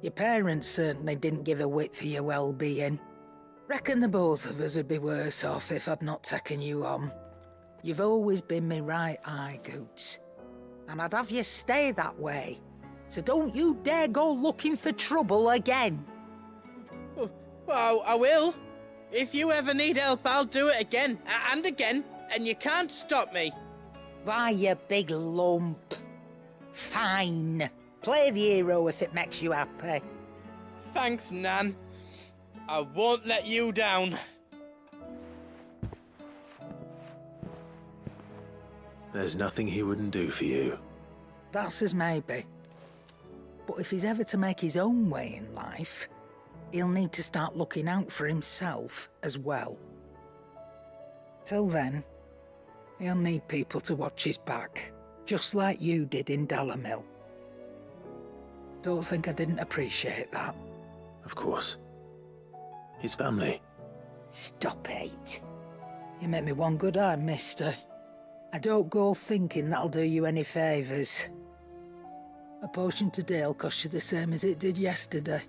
Speaker 12: Your parents certainly didn't give a whit for your well-being. Reckon the both of us would be worse off if I'd not taken you on. You've always been me right eye, Goots. And I'd have you stay that way. So don't you dare go looking for trouble again.
Speaker 23: Well, I will. If you ever need help, I'll do it again and again, and you can't stop me.
Speaker 12: Why, you big lump. Fine. Play the hero if it makes you happy.
Speaker 23: Thanks, Nan. I won't let you down.
Speaker 9: There's nothing he wouldn't do for you.
Speaker 12: That's as maybe. But if he's ever to make his own way in life, he'll need to start looking out for himself as well. Till then, he'll need people to watch his back, just like you did in Dalimil. Don't think I didn't appreciate that.
Speaker 9: Of course. His family.
Speaker 12: Stop it. You make me one good eye, mister. I don't go thinking that'll do you any favours. A potion today'll cost you the same as it did yesterday.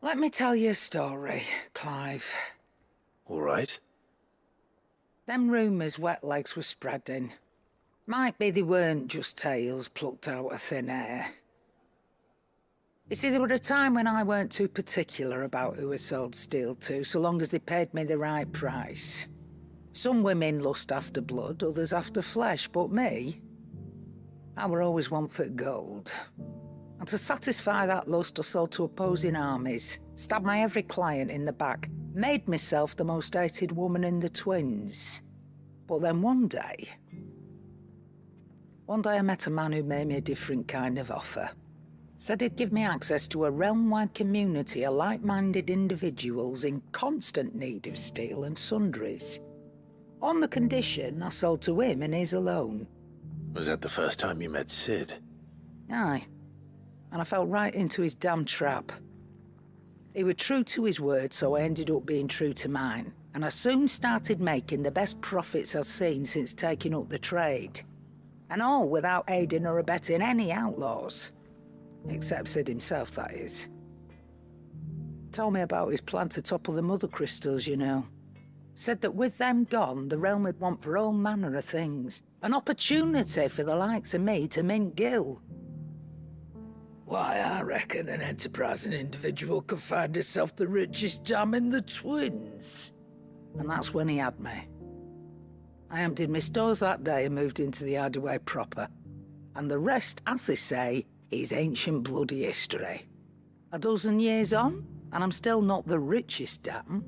Speaker 12: Let me tell you a story, Clive.
Speaker 9: All right.
Speaker 12: Them rumours Wet Legs were spreading. Might be they weren't just tales plucked out of thin air. You see, there were a time when I weren't too particular about who I sold steel to, so long as they paid me the right price. Some women lust after blood, others after flesh, but me? I were always one for gold. And to satisfy that lust, I sold to opposing armies, stabbed my every client in the back, made myself the most hated woman in the twins. But then one day I met a man who made me a different kind of offer. Said he'd give me access to a realm-wide community of like-minded individuals in constant need of steel and sundries. On the condition I sold to him and his alone.
Speaker 9: Was that the first time you met Sid?
Speaker 12: Aye. And I fell right into his damn trap. He was true to his word, so I ended up being true to mine. And I soon started making the best profits I've seen since taking up the trade. And all without aiding or abetting any outlaws. Except Sid himself, that is. Told me about his plan to topple the mother crystals, you know. Said that with them gone, the realm would want for all manner of things. An opportunity for the likes of me to mint gil. Why, I reckon an enterprising individual could find himself the richest dam in the twins. And that's when he had me. I emptied my stores that day and moved into the Hideaway proper. And the rest, as they say, is ancient bloody history. A dozen years on, and I'm still not the richest dam.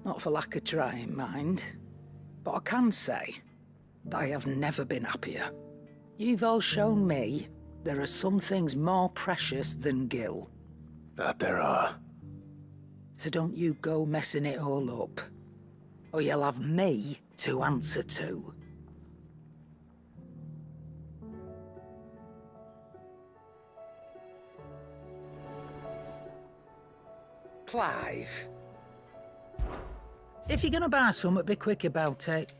Speaker 12: Not for lack of trying, mind. But I can say that I have never been happier. You've all shown me there are some things more precious than gil.
Speaker 9: That there are.
Speaker 12: So don't you go messing it all up, or you'll have me to answer to. Clive. If you're gonna buy something, be quick about it.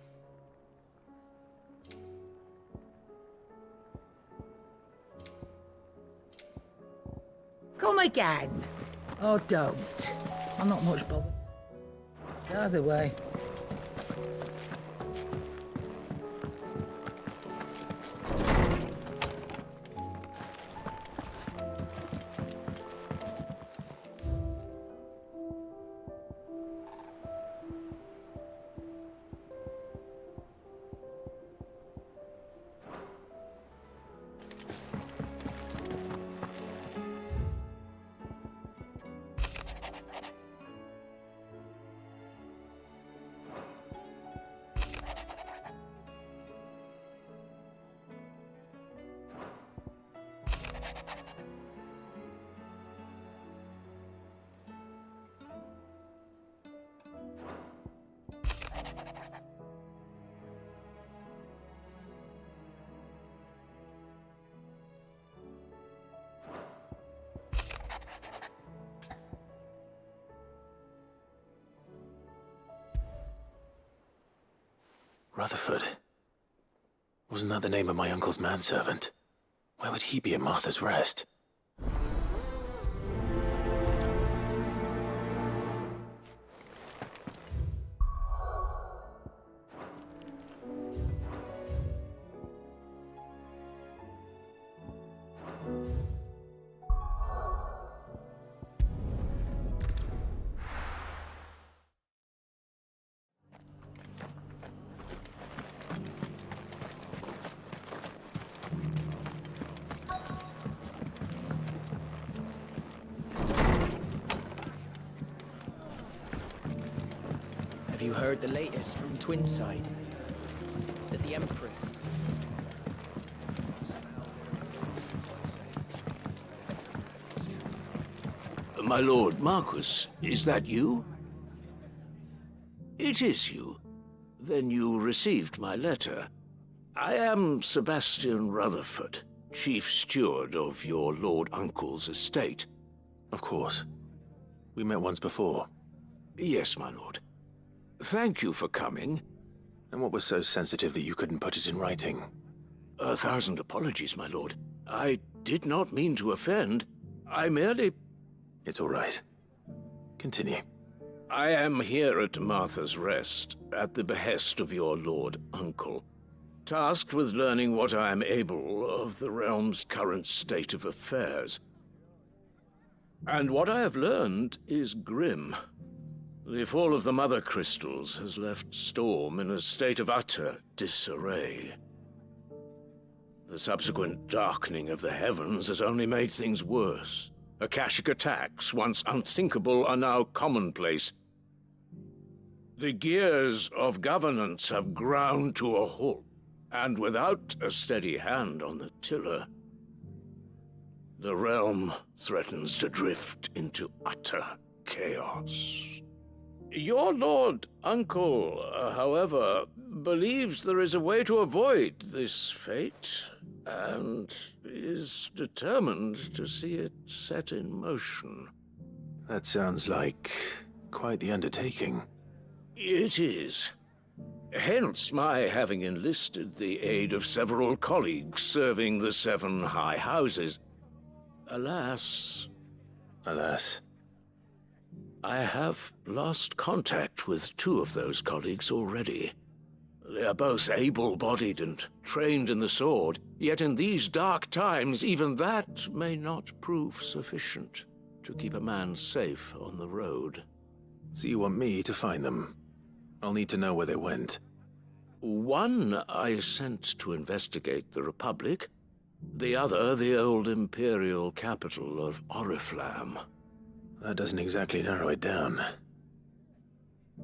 Speaker 12: Come again. Or don't. I'm not much bothered. Either way.
Speaker 9: Rutherford. Wasn't that the name of my uncle's manservant? Why would he be at Martha's Rest?
Speaker 8: Have you heard the latest from Twinside? That the Empress...
Speaker 6: My lord Marquis, is that you? It is you. Then you received my letter. I am Sebastian Rutherford, Chief Steward of your Lord Uncle's estate.
Speaker 9: Of course. We met once before.
Speaker 6: Yes, my lord. Thank you for coming.
Speaker 9: And what was so sensitive that you couldn't put it in writing?
Speaker 6: 1,000 apologies, my lord. I did not mean to offend. I merely...
Speaker 9: It's all right. Continue.
Speaker 6: I am here at Martha's Rest, at the behest of your Lord Uncle, tasked with learning what I am able of the realm's current state of affairs. And what I have learned is grim. The fall of the Mother Crystals has left Storm in a state of utter disarray. The subsequent darkening of the heavens has only made things worse. Akashic attacks, once unthinkable, are now commonplace. The gears of governance have ground to a halt, and without a steady hand on the tiller, the realm threatens to drift into utter chaos. Your Lord Uncle, however, believes there is a way to avoid this fate, and is determined to see it set in motion.
Speaker 9: That sounds like quite the undertaking.
Speaker 6: It is. Hence my having enlisted the aid of several colleagues serving the 7 high houses. Alas, I have lost contact with 2 of those colleagues already. They are both able-bodied and trained in the sword, yet in these dark times, even that may not prove sufficient to keep a man safe on the road.
Speaker 9: So you want me to find them? I'll need to know where they went.
Speaker 6: One I sent to investigate the Republic, the other the old Imperial capital of Oriflamme.
Speaker 9: That doesn't exactly narrow it down.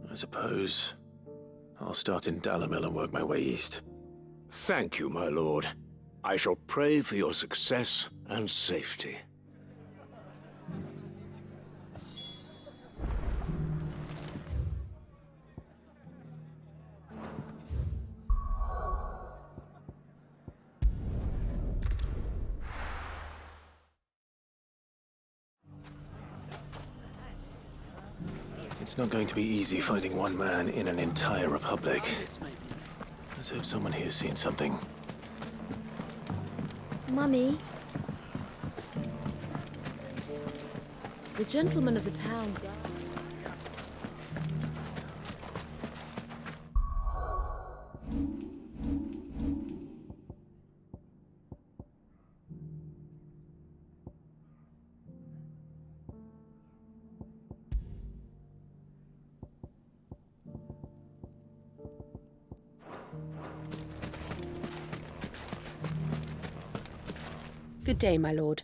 Speaker 9: I suppose I'll start in Dalimil and work my way east.
Speaker 6: Thank you, my lord. I shall pray for your success and safety.
Speaker 9: It's not going to be easy finding one man in an entire republic. Let's hope someone here's seen something.
Speaker 11: Mummy?
Speaker 14: The gentleman of the town.
Speaker 21: Good day, my lord.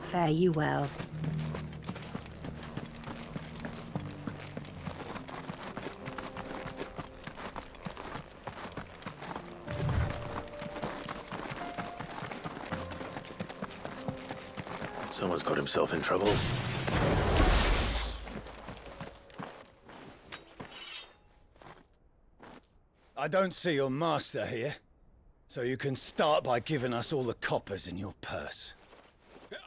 Speaker 21: Fare you well.
Speaker 9: Someone's got himself in trouble.
Speaker 10: I don't see your master here, so you can start by giving us all the coppers in your purse.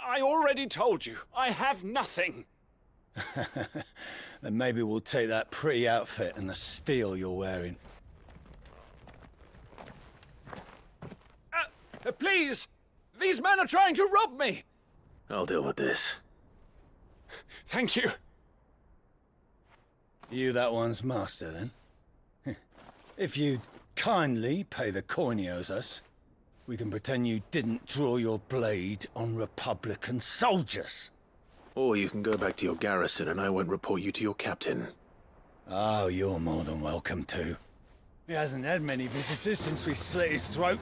Speaker 19: I already told you, I have nothing.
Speaker 10: Then maybe we'll take that pretty outfit and the steel you're wearing.
Speaker 19: Please! These men are trying to rob me!
Speaker 9: I'll deal with this.
Speaker 19: Thank you.
Speaker 10: You that one's master, then? If you'd kindly pay the coin he owes us, we can pretend you didn't draw your blade on Republican soldiers.
Speaker 9: Or you can go back to your garrison and I won't report you to your captain.
Speaker 10: Oh, you're more than welcome to. He hasn't had many visitors since we slit his throat.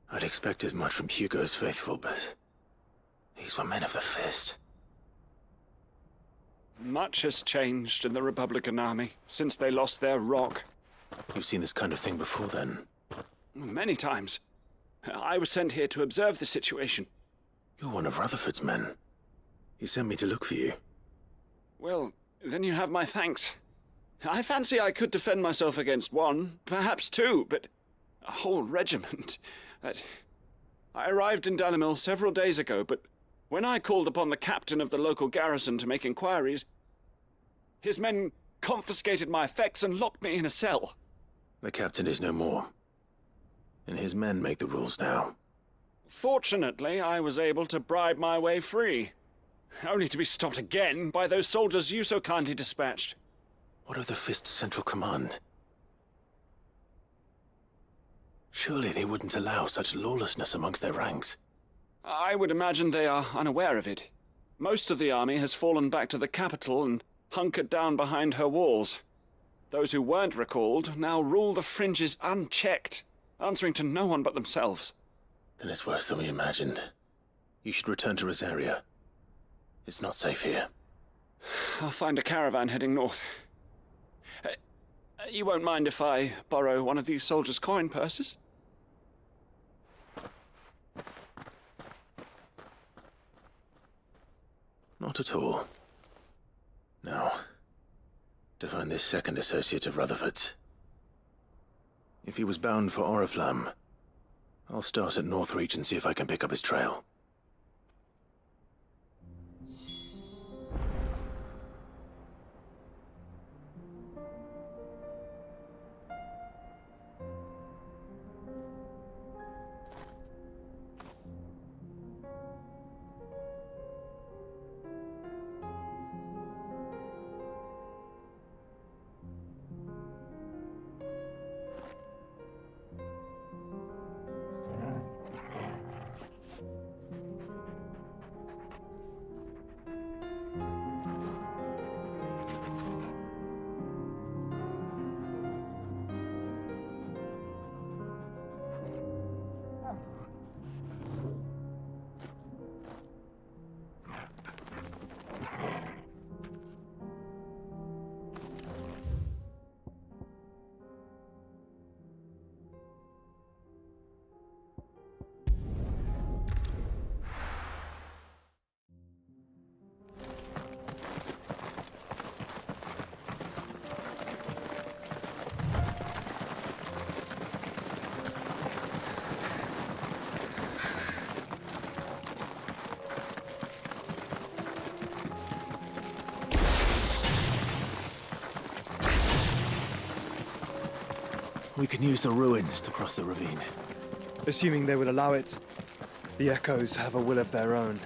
Speaker 9: I'd expect as much from Hugo's faithful, but these were men of the fist.
Speaker 19: Much has changed in the Republican army since they lost their rock.
Speaker 9: You've seen this kind of thing before, then?
Speaker 19: Many times. I was sent here to observe the situation.
Speaker 9: You're one of Rutherford's men. He sent me to look for you.
Speaker 19: Well, then you have my thanks. I fancy I could defend myself against one, perhaps two, but a whole regiment. I arrived in Dalimil several days ago, but when I called upon the captain of the local garrison to make inquiries, his men confiscated my effects and locked me in a cell.
Speaker 9: The captain is no more, and his men make the rules now.
Speaker 19: Fortunately, I was able to bribe my way free, only to be stopped again by those soldiers you so kindly dispatched.
Speaker 9: What of the Fist's central command? Surely they wouldn't allow such lawlessness amongst their ranks.
Speaker 19: I would imagine they are unaware of it. Most of the army has fallen back to the capital and hunkered down behind her walls. Those who weren't recalled now rule the fringes unchecked, answering to no one but themselves.
Speaker 9: Then it's worse than we imagined. You should return to Rosaria. It's not safe here.
Speaker 19: I'll find a caravan heading north. You won't mind if I borrow one of these soldiers' coin purses?
Speaker 9: Not at all. Now, to find this second associate of Rutherford's. If he was bound for Oriflamme, I'll start at Northreach and see if I can pick up his trail. We can use the ruins to cross the ravine.
Speaker 4: Assuming they will allow it. The Echoes have a will of their own.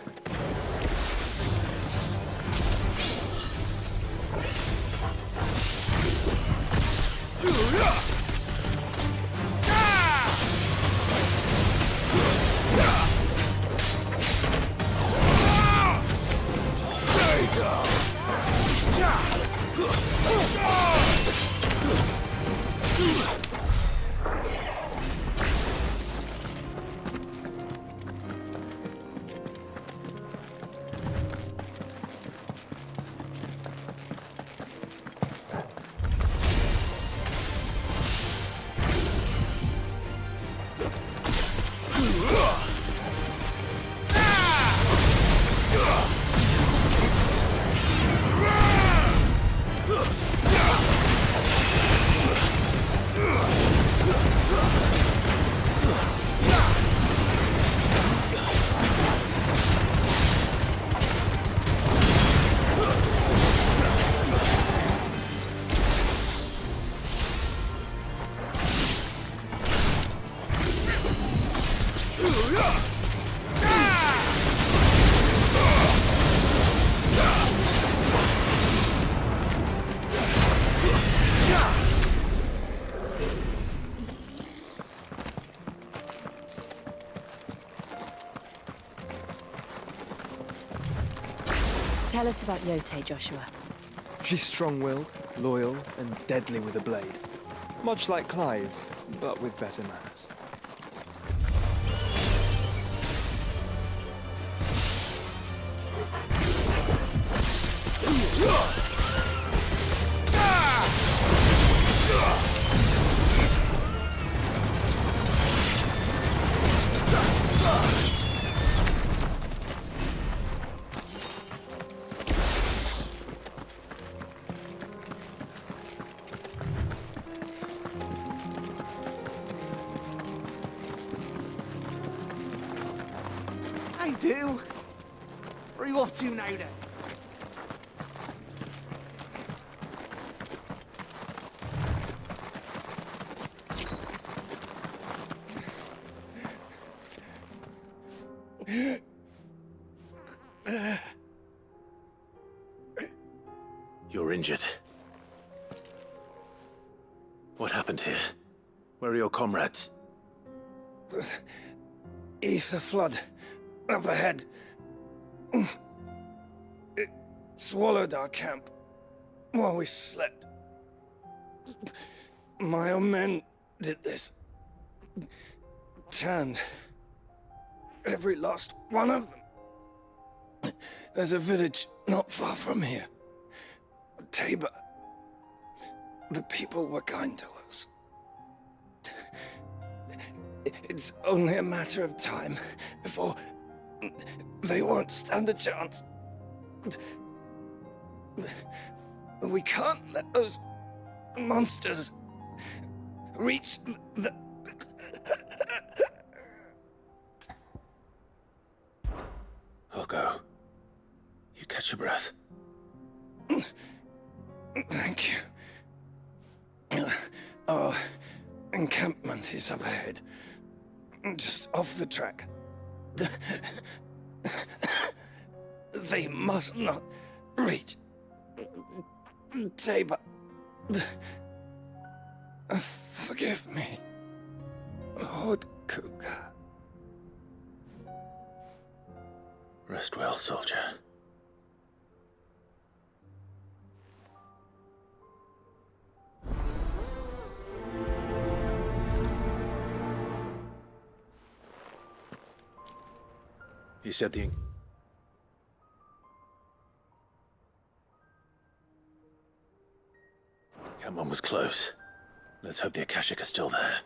Speaker 2: Tell us about Yote, Joshua.
Speaker 4: She's strong-willed, loyal, and deadly with a blade. Much like Clive, but with better manners.
Speaker 18: I do. Where are you off to now then?
Speaker 9: You're injured. What happened here? Where are your comrades?
Speaker 10: Ether flood. Up ahead. It swallowed our camp while we slept. My own men did this. Turned every last one of them. There's a village not far from here. Tabor. The people were kind to us. It's only a matter of time before they won't stand a chance. We can't let those monsters reach the...
Speaker 9: I'll go. You catch your breath.
Speaker 10: Thank you. Our encampment is up ahead. Just off the track. They must not reach Tabor. Forgive me, Lord Cougar.
Speaker 9: Rest well, soldier. You said the... Cameron was close. Let's hope the Akashic are still there.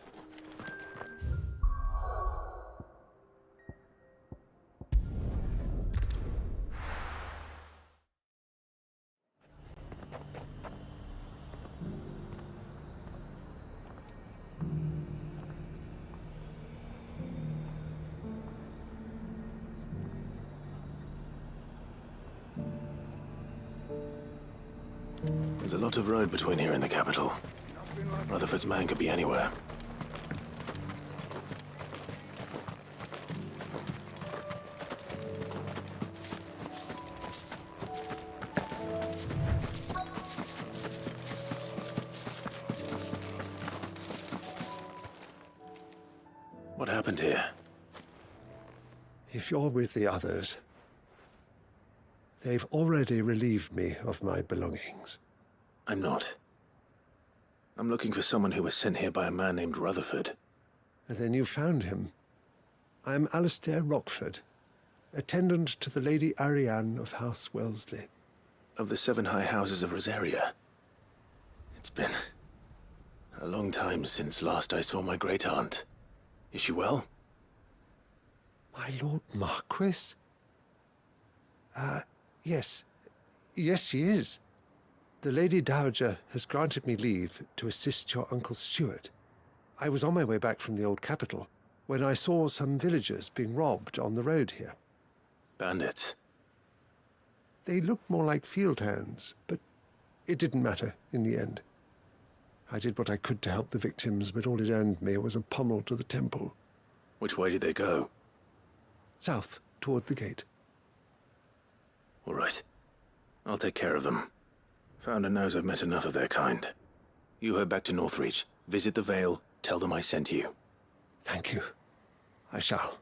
Speaker 9: There's a lot of road between here and the capital. Rutherford's man could be anywhere. What happened here?
Speaker 20: If you're with the others, they've already relieved me of my belongings.
Speaker 9: I'm not. I'm looking for someone who was sent here by a man named Rutherford.
Speaker 20: Then you found him. I'm Alistair Rockford, attendant to the Lady Ariane of House Wellesley.
Speaker 9: Of the 7 high houses of Rosaria. It's been a long time since last I saw my great-aunt. Is she well?
Speaker 20: My Lord Marquis? Yes. Yes, she is. The Lady Dowager has granted me leave to assist your Uncle Stuart. I was on my way back from the old capital when I saw some villagers being robbed on the road here.
Speaker 9: Bandits?
Speaker 20: They looked more like field hands, but it didn't matter in the end. I did what I could to help the victims, but all it earned me was a pommel to the temple.
Speaker 9: Which way did they go?
Speaker 20: South, toward the gate.
Speaker 9: All right. I'll take care of them. Founder knows I've met enough of their kind. You head back to Northreach, visit the Vale, tell them I sent you.
Speaker 20: Thank you. I shall.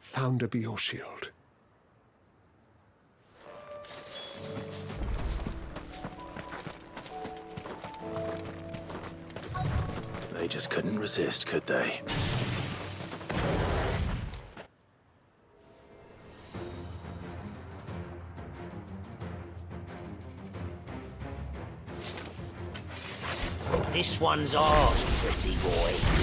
Speaker 20: Founder be your shield.
Speaker 9: just couldn't resist, could they?
Speaker 5: This one's ours, pretty boy.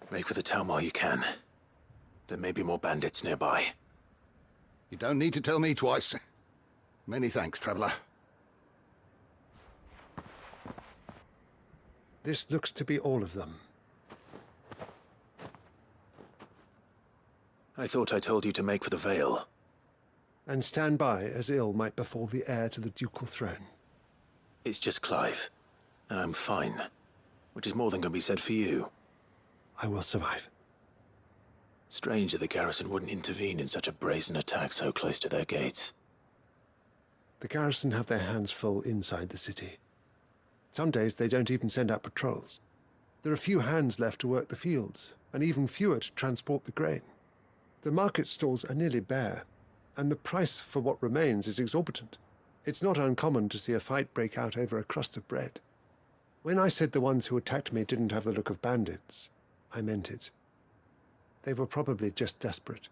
Speaker 9: Make for the town while you can. There may be more bandits nearby.
Speaker 16: You don't need to tell me twice. Many thanks, traveler.
Speaker 20: This looks to be all of them.
Speaker 9: I thought I told you to make for the Vale.
Speaker 20: And stand by as ill might befall the heir to the ducal throne.
Speaker 9: It's just Clive, and I'm fine. Which is more than can be said for you.
Speaker 20: I will survive.
Speaker 9: Strange that the garrison wouldn't intervene in such a brazen attack so close to their gates.
Speaker 20: The garrison have their hands full inside the city. Some days they don't even send out patrols. There are few hands left to work the fields, and even fewer to transport the grain. The market stalls are nearly bare, and the price for what remains is exorbitant. It's not uncommon to see a fight break out over a crust of bread. When I said the ones who attacked me didn't have the look of bandits, I meant it. They were probably just desperate.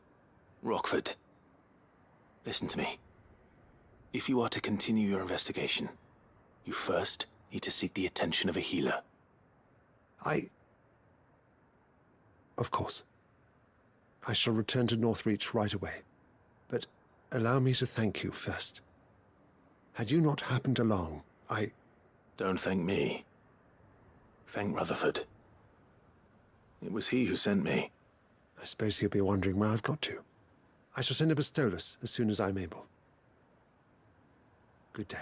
Speaker 9: Rockford, listen to me. If you are to continue your investigation, you first need to seek the attention of a healer.
Speaker 20: Of course. I shall return to Northreach right away. But allow me to thank you first. Had you not happened along,
Speaker 9: Don't thank me. Thank Rutherford. It was he who sent me.
Speaker 20: I suppose he'll be wondering where I've got to. I shall send a Bastolus as soon as I'm able. Good day.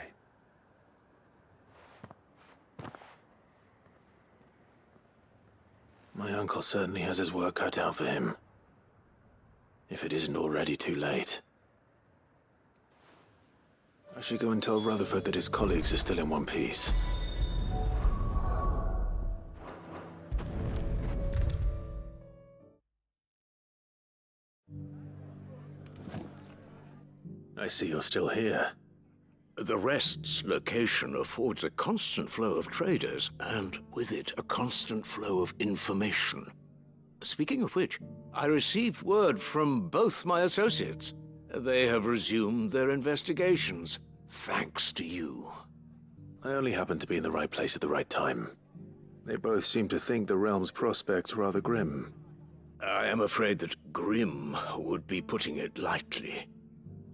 Speaker 9: My uncle certainly has his work cut out for him. If it isn't already too late. I should go and tell Rutherford that his colleagues are still in one piece. I see you're still here.
Speaker 17: The Rest's location affords a constant flow of traders, and with it, a constant flow of information. Speaking of which, I received word from both my associates. They have resumed their investigations, thanks to you.
Speaker 9: I only happened to be in the right place at the right time. They both seem to think the realm's prospects rather grim.
Speaker 17: I am afraid that grim would be putting it lightly.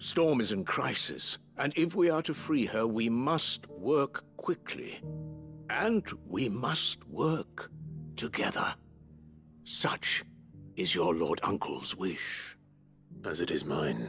Speaker 17: Storm is in crisis, and if we are to free her, we must work quickly. And we must work together. Such is your Lord Uncle's wish.
Speaker 9: As it is mine.